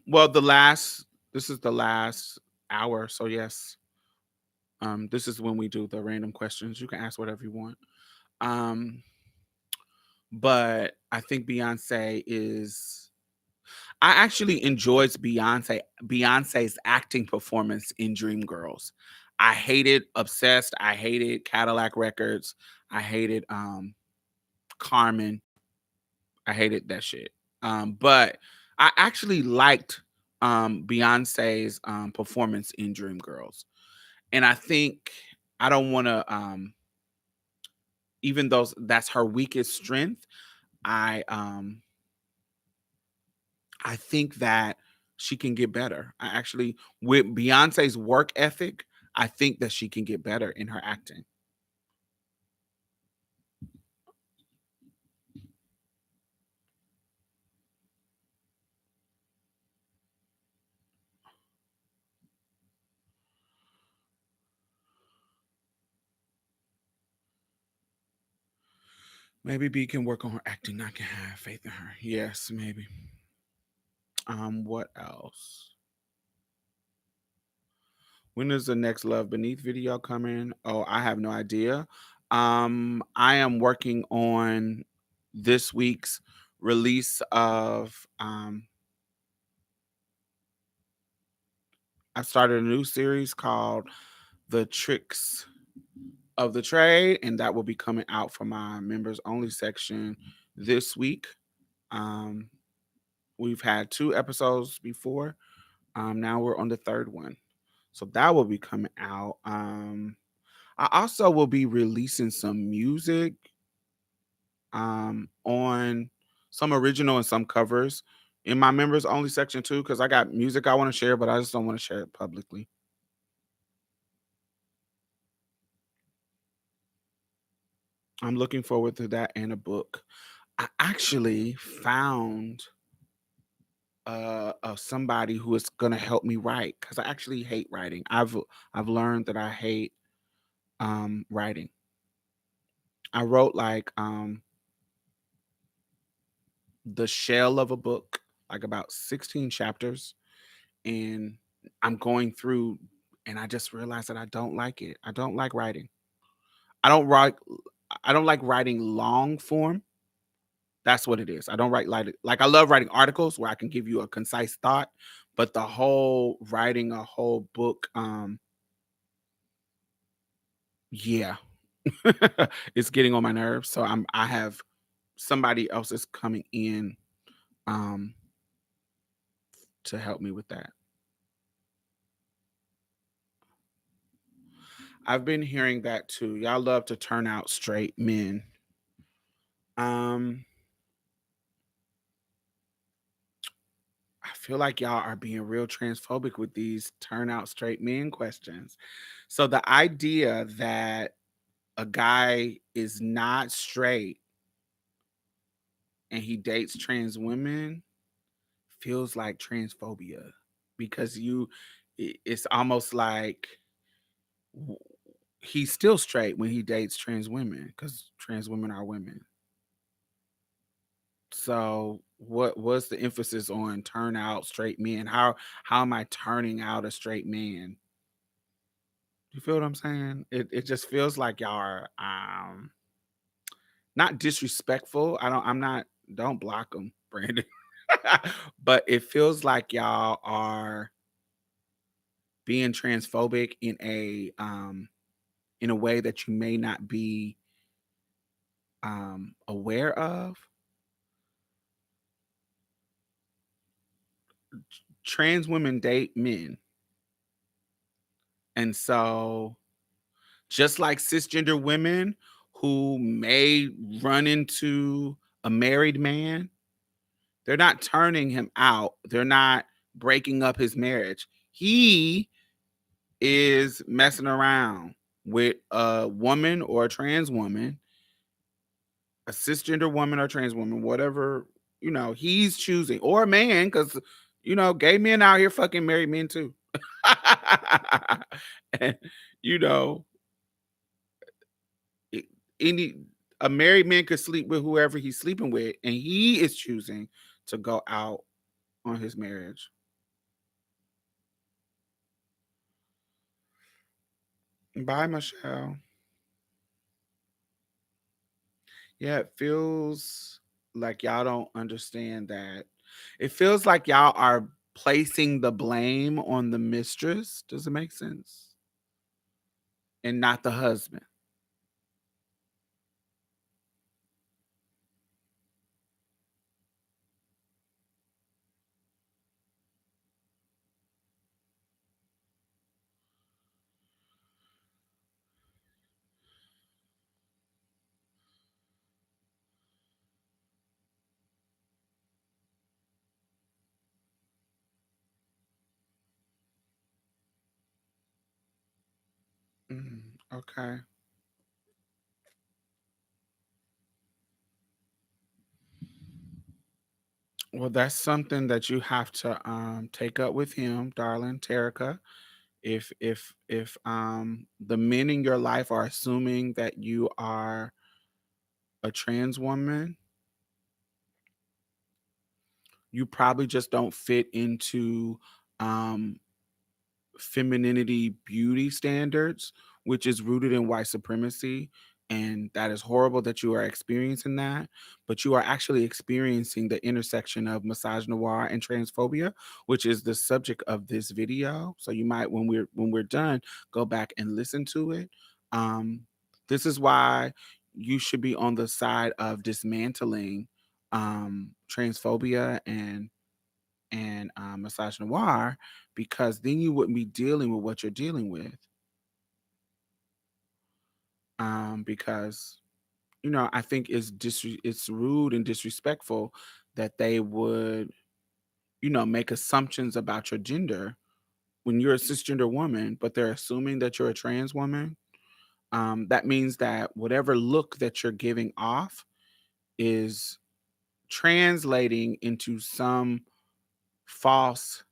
well the last this is the last hour, so yes. This is when we do the random questions. You can ask whatever you want. Um, but I think Beyonce is I actually enjoyed Beyonce's acting performance in Dreamgirls. I hated Obsessed. I hated Cadillac Records. I hated Carmen. I hated that shit. But I actually liked Beyonce's performance in Dreamgirls. And I don't want to even though that's her weakest strength, I I think that she can get better. I actually, with Beyonce's work ethic, I think that she can get better in her acting. Maybe B can work on her acting. I can have faith in her. Yes, maybe. What else? When is the next Love Beneath video coming? Oh, I have no idea. I am working on this week's release of I started a new series called The Tricks of the Trade, and that will be coming out for my members only section this week. Um, we've had 2 episodes before. Now we're on the third one. So that will be coming out. I also will be releasing some music on some original and some covers in my members only section too, because I got music I want to share, but I just don't want to share it publicly. I'm looking forward to that and a book. I actually found somebody who is gonna help me write because I actually hate writing. I've learned that I hate writing. I wrote like the shell of a book, like about 16 chapters, and I'm going through and I just realized that I don't like it. I don't like writing. I don't write I don't like writing long form. That's what it is. I don't write like I love writing articles where I can give you a concise thought, but the whole writing a whole book, yeah, it's getting on my nerves. So I have somebody else is coming in um to help me with that. I've been hearing that too. Y'all love to turn out straight men. Um, I feel like y'all are being real transphobic with these turn out straight men questions. So the idea that a guy is not straight and he dates trans women feels like transphobia because it's almost like w- he's still straight when he dates trans women because trans women are women. So what was the emphasis on turn out straight men? How am I turning out a straight man? You feel what I'm saying? It just feels like y'all are not disrespectful. I'm not, don't block them, Brandon. But it feels like y'all are being transphobic in a way that you may not be aware of. Trans women date men. And so just like cisgender women who may run into a married man, they're not turning him out. They're not breaking up his marriage. He is messing around with a woman or a trans woman, a cisgender woman or trans woman, whatever, he's choosing, or a man, because, gay men out here fucking married men too. And, you know, it- any a married man could sleep with whoever he's sleeping with, and he is choosing to go out on his marriage. Bye, Michelle. Yeah, it feels like y'all don't understand that. It feels like y'all are placing the blame on the mistress. Does it make sense? And not the husband. Okay. Well, that's something that you have to take up with him, darling Terica. If the men in your life are assuming that you are a trans woman, you probably just don't fit into um femininity beauty standards, which is rooted in white supremacy. And that is horrible that you are experiencing that. But you are actually experiencing the intersection of misogynoir and transphobia, which is the subject of this video. So you might, when we're done, go back and listen to it. Um, this is why you should be on the side of dismantling transphobia and misogynoir, because then you wouldn't be dealing with what you're dealing with. Because I think it's rude and disrespectful that they would make assumptions about your gender when you're a cisgender woman, but they're assuming that you're a trans woman. That means that whatever look that you're giving off is translating into some false.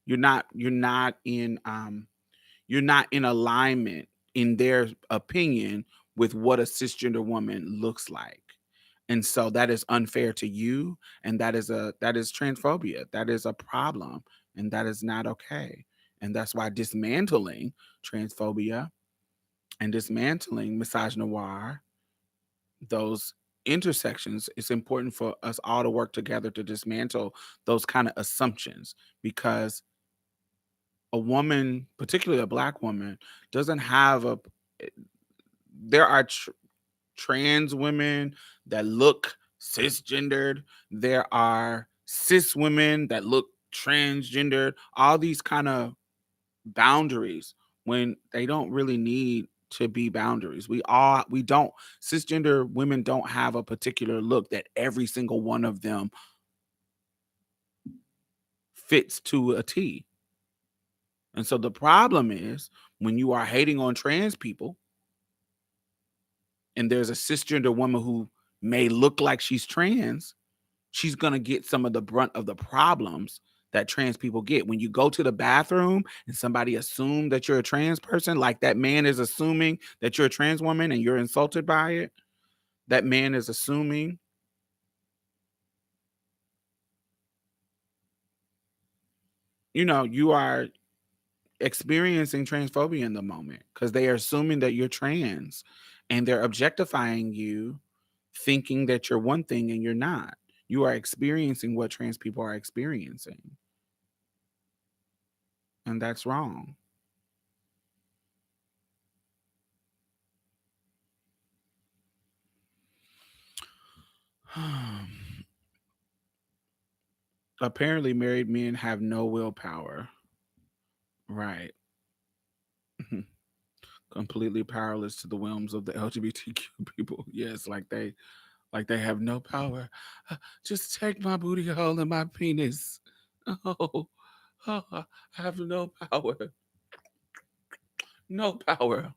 You're not in alignment in their opinion with what a cisgender woman looks like. And so that is unfair to you, and that is transphobia. That is a problem, and that is not okay. And that's why dismantling transphobia and dismantling misogynoir, those intersections, it's important for us all to work together to dismantle those kind of assumptions, because a woman, particularly a black woman, doesn't have a there are trans women that look cisgendered. There are cis women that look transgendered. All these kind of boundaries, when they don't really need to be boundaries. We don't cisgender women don't have a particular look that every single one of them fits to a T. And so the problem is, when you are hating on trans people and there's a cisgender woman who may look like she's trans, she's going to get some of the brunt of the problems that trans people get. When you go to the bathroom and somebody assumes that you're a trans person, like that man is assuming that you're a trans woman and you're insulted by it, that man is assuming, you are experiencing transphobia in the moment, because they are assuming that you're trans and they're objectifying you, thinking that you're one thing and you're not. You are experiencing what trans people are experiencing, and that's wrong. Apparently, married men have no willpower. Right. Completely powerless to the whims of the LGBTQ people. Yes, like they have no power. Just take my booty hole and my penis. Oh, oh, I have no power. No power.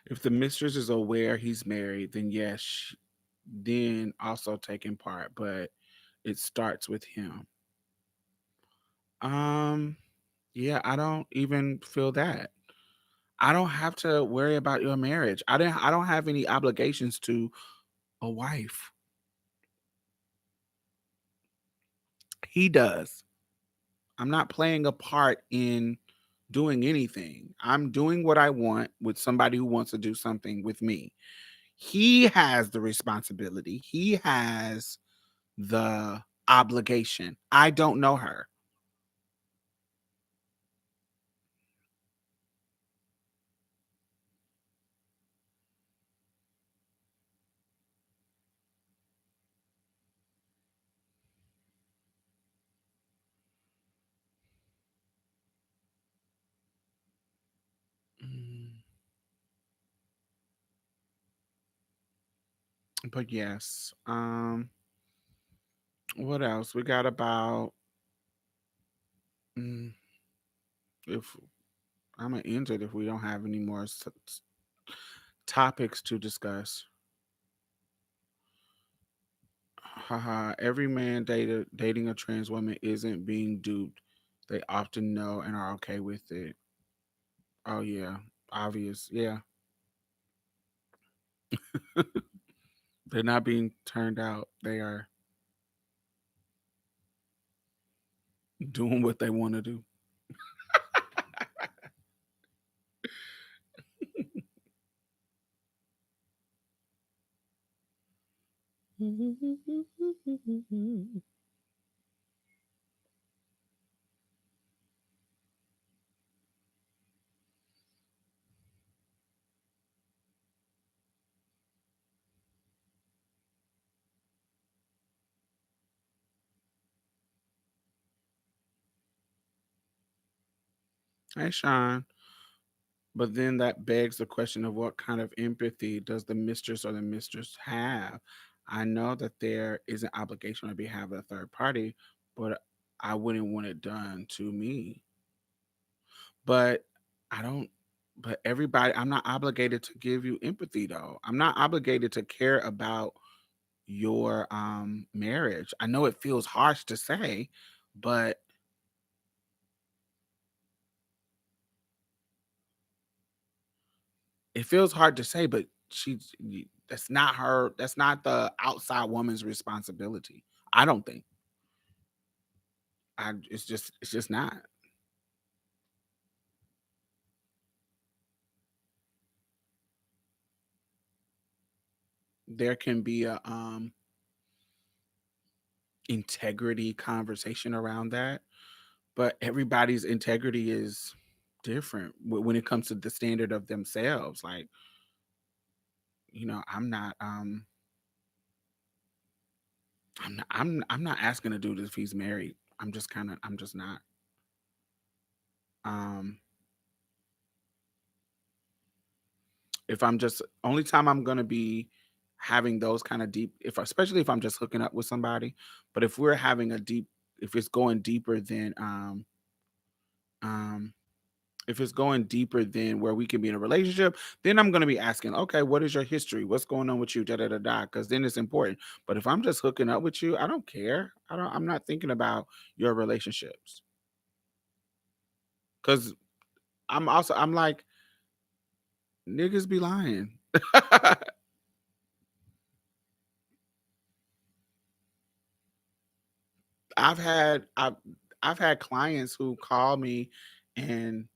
If the mistress is aware he's married, then yes, then also taking part, but it starts with him. Um, yeah, I don't even feel that. I don't have to worry about your marriage. I don't have any obligations to a wife. He does. I'm not playing a part in doing anything. I'm doing what I want with somebody who wants to do something with me. He has the responsibility. He has the obligation. I don't know her. But yes. What else? We got about mm, if I'm gonna end it if we don't have any more topics to discuss. Haha, every man dating a trans woman isn't being duped. They often know and are okay with it. Oh yeah, obvious. Yeah, they're not being turned out. They are doing what they want to do. Hey, Sean. But then that begs the question of what kind of empathy does the mistress or the mistress have? I know that there is an obligation on behalf of a third party, but I wouldn't want it done to me. But I don't, but everybody, I'm not obligated to give you empathy though. I'm not obligated to care about your marriage. I know it feels harsh to say, but it feels hard to say, but that's not her, that's not the outside woman's responsibility. I don't think. It's just not. There can be a integrity conversation around that, but everybody's integrity is different when it comes to the standard of themselves. Like, I'm not asking a dude if he's married. I'm just not. Um if I'm just only time I'm gonna be having those kind of deep, if especially if I'm just hooking up with somebody, but if we're having a deep, if it's going deeper than um if it's going deeper than where we can be in a relationship, then I'm gonna be asking, okay, what is your history? What's going on with you? Da da da da. Because then it's important. But if I'm just hooking up with you, I don't care. I'm not thinking about your relationships. Because I'm like, niggas be lying. I've had I've I've had clients who call me and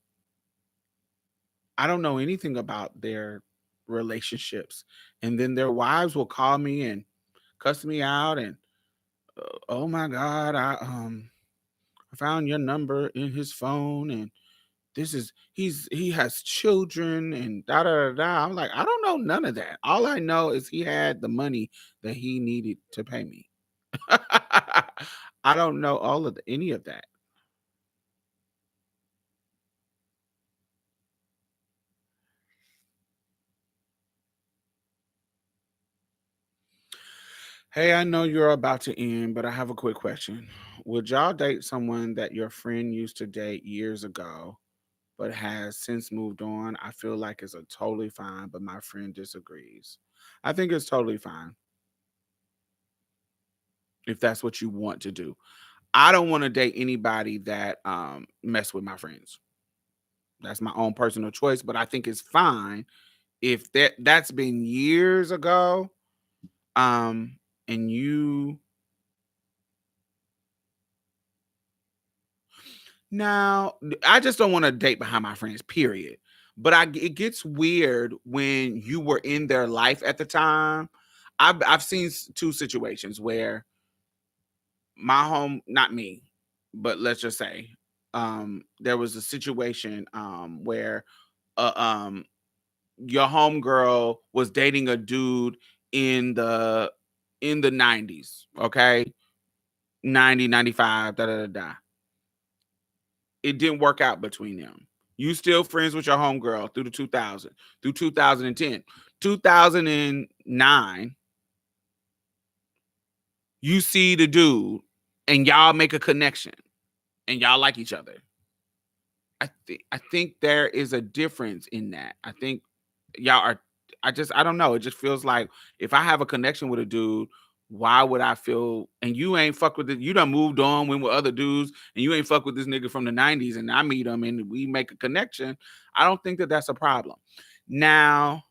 I don't know anything about their relationships. And then their wives will call me and cuss me out and oh my God, I found your number in his phone and he has children and da da da da. I'm like, I don't know none of that. All I know is he had the money that he needed to pay me. I don't know any of that. Hey, I know you're about to end, but I have a quick question. Would y'all date someone that your friend used to date years ago, but has since moved on? I feel like it's a totally fine, but my friend disagrees. I think it's totally fine if that's what you want to do. I don't want to date anybody that mess with my friends. That's my own personal choice, but I think it's fine if that's been years ago. And you now I just don't want to date behind my friends, period. But it gets weird when you were in their life at the time. I've seen two situations where my home, not me, but let's just say, there was a situation where uh, um your homegirl was dating a dude in the 90s, okay? 90, 95, da da da da. It didn't work out between them. You still friends with your homegirl through the 2000, through 2010. 2009, You see the dude and y'all make a connection and y'all like each other. I think there is a difference in that. I think y'all are I don't know. It just feels like if I have a connection with a dude, why would I feel and you ain't fuck with it, you done moved on, went with other dudes, and you ain't fuck with this nigga from the 90s and I meet him and we make a connection. I don't think that that's a problem. Now,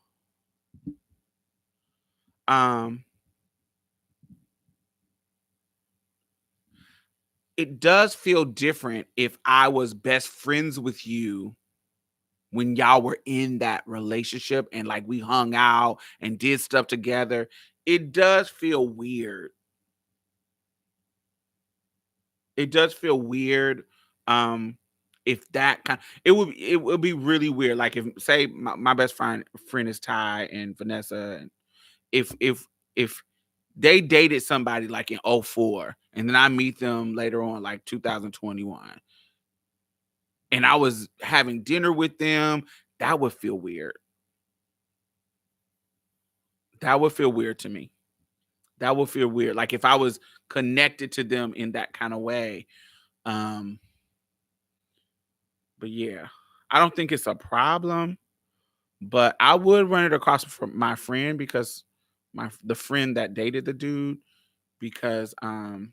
um it does feel different if I was best friends with you when y'all were in that relationship and like we hung out and did stuff together. It does feel weird. It does feel weird. Um, if that kind, it would be really weird. Like if say my best friend is Ty and Vanessa, and if they dated somebody like in '04, and then I meet them later on like 2021, and I was having dinner with them, that would feel weird. That would feel weird to me. That would feel weird. Like if I was connected to them in that kind of way. Um, but yeah, I don't think it's a problem. But I would run it across from my friend because the friend that dated the dude because I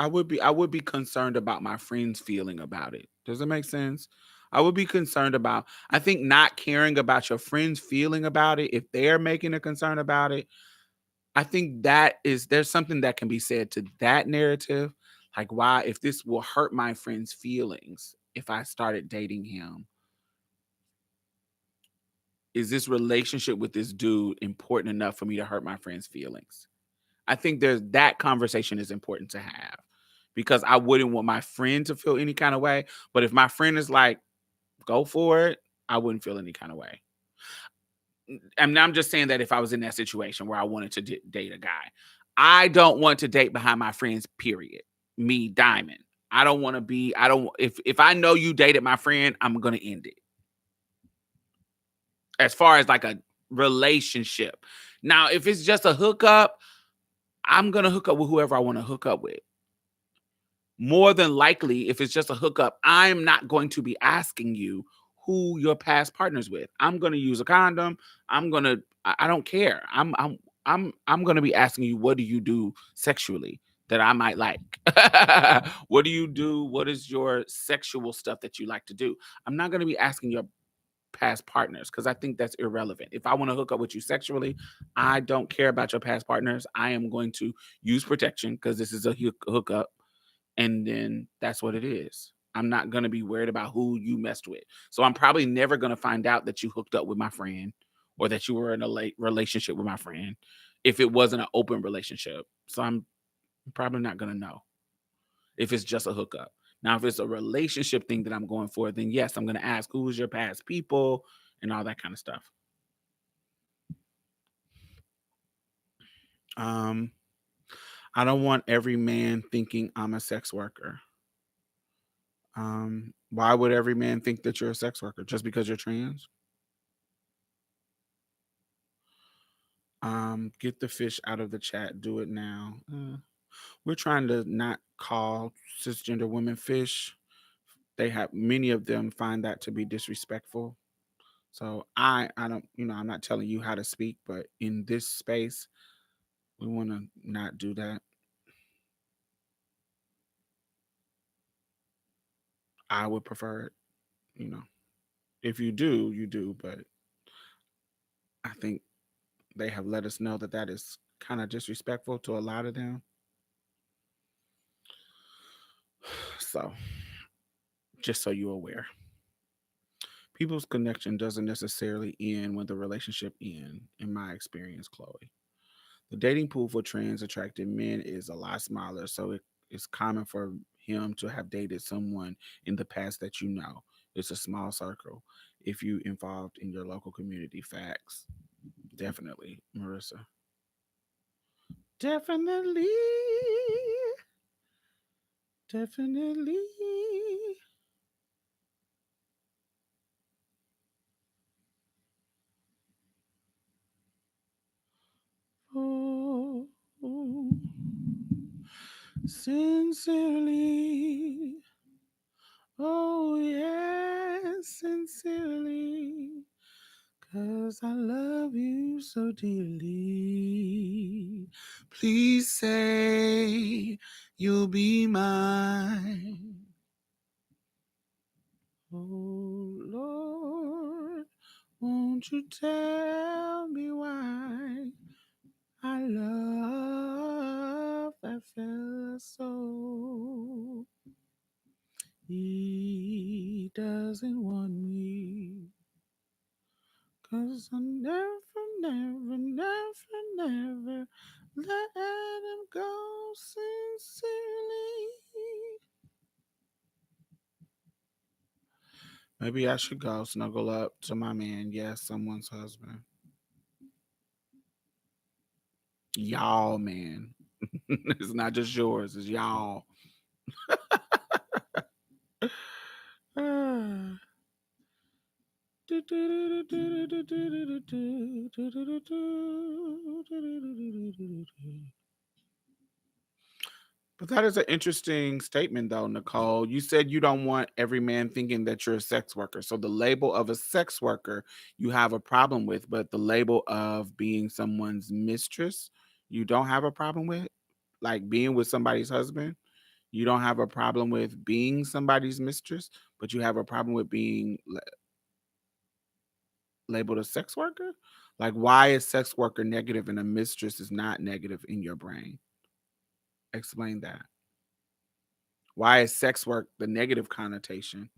would be concerned about my friend's feeling about it. Does it make sense? I would be concerned about I think not caring about your friend's feeling about it if they're making a concern about it. I think that is there's something that can be said to that narrative. Like why if this will hurt my friend's feelings if I started dating him, is this relationship with this dude important enough for me to hurt my friend's feelings? I think there's that conversation is important to have because I wouldn't want my friend to feel any kind of way. But if my friend is like, go for it, I wouldn't feel any kind of way. And I'm just saying that if I was in that situation where I wanted to date a guy, I don't want to date behind my friends, period. Me, Diamond. I don't want to be, I don't, if I know you dated my friend, I'm going to end it. As far as like a relationship. Now, if it's just a hookup, I'm going to hook up with whoever I want to hook up with. More than likely, if it's just a hookup, I'm not going to be asking you who your past partners with. I'm going to use a condom. I don't care. I'm going to be asking you, what do you do sexually that I might like? What do you do? What is your sexual stuff that you like to do? I'm not going to be asking your past partners because I think that's irrelevant. If I want to hook up with you sexually, I don't care about your past partners. I am going to use protection because this is a hookup, and then that's what it is. I'm not going to be worried about who you messed with. So I'm probably never going to find out that you hooked up with my friend or that you were in a late relationship with my friend if it wasn't an open relationship. So I'm probably not going to know if it's just a hookup. Now, if it's a relationship thing that I'm going for, then yes, I'm going to ask who's your past people and all that kind of stuff. Um, I don't want every man thinking I'm a sex worker. Why would every man think that you're a sex worker just because you're trans? Get the fish out of the chat. Do it now. We're trying to not call cisgender women fish. They have many of them find that to be disrespectful. So I don't I'm not telling you how to speak, but in this space, we want to not do that. I would prefer it, you know. If you do, you do, but I think they have let us know that that is kind of disrespectful to a lot of them. So, just so you're aware, people's connection doesn't necessarily end when the relationship ends, in my experience, Chloe. The dating pool for trans attracted men is a lot smaller, so it's common for him to have dated someone in the past that you know. It's a small circle. If you involved in your local community, facts. Definitely, Marissa. Definitely. Definitely. Sincerely. Oh, yes, sincerely. 'Cause I love you so dearly. Please say you'll be mine. Oh, Lord, won't you tell me why I love that fella so? He doesn't want me. 'Cause I never, never, never, never let him go sincerely. Maybe I should go snuggle up to my man. Yes, someone's husband. Y'all, man. It's not just yours, it's y'all. But that is an interesting statement, though, Nicole. You said you don't want every man thinking that you're a sex worker. So the label of a sex worker you have a problem with, but the label of being someone's mistress, you don't have a problem with? Like being with somebody's husband? You don't have a problem with being somebody's mistress, but you have a problem with being labeled a sex worker? Like, why is sex worker negative and a mistress is not negative in your brain? Explain that. Why is sex work the negative connotation,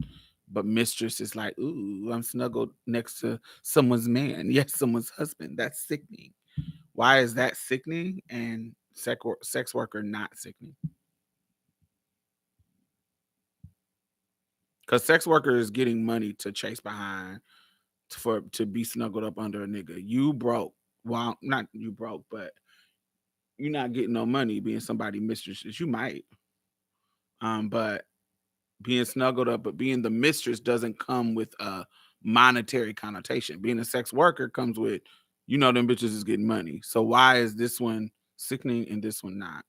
but mistress is like, ooh, I'm snuggled next to someone's man. Yes, someone's husband. That's sickening. Why is that sickening and sex worker not sickening? Because sex worker is getting money to chase behind for to be snuggled up under a nigga. You broke. Well, not you broke, but you're not getting no money being somebody mistress. You might. But being snuggled up, but being the mistress doesn't come with a monetary connotation. Being a sex worker comes with, them bitches is getting money. So why is this one sickening and this one not?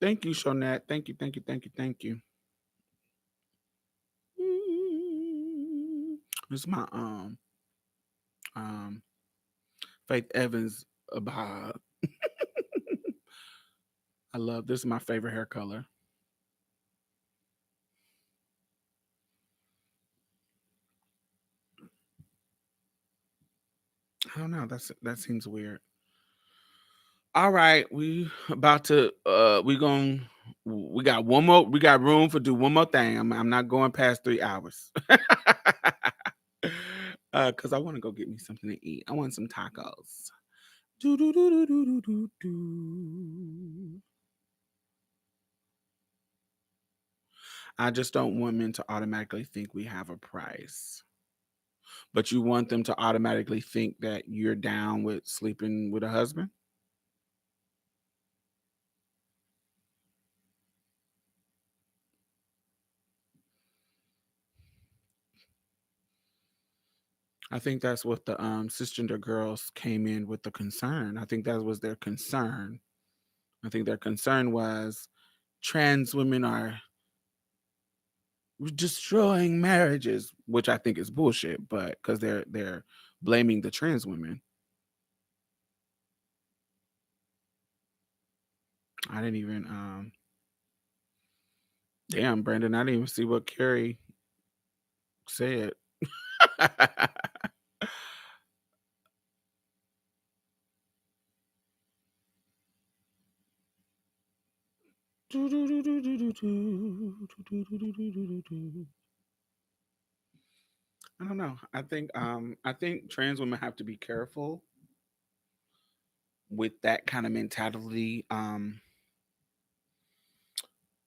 Thank you, Shonette. Thank you, thank you, thank you, thank you. This is my um Faith Evans about. I love this is my favorite hair color. I don't know. That seems weird. All right, we about to we got one more we got room for do one more thing. I'm not going past 3 hours. Cause I want to go get me something to eat. I want some tacos. Do, do, do, do, do, do, do. I just don't want men to automatically think we have a price. But you want them to automatically think that you're down with sleeping with a husband? I think that's what the cisgender girls came in with the concern. I think that was their concern. I think their concern was trans women are destroying marriages, which I think is bullshit, but because they're blaming the trans women. I didn't even damn Brandon, I didn't even see what Carrie said. I don't know. I think trans women have to be careful with that kind of mentality.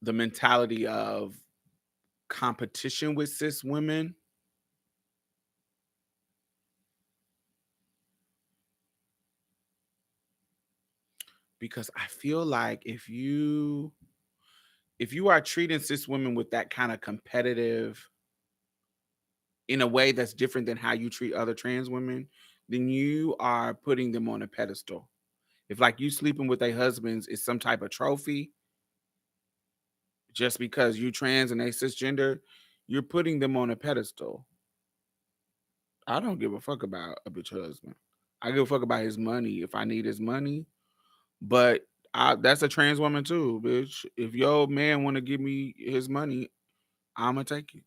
The mentality of competition with cis women, because I feel like if you are treating cis women with that kind of competitive in a way that's different than how you treat other trans women, then you are putting them on a pedestal. If like you sleeping with a husband's is some type of trophy just because you trans and they cisgender, you're putting them on a pedestal. I don't give a fuck about a bitch husband. I give a fuck about his money if I need his money. But that's a trans woman too, bitch. If your man want to give me his money, I'ma take it.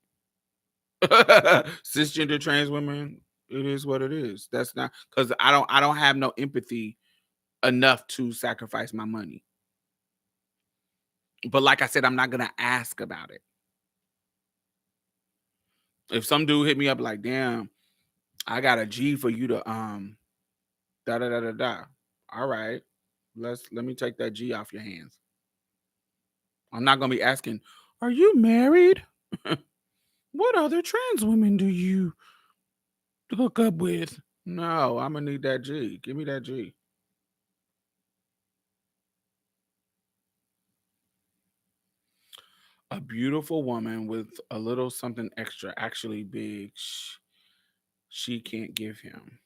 Cisgender trans women, it is what it is. That's not because I don't have no empathy enough to sacrifice my money. But like I said, I'm not gonna ask about it. If some dude hit me up like, damn, I got a G for you to da da da da da. All right. Let me take that G off your hands. I'm not gonna be asking, are you married? What other trans women do you hook up with? No, I'm gonna need that G. Give me that G. A beautiful woman with a little something extra, actually big, she can't give him.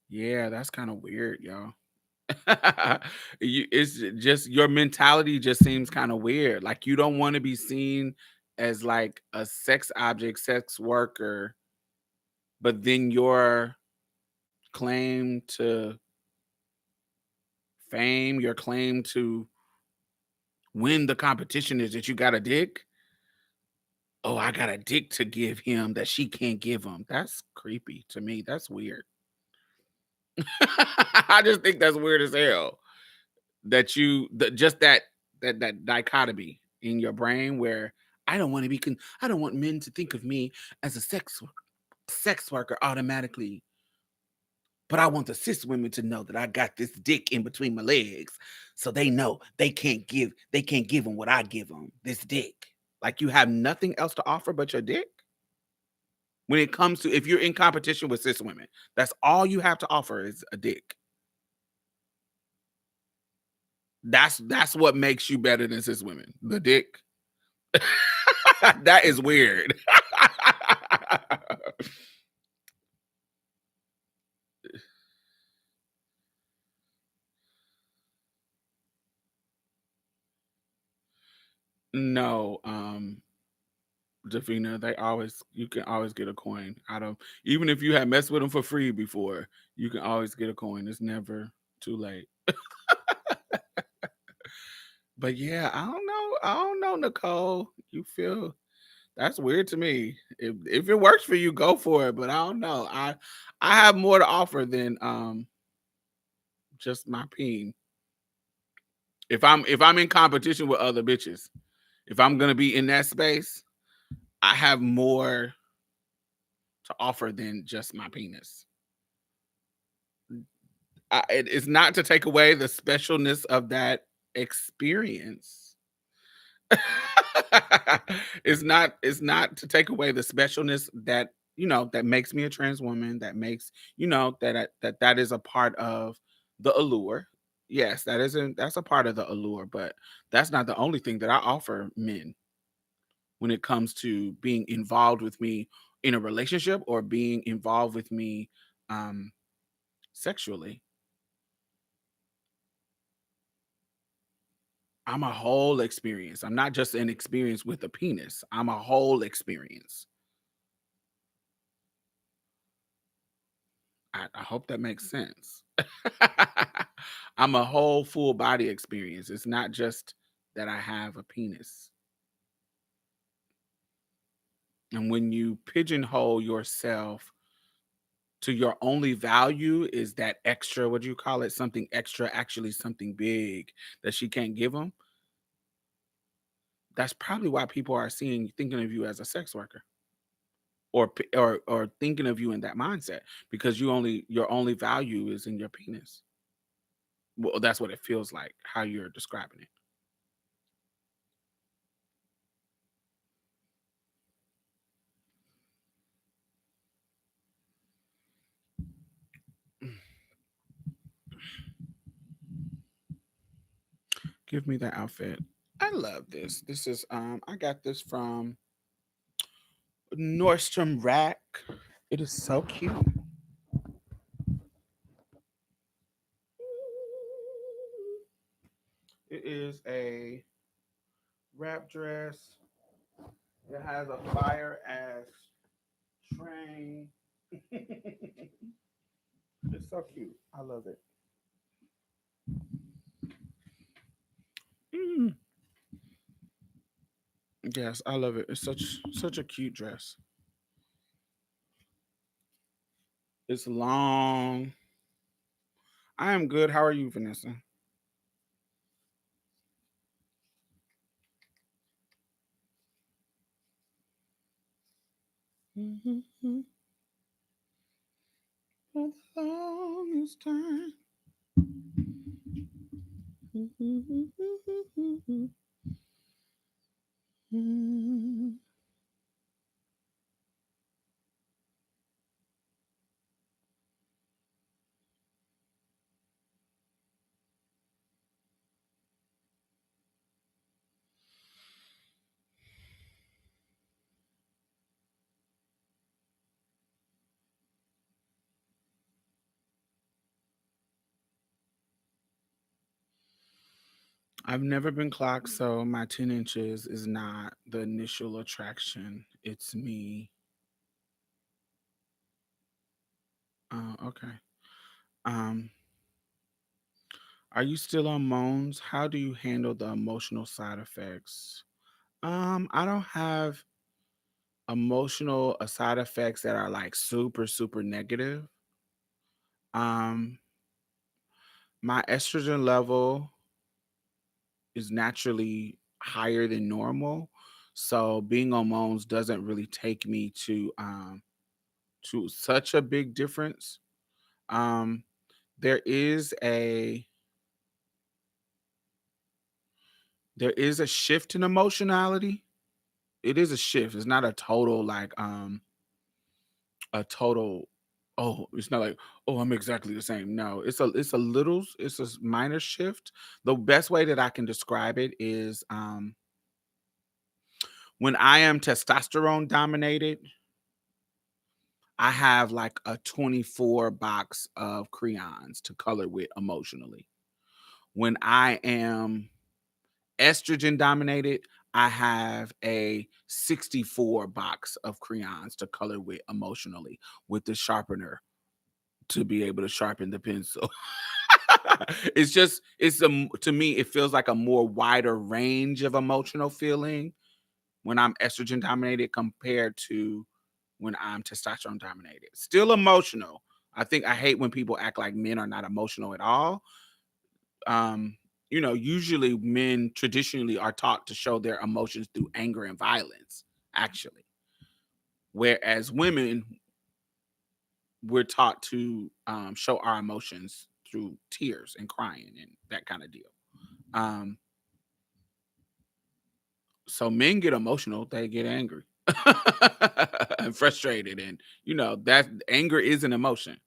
Yeah, that's kind of weird, y'all. It's just your mentality just seems kind of weird. Like you don't want to be seen as like a sex object, sex worker, but then your claim to fame, your claim to win the competition is that you got a dick. Oh, I got a dick to give him that she can't give him. That's creepy to me. That's weird. I just think that's weird as hell. That just that dichotomy in your brain where I don't want to I don't want men to think of me as a sex worker automatically, but I want the cis women to know that I got this dick in between my legs, so they know they can't give them what I give them, this dick. Like you have nothing else to offer but your dick. When it comes to if you're in competition with cis women, that's all you have to offer is a dick. That's what makes you better than cis women. The dick. That is weird. No, Davina, you can always get a coin out of even if you had messed with them for free before, you can always get a coin. It's never too late. But yeah, I don't know. I don't know, Nicole. You feel that's weird to me. If it works for you, go for it. But I don't know. I have more to offer than just my peen. If I'm in competition with other bitches, if I'm gonna be in that space, I have more to offer than just my penis. It's not to take away the specialness of that experience. It's not to take away the specialness that that makes me a trans woman, that makes that is a part of the allure. Yes, that's a part of the allure, but that's not the only thing that I offer men when it comes to being involved with me in a relationship or being involved with me um sexually. I'm a whole experience. I'm not just an experience with a penis. I'm a whole experience. I hope that makes sense. I'm a whole full body experience. It's not just that I have a penis. And when you pigeonhole yourself to your only value is that extra, what do you call it? Something extra, actually something big that she can't give them. That's probably why people are thinking of you as a sex worker or thinking of you in that mindset because your only value is in your penis. Well, that's what it feels like, how you're describing it. Give me that outfit. I love this. This is I got this from Nordstrom Rack. It is so cute. is a wrap dress. It has a fire ass train. It's so cute. I love it. Mm. Yes, I love it. It's such a cute dress. It's long. I am good. How are you, Vanessa? For the longest time. I've never been clocked, so my 10 inches is not the initial attraction. It's me. Okay. Um, are you still on Moans? How do you handle the emotional side effects? I don't have emotional side effects that are like super negative. Um, my estrogen level is naturally higher than normal, so being on Moans doesn't really take me to such a big difference. Um, there is a there is a shift in emotionality. It is a shift. It's not a total like a total it's not like, oh, I'm exactly the same. No, it's a minor shift. The best way that I can describe it is when I am testosterone dominated, I have like a 24 box of crayons to color with emotionally. When I am estrogen dominated, I have a 64 box of crayons to color with emotionally with the sharpener to be able to sharpen the pencil. To me, it feels like a more wider range of emotional feeling when I'm estrogen dominated compared to when I'm testosterone dominated. Still emotional. I hate when people act like men are not emotional at all. um Usually men traditionally are taught to show their emotions through anger and violence, actually, whereas women, we're taught to show our emotions through tears and crying and that kind of deal. um so men get emotional, they get angry and frustrated, and that anger is an emotion.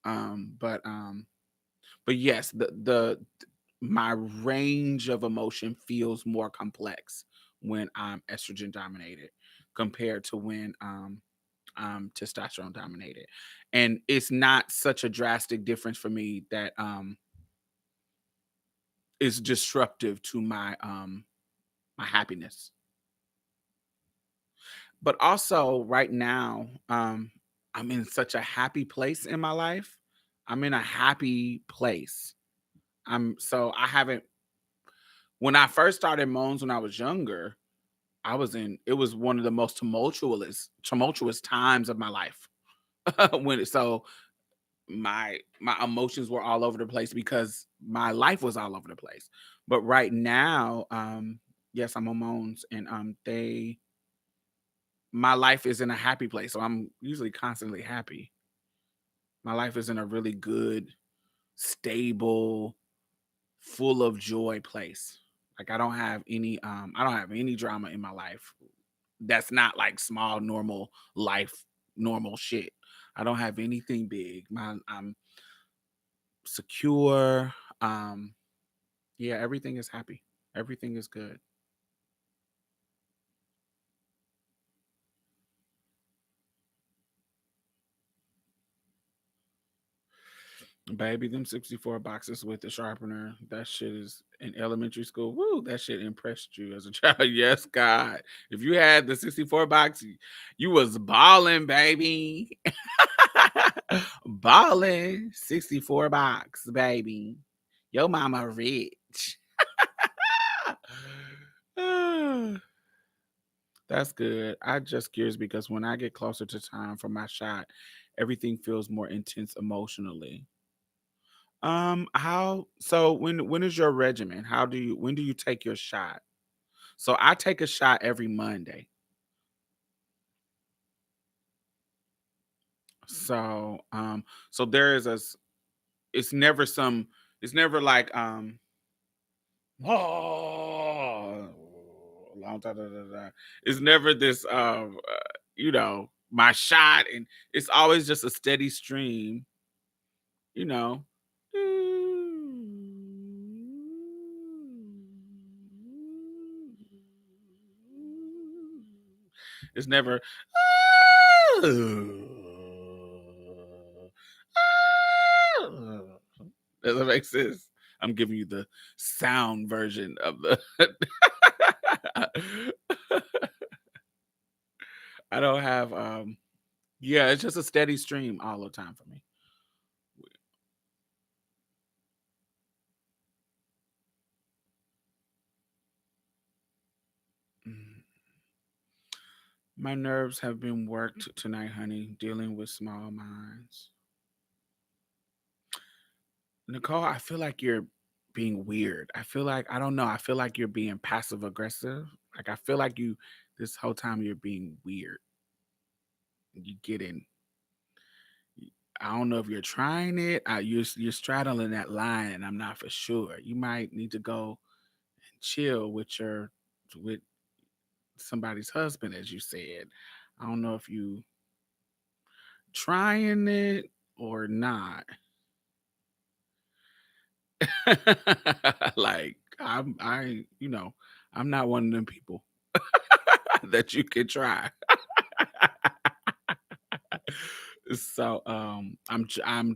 um but um but yes, the my range of emotion feels more complex when I'm estrogen dominated compared to when I'm testosterone dominated. And it's not such a drastic difference for me that is disruptive to my happiness. But also right now, I'm in such a happy place in my life. I'm in a happy place. I haven't When I first started Moans when I was younger, it was one of the most tumultuous times of my life. when it, so my emotions were all over the place because my life was all over the place. But right now, yes, I'm on Moans, and they my life is in a happy place. So I'm usually constantly happy. My life is in a really good, stable, full of joy place. Like I don't have any drama in my life. That's not like small normal life, normal shit. I don't have anything big. I'm secure. Yeah, everything is happy. Everything is good. Baby, them 64 boxes with the sharpener, that shit is in elementary school. Woo, that shit impressed you as a child. Yes, God. If you had the 64 box, you was balling, baby. Balling. 64 box, baby. Yo mama rich. That's good. I just curious because when I get closer to time for my shot, everything feels more intense emotionally. How so when is your regimen? When do you take your shot? So I take a shot every Monday. So so there is it's never it's never like oh long da, da, da, da. It's never this you know, my shot, and it's always just a steady stream, you know. It's never. Does that make sense? I'm giving you the sound version of the. I don't have. Yeah, it's just a steady stream all the time for me. Mm. My nerves have been worked tonight, honey, dealing with small minds. Nicole, I feel like you're being weird. I feel like, I don't know, I feel like you're being passive aggressive. Like, I feel like this whole time you're being weird. You getting, I don't know if you're trying it. You're straddling that line, and I'm not for sure. You might need to go and chill with somebody's husband, as you said. I don't know if you trying it or not. Like I'm not one of them people that you can try. So I'm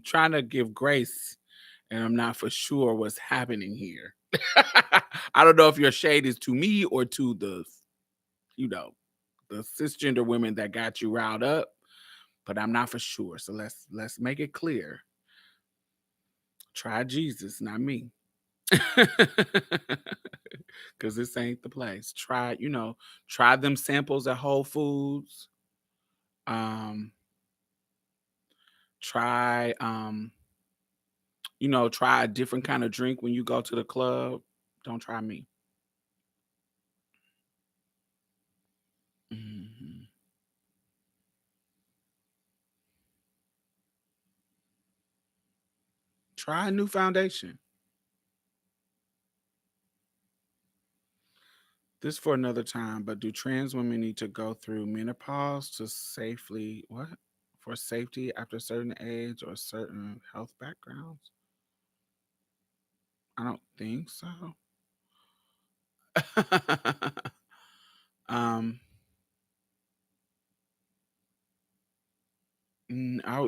trying to give grace, and I'm not for sure what's happening here. I don't know if your shade is to me or to you know the cisgender women that got you riled up, but I'm not for sure. So let's make it clear. Try Jesus, not me. Cause this ain't the place. Try them samples at Whole Foods. Um, try try a different kind of drink when you go to the club. Don't try me. Mhm. Try a new foundation. This for another time, but do trans women need to go through menopause to safely what? For safety after a certain age or certain health backgrounds? I don't think so. um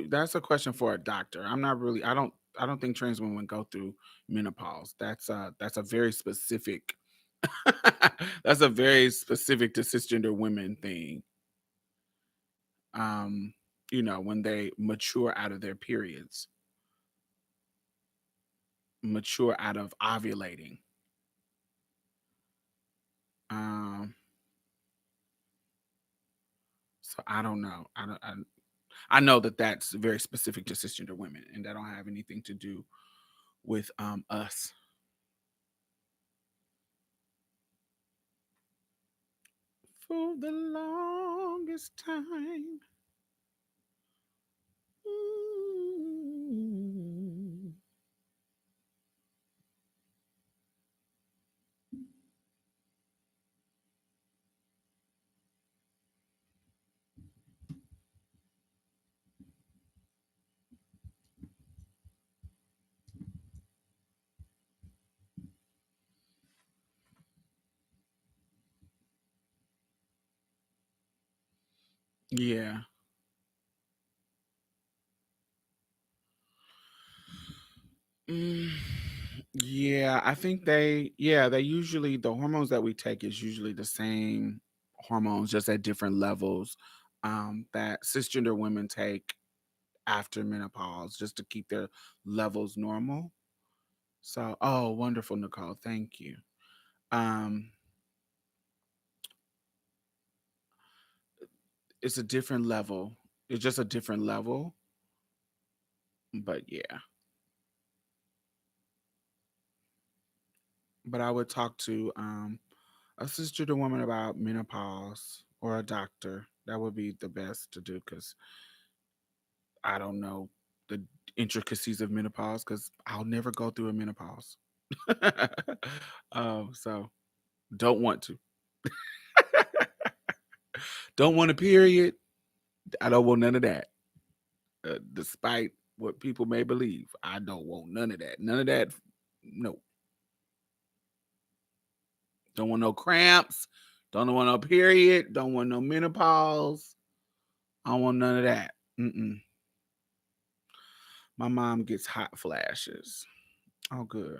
that's a question for a doctor. I'm not really. I don't think trans women go through menopause. That's a very specific. That's a very specific to cisgender women thing. Um, when they mature out of their periods, mature out of ovulating. Um, so I don't know. I know that that's very specific to cisgender women, and that don't have anything to do with us. For the longest time. Mm. Yeah. Mm, yeah, I think they usually, the hormones that we take is usually the same hormones, just at different levels, that cisgender women take after menopause, just to keep their levels normal. So, oh, wonderful, Nicole. Thank you. Um, it's a different level. It's just a different level. But yeah. But I would talk to a cisgender woman about menopause, or a doctor. That would be the best to do, because I don't know the intricacies of menopause, because I'll never go through a menopause. So don't want to. Don't want a period. I don't want none of that. Despite what people may believe, I don't want none of that. None of that. No. Don't want no cramps. Don't want no period. Don't want no menopause. I don't want none of that. Mm-mm. My mom gets hot flashes. Oh, good.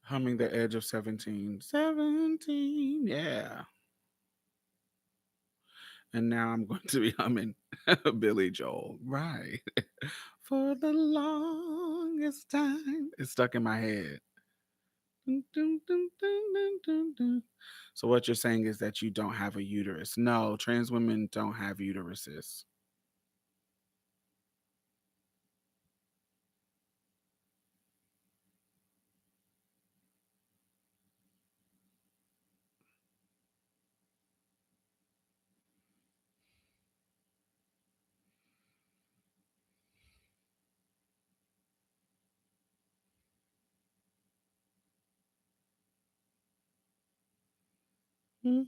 Humming the edge of 17. 17. Yeah. And now I'm going to be humming Billy Joel. Right. For the longest time. It's stuck in my head. Dun, dun, dun, dun, dun, dun, dun. So what you're saying is that you don't have a uterus. No, trans women don't have uteruses. Dun,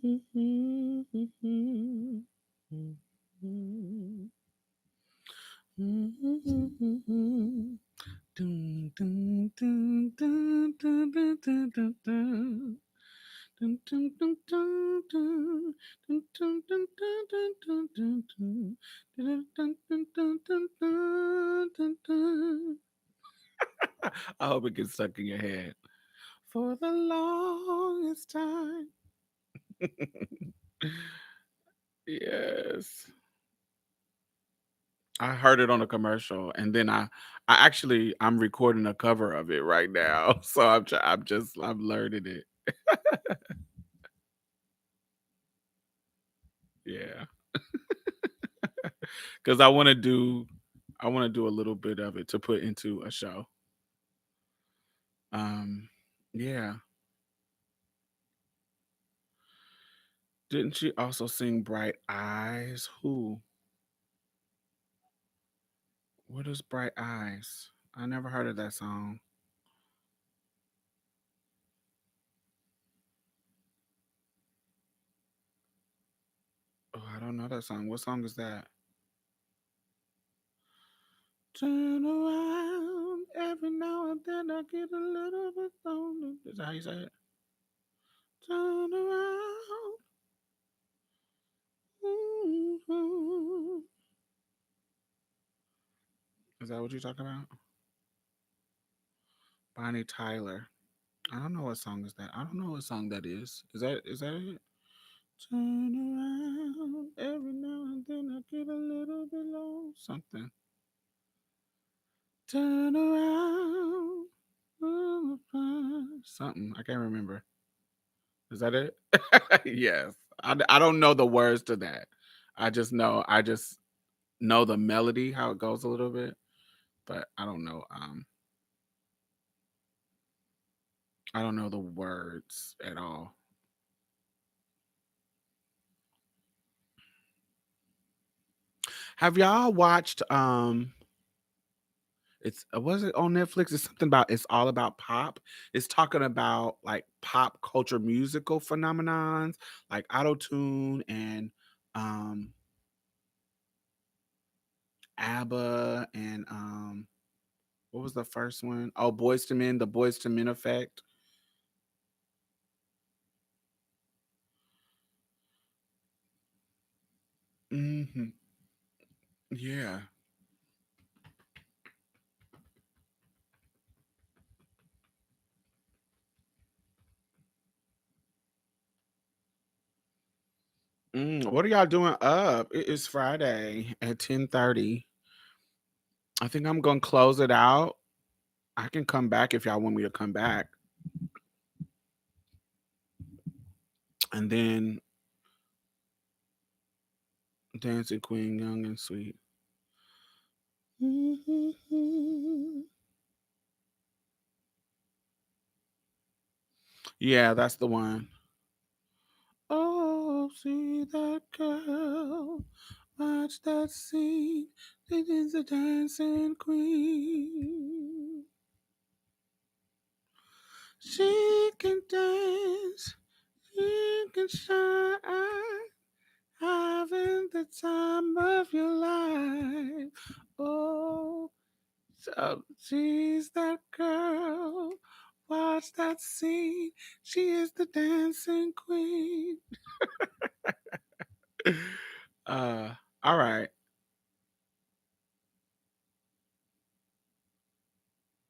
dun, dun, dun, dun, dun, dun, dun, dun. Dun, dun, dun, dun, dun. Dun, dun, dun, dun, dun, dun, dun, dun. Dun, dun, dun, dun, dun, dun, dun, dun. I hope it gets stuck in your head. For the longest time. Yes. I heard it on a commercial, and then I actually, I'm recording a cover of it right now. So I'm learning it. Yeah. Cuz I want to do a little bit of it to put into a show. Um yeah. Didn't she also sing Bright Eyes? Who? What is Bright Eyes? I never heard of that song. Oh, I don't know that song. What song is that? Turn around every now and then I get a little bit lonely. Is that how you say it? Turn around. Mhm. Is that what you're talking about? Bonnie Tyler. I don't know what song is that. I don't know what song that is. Is that it? Turn around every now and then I get a little bit low. Something. Turn around. Something. I can't remember. Is that it? Yes. I don't know the words to that. I just know the melody, how it goes a little bit, but I don't know the words at all. Have y'all watched it's was it on Netflix? It's something about, it's all about pop. It's talking about like pop culture musical phenomenons, like auto tune and um ABBA and What was the first one? Oh, Boys to Men, the Boys to Men effect. Hmm. Yeah. What are y'all doing up? It is Friday at 10:30. I think I'm gonna close it out. I can come back if y'all want me to come back. And then Dancing Queen, Young and Sweet. Yeah, that's the one. Oh, see that girl. Watch that scene. It is a dancing queen. She can dance. She can shine. Having the time of your life. Oh, so she's that girl. Watch that scene. She is the dancing queen. Uh, all right.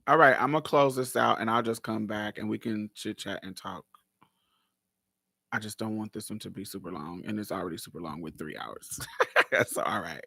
All right. I'm going to close this out and I'll just come back and we can chit chat and talk. I just don't want this one to be super long. And it's already super long with 3 hours. So, all right.